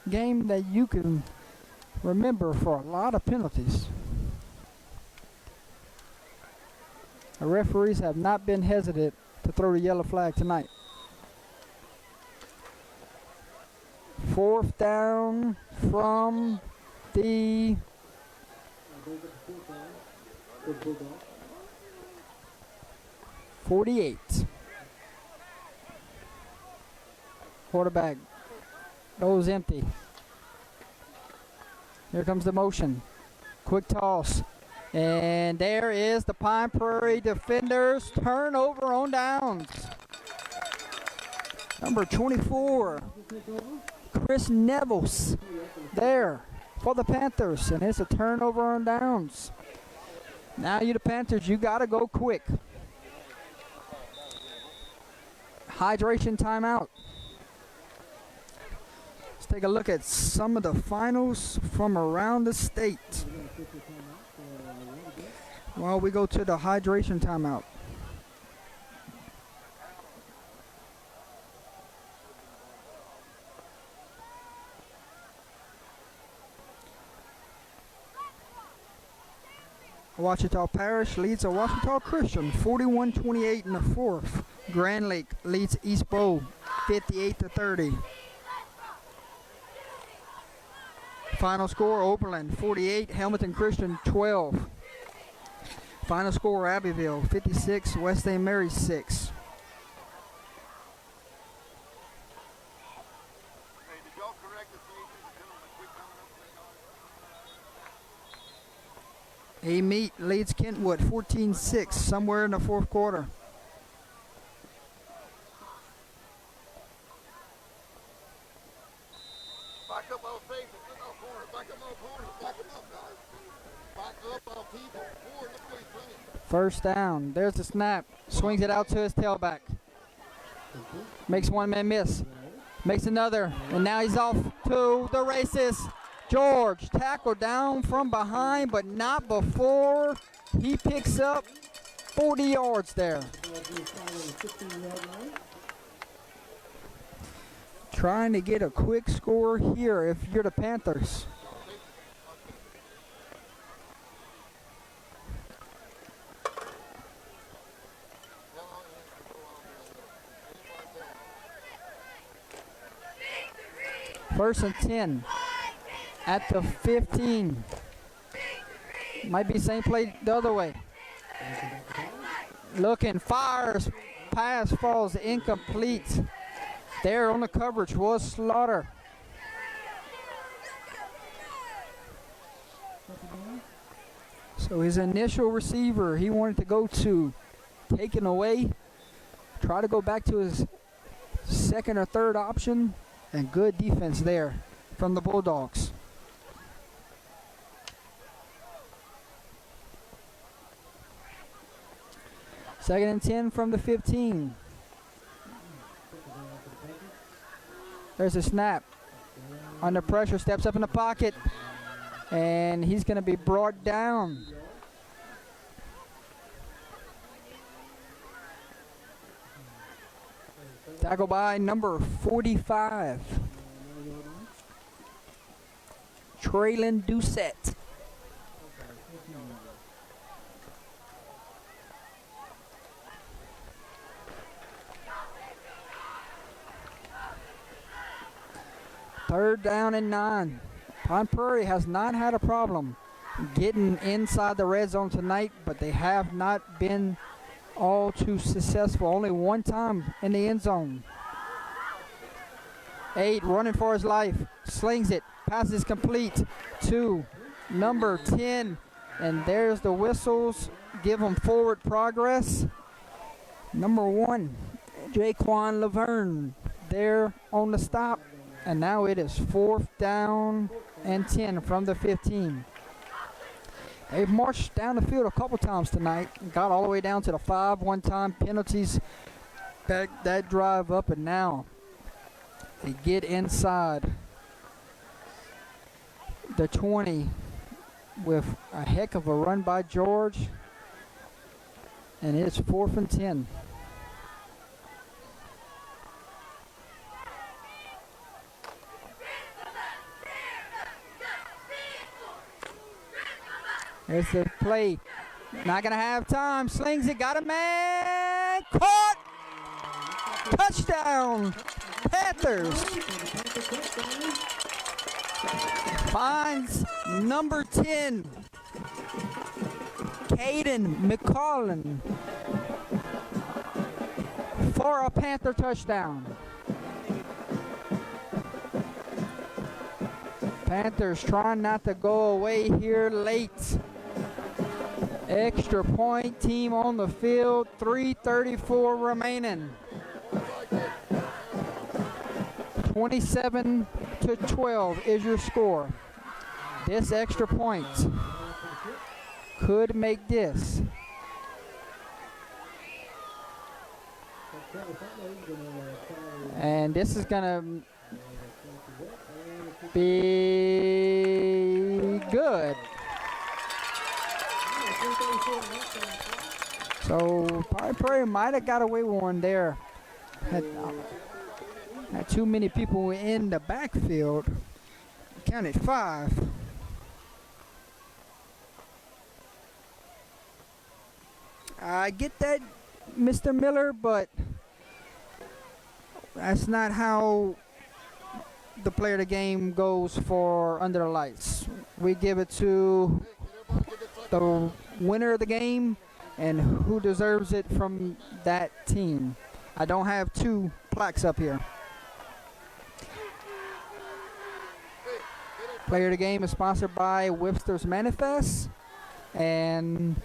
game that you can remember for a lot of penalties. The referees have not been hesitant to throw the yellow flag tonight. 4th down from the 48. Quarterback goes empty. Here comes the motion. Quick toss. And there is the Pine Prairie defenders. Turnover on downs. Number 24, Chris Nevels there for the Panthers. And it's a turnover on downs. Now you the Panthers, you got to go quick. Hydration timeout. Let's take a look at some of the finals from around the state. official timeout for what again? Well, we go to the hydration timeout. Ouachita Parish leads Ouachita Christian 41-28 in the fourth. Grand Lake leads East Bow 58-30. Final score, Oberlin 48, Hamilton Christian 12. Final score, Abbeville 56, West St. Mary's 6. Hey, did y'all correct the safety? The gentleman quit coming up? A Meat leads Kentwood 14-6 somewhere in the fourth quarter. Back up on safety. Get off corner. Back up on corner. Back him up, guys. Back up on people. Forward. Look what he's playing. First down. There's the snap. Swings it out to his tailback. Makes one man miss. Makes another. And now he's off to the races. George tackled down from behind, but not before he picks up 40 yards there. Trying to get a quick score here if you're the Panthers. First and 10 at the 15. Might be same play the other way. Looking, fires, pass falls incomplete. There on the coverage was Slaughter. So his initial receiver, he wanted to go to, taken away. Try to go back to his second or third option, and good defense there from the Bulldogs. Second and 10 from the 15. There's a snap. Under pressure, steps up in the pocket, and he's going to be brought down. Tackle by number 45. Traylon Doucette. Third down and 9. Prairie has not had a problem getting inside the red zone tonight, but they have not been all too successful. Only one time in the end zone. 8 running for his life. Slings it. Passes complete to number 10. And there's the whistles. Give them forward progress. Number 1, Jaquan Laverne there on the stop. And now it is 4th down and 10 from the 15. They've marched down the field a couple times tonight. Got all the way down to the 5 one time. Penalties back that drive up, and now they get inside the 20 with a heck of a run by George. And it's 4th and 10. There's the play. Not going to have time. Slings it. Got a man. Caught. Touchdown. Panthers. Finds number 10. Caden McCollin for a Panther touchdown. Panthers trying not to go away here late. Extra point, team on the field, 3:34 remaining. 27-12 is your score. This extra point could make this. And this is going to be good. So probably Prairie might have got away with one there. Had too many people in the backfield. Counted 5. I get that, Mr. Miller, but that's not how the player of the game goes for under the lights. We give it to the winner of the game and who deserves it from that team. I don't have 2 plaques up here. Player of the game is sponsored by Webster's Manifest and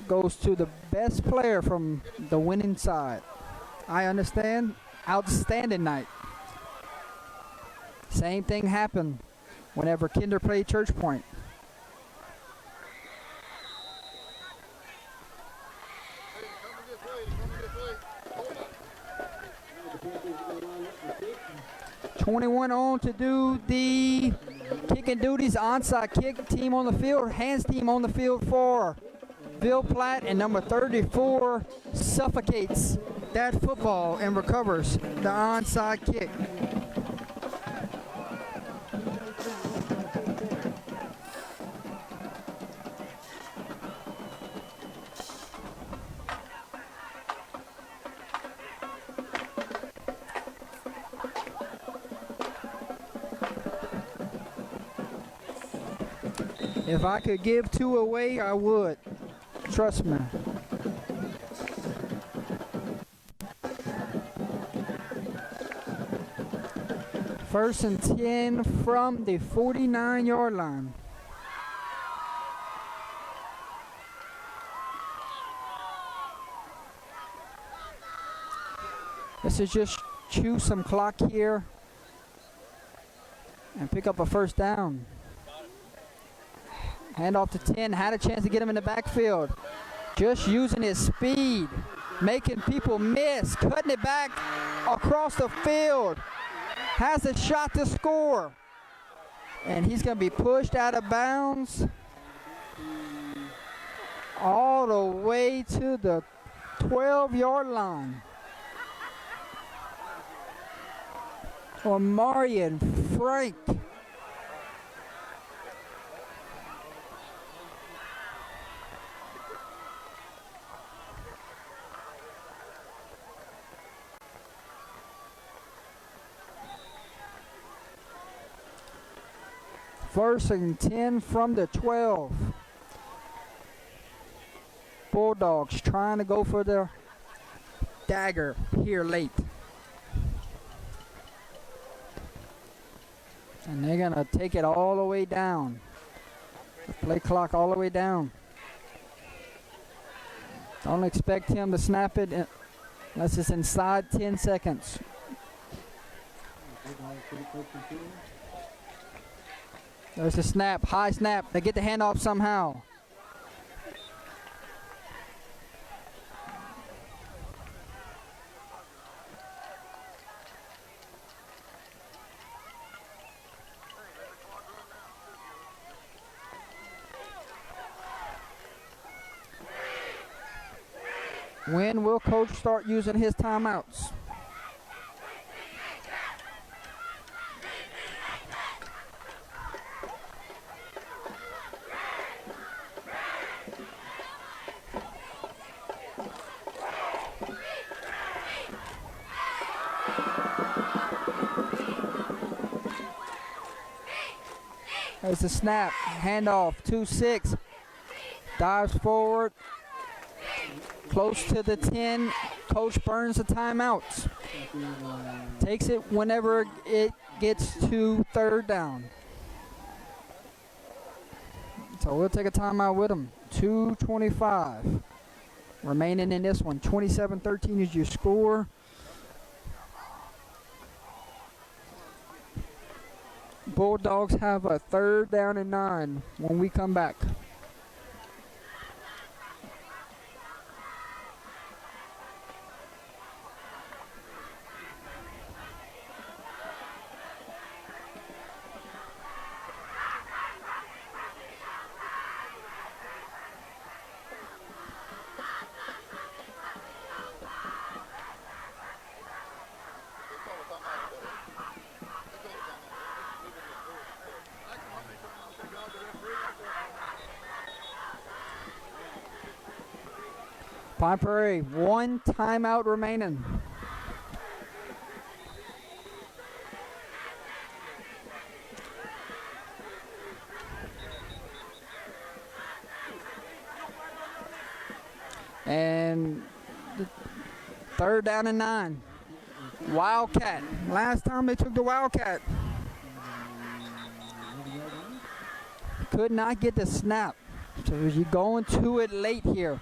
goes to the best player from the winning side. I understand. Outstanding night. Same thing happened whenever Kinder played Church Point. "21 on to do the kicking duties, onside kick team on the field, hands team on the field for Ville Platte, and number 34 suffocates that football and recovers the onside kick. If I could give 2 away, I would. Trust me. First and 10 from the 49-yard line. This is just chew some clock here and pick up a first down. Hand off to 10, had a chance to get him in the backfield. Just using his speed, making people miss, cutting it back across the field. Has a shot to score. And he's going to be pushed out of bounds all the way to the 12-yard line. Marion Frank. First and 10 from the 12. Bulldogs trying to go for the dagger here late. And they're going to take it all the way down. The play clock all the way down. Don't expect him to snap it unless it's inside 10 seconds. There's a snap, high snap. They get the handoff somehow. When will coach start using his timeouts? There's a snap, handoff, 2-6, dives forward, close to the 10. Coach burns the timeouts. Takes it whenever it gets to third down. So we'll take a timeout with him. 2:25 remaining in this one. 27-13 is your score. Bulldogs have a 3rd down and 9 when we come back. Pine Prairie, 1 timeout remaining. And 3rd down and 9. Wildcat. Last time they took the Wildcat. Could not get the snap. So you're going to it late here.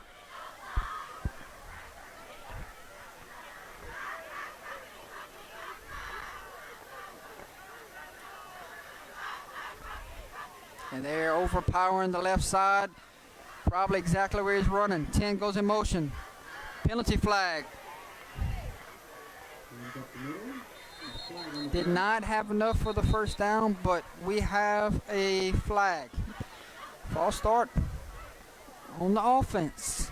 And they're overpowering the left side. Probably exactly where he's running. 10 goes in motion. Penalty flag. Did not have enough for the first down, but we have a flag. False start on the offense.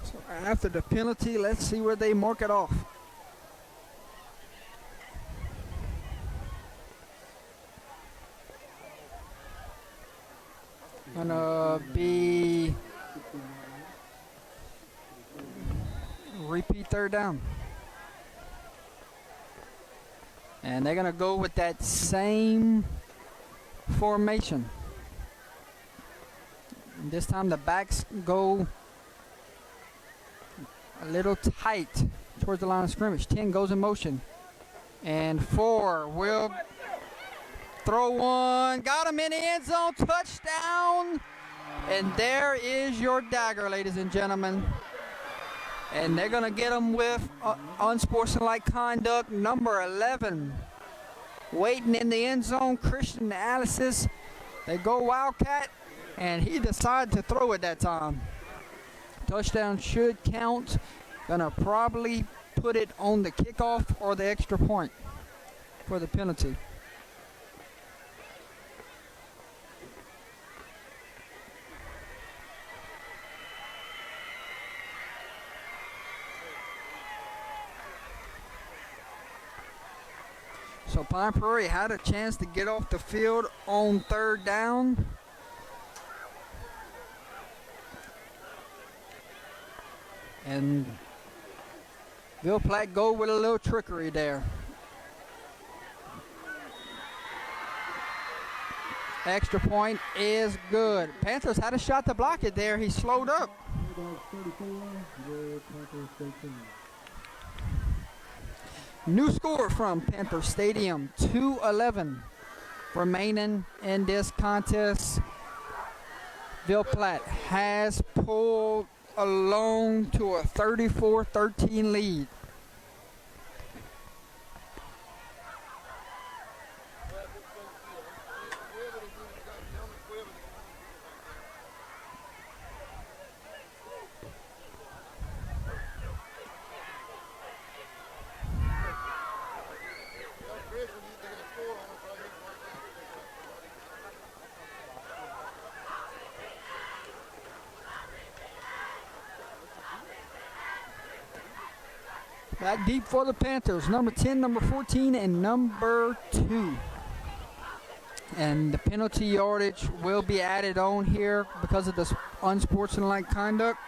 So after the penalty, let's see where they mark it off. Gonna be repeat 3rd down. And they're gonna go with that same formation. And this time the backs go a little tight towards the line of scrimmage. 10 goes in motion. And 4 will throw one. Got him in the end zone. Touchdown. And there is your dagger, ladies and gentlemen. And they're going to get him with unsportsmanlike conduct. Number 11. Waiting in the end zone, Christian analysis. They go Wildcat. And he decided to throw it that time. Touchdown should count. Gonna probably put it on the kickoff or the extra point for the penalty. So Pine Prairie had a chance to get off the field on 3rd down. And Ville Platte go with a little trickery there. Extra point is good. Panthers had a shot to block it there. He slowed up. New score from Panther Stadium, 2:11 remaining in this contest. Ville Platte has pulled along to a 34-13 lead. Back deep for the Panthers, number 10, number 14, and number 2. And the penalty yardage will be added on here because of this unsportsmanlike conduct.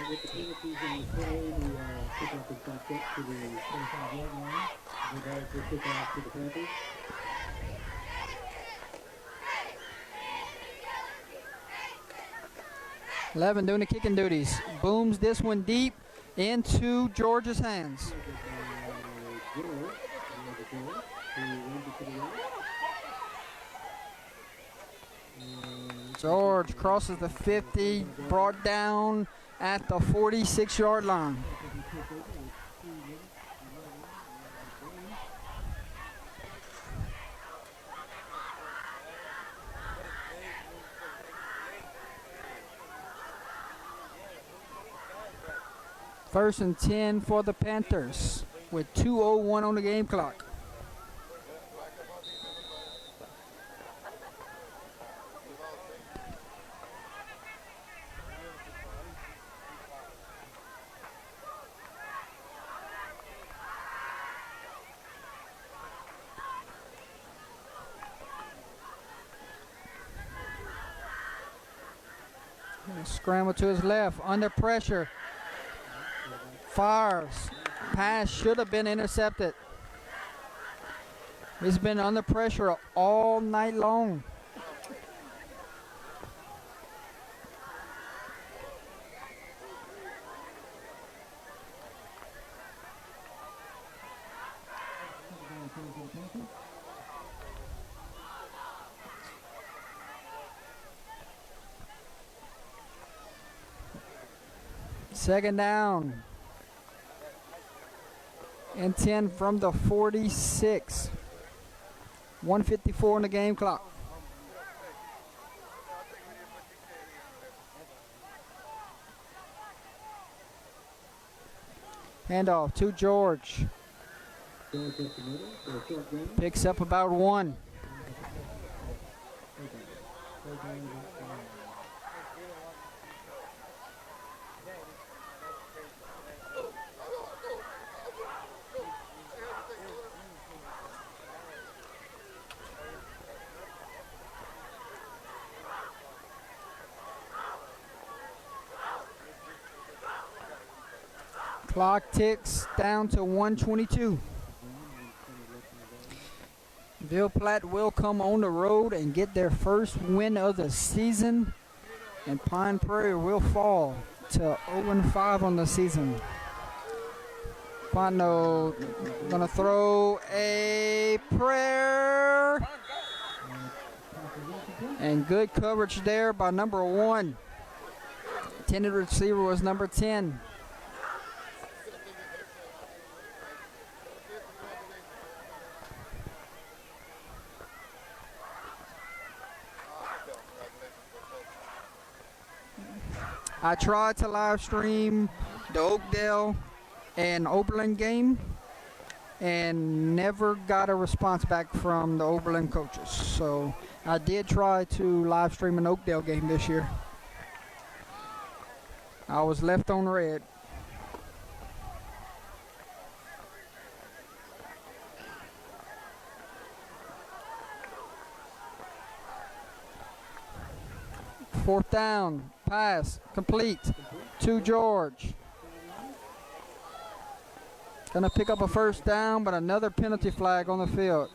With the penalties in the play, the kickoff is back up to the 25-yard line. The guys will kick off to the Panthers. Levin doing the kicking duties. Booms this one deep into George's hands. George crosses the 50, brought down at the 46-yard line. First and 10 for the Panthers with 2:01 on the game clock. Scramble to his left, under pressure. Fires. Pass should have been intercepted. He's been under pressure all night long. Second down. And 10 from the 46. 1:54 on the game clock. Handoff to George. Picks up about 1. Clock ticks down to 1:22. Ville Platte will come on the road and get their first win of the season, and Pine Prairie will fall to 0-5 on the season. Pano gonna throw a prayer, and good coverage there by number 1. Intended receiver was number 10. I tried to live stream the Oakdale and Oberlin game and never got a response back from the Oberlin coaches. So I did try to live stream an Oakdale game this year. I was left on red. Fourth down, pass, complete to George. Gonna pick up a first down, but another penalty flag on the field.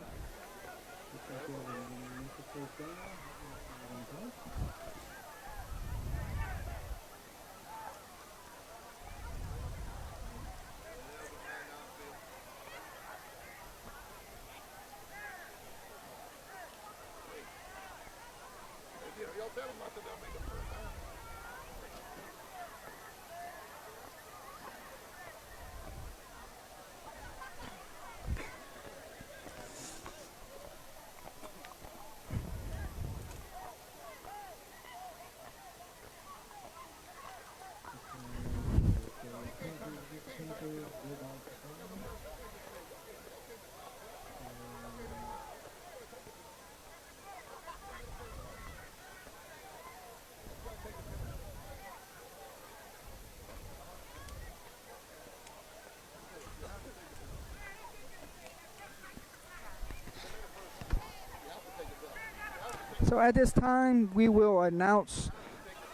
So at this time, we will announce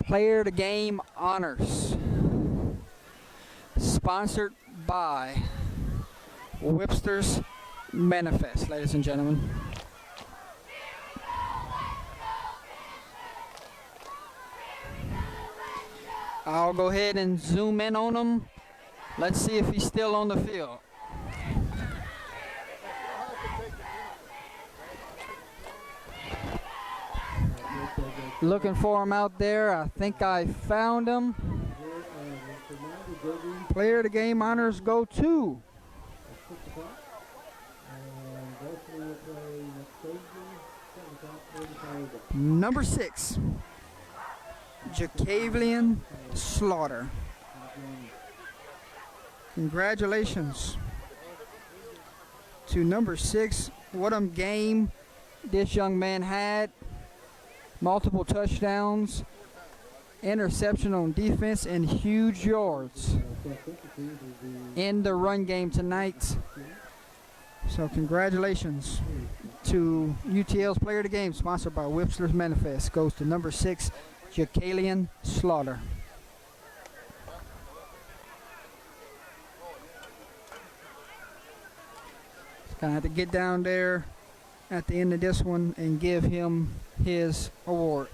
Player of the Game honors, sponsored by Webster's Manifest, ladies and gentlemen. I'll go ahead and zoom in on him. Let's see if he's still on the field. Looking for him out there. I think I found him. Player of the Game honors go to number 6, Jacavian Slaughter. Congratulations to number 6. What a game this young man had. Multiple touchdowns, interception on defense, and huge yards in the run game tonight. So congratulations to UTL's player of the game, sponsored by Whipsler's Manifest. Goes to number 6, Jacalian Slaughter. Gonna have to get down there at the end of this one and give him his award.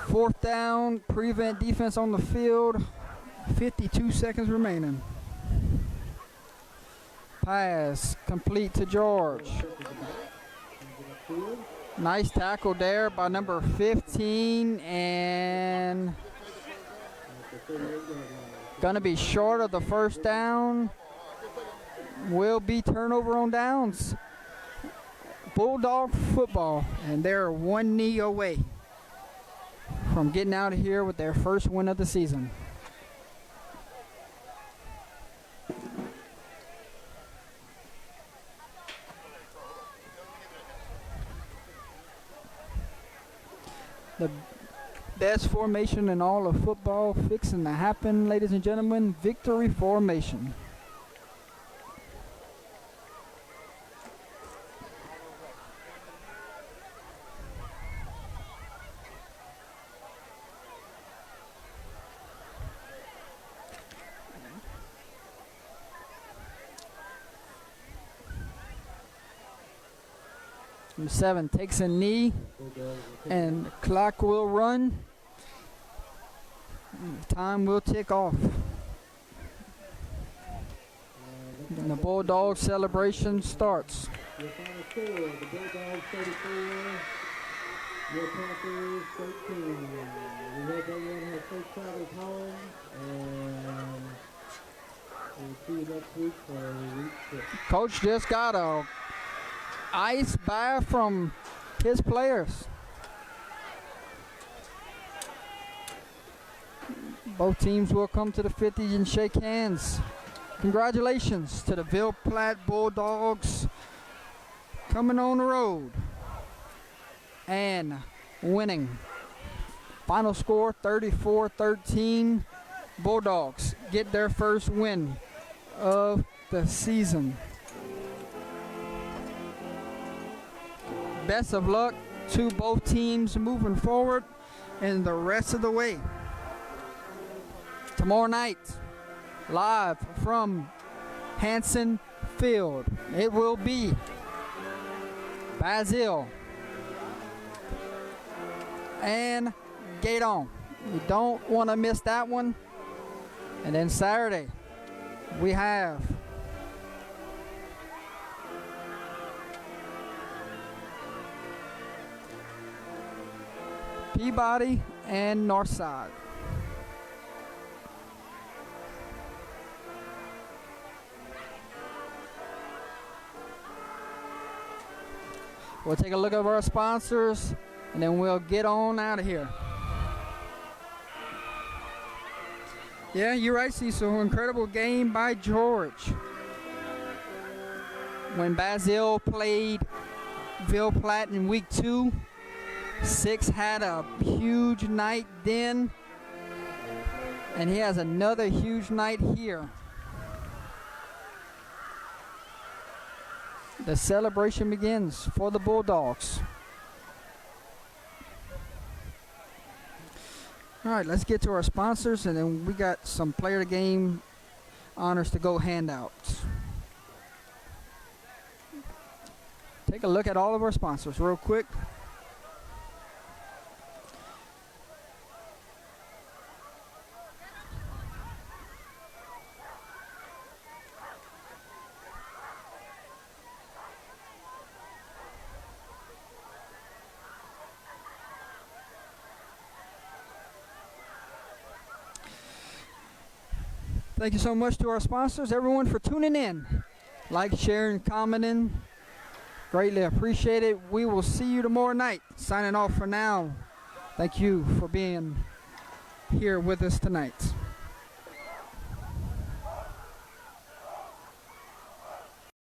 Fourth down, prevent defense on the field. 52 seconds remaining. Pass complete to George. Nice tackle there by number 15, and gonna be short of the first down. Will be turnover on downs. Bulldog football, and they're one knee away from getting out of here with their first win of the season. The best formation in all of football fixing to happen, ladies and gentlemen. Victory formation. Number 7 takes a knee, and the clock will run. Time will tick off. And the Bulldog celebration starts. Your final score, the Bulldogs 34, your Panthers 13. We hope everyone has safe travels home, and we'll see you next week for week 6. Coach just got a ice bath from his players. Both teams will come to the 50 and shake hands. Congratulations to the Ville Platte Bulldogs coming on the road and winning. Final score 34-13. Bulldogs get their first win of the season. Best of luck to both teams moving forward and the rest of the way. Tomorrow night, live from Hanson Field, it will be Basil and Gaydon. You don't want to miss that one. And then Saturday, we have Peabody and Northside. We'll take a look at our sponsors, and then we'll get on out of here. Yeah, you're right, Cecil. Incredible game by George. When Basil played Ville Platte in week 2, 6 had a huge night then, and he has another huge night here. The celebration begins for the Bulldogs. All right, let's get to our sponsors, and then we got some player of the game honors to go hand out. Take a look at all of our sponsors real quick. Thank you so much to our sponsors, everyone, for tuning in. Like, sharing, commenting. Greatly appreciated. We will see you tomorrow night. Signing off for now. Thank you for being here with us tonight.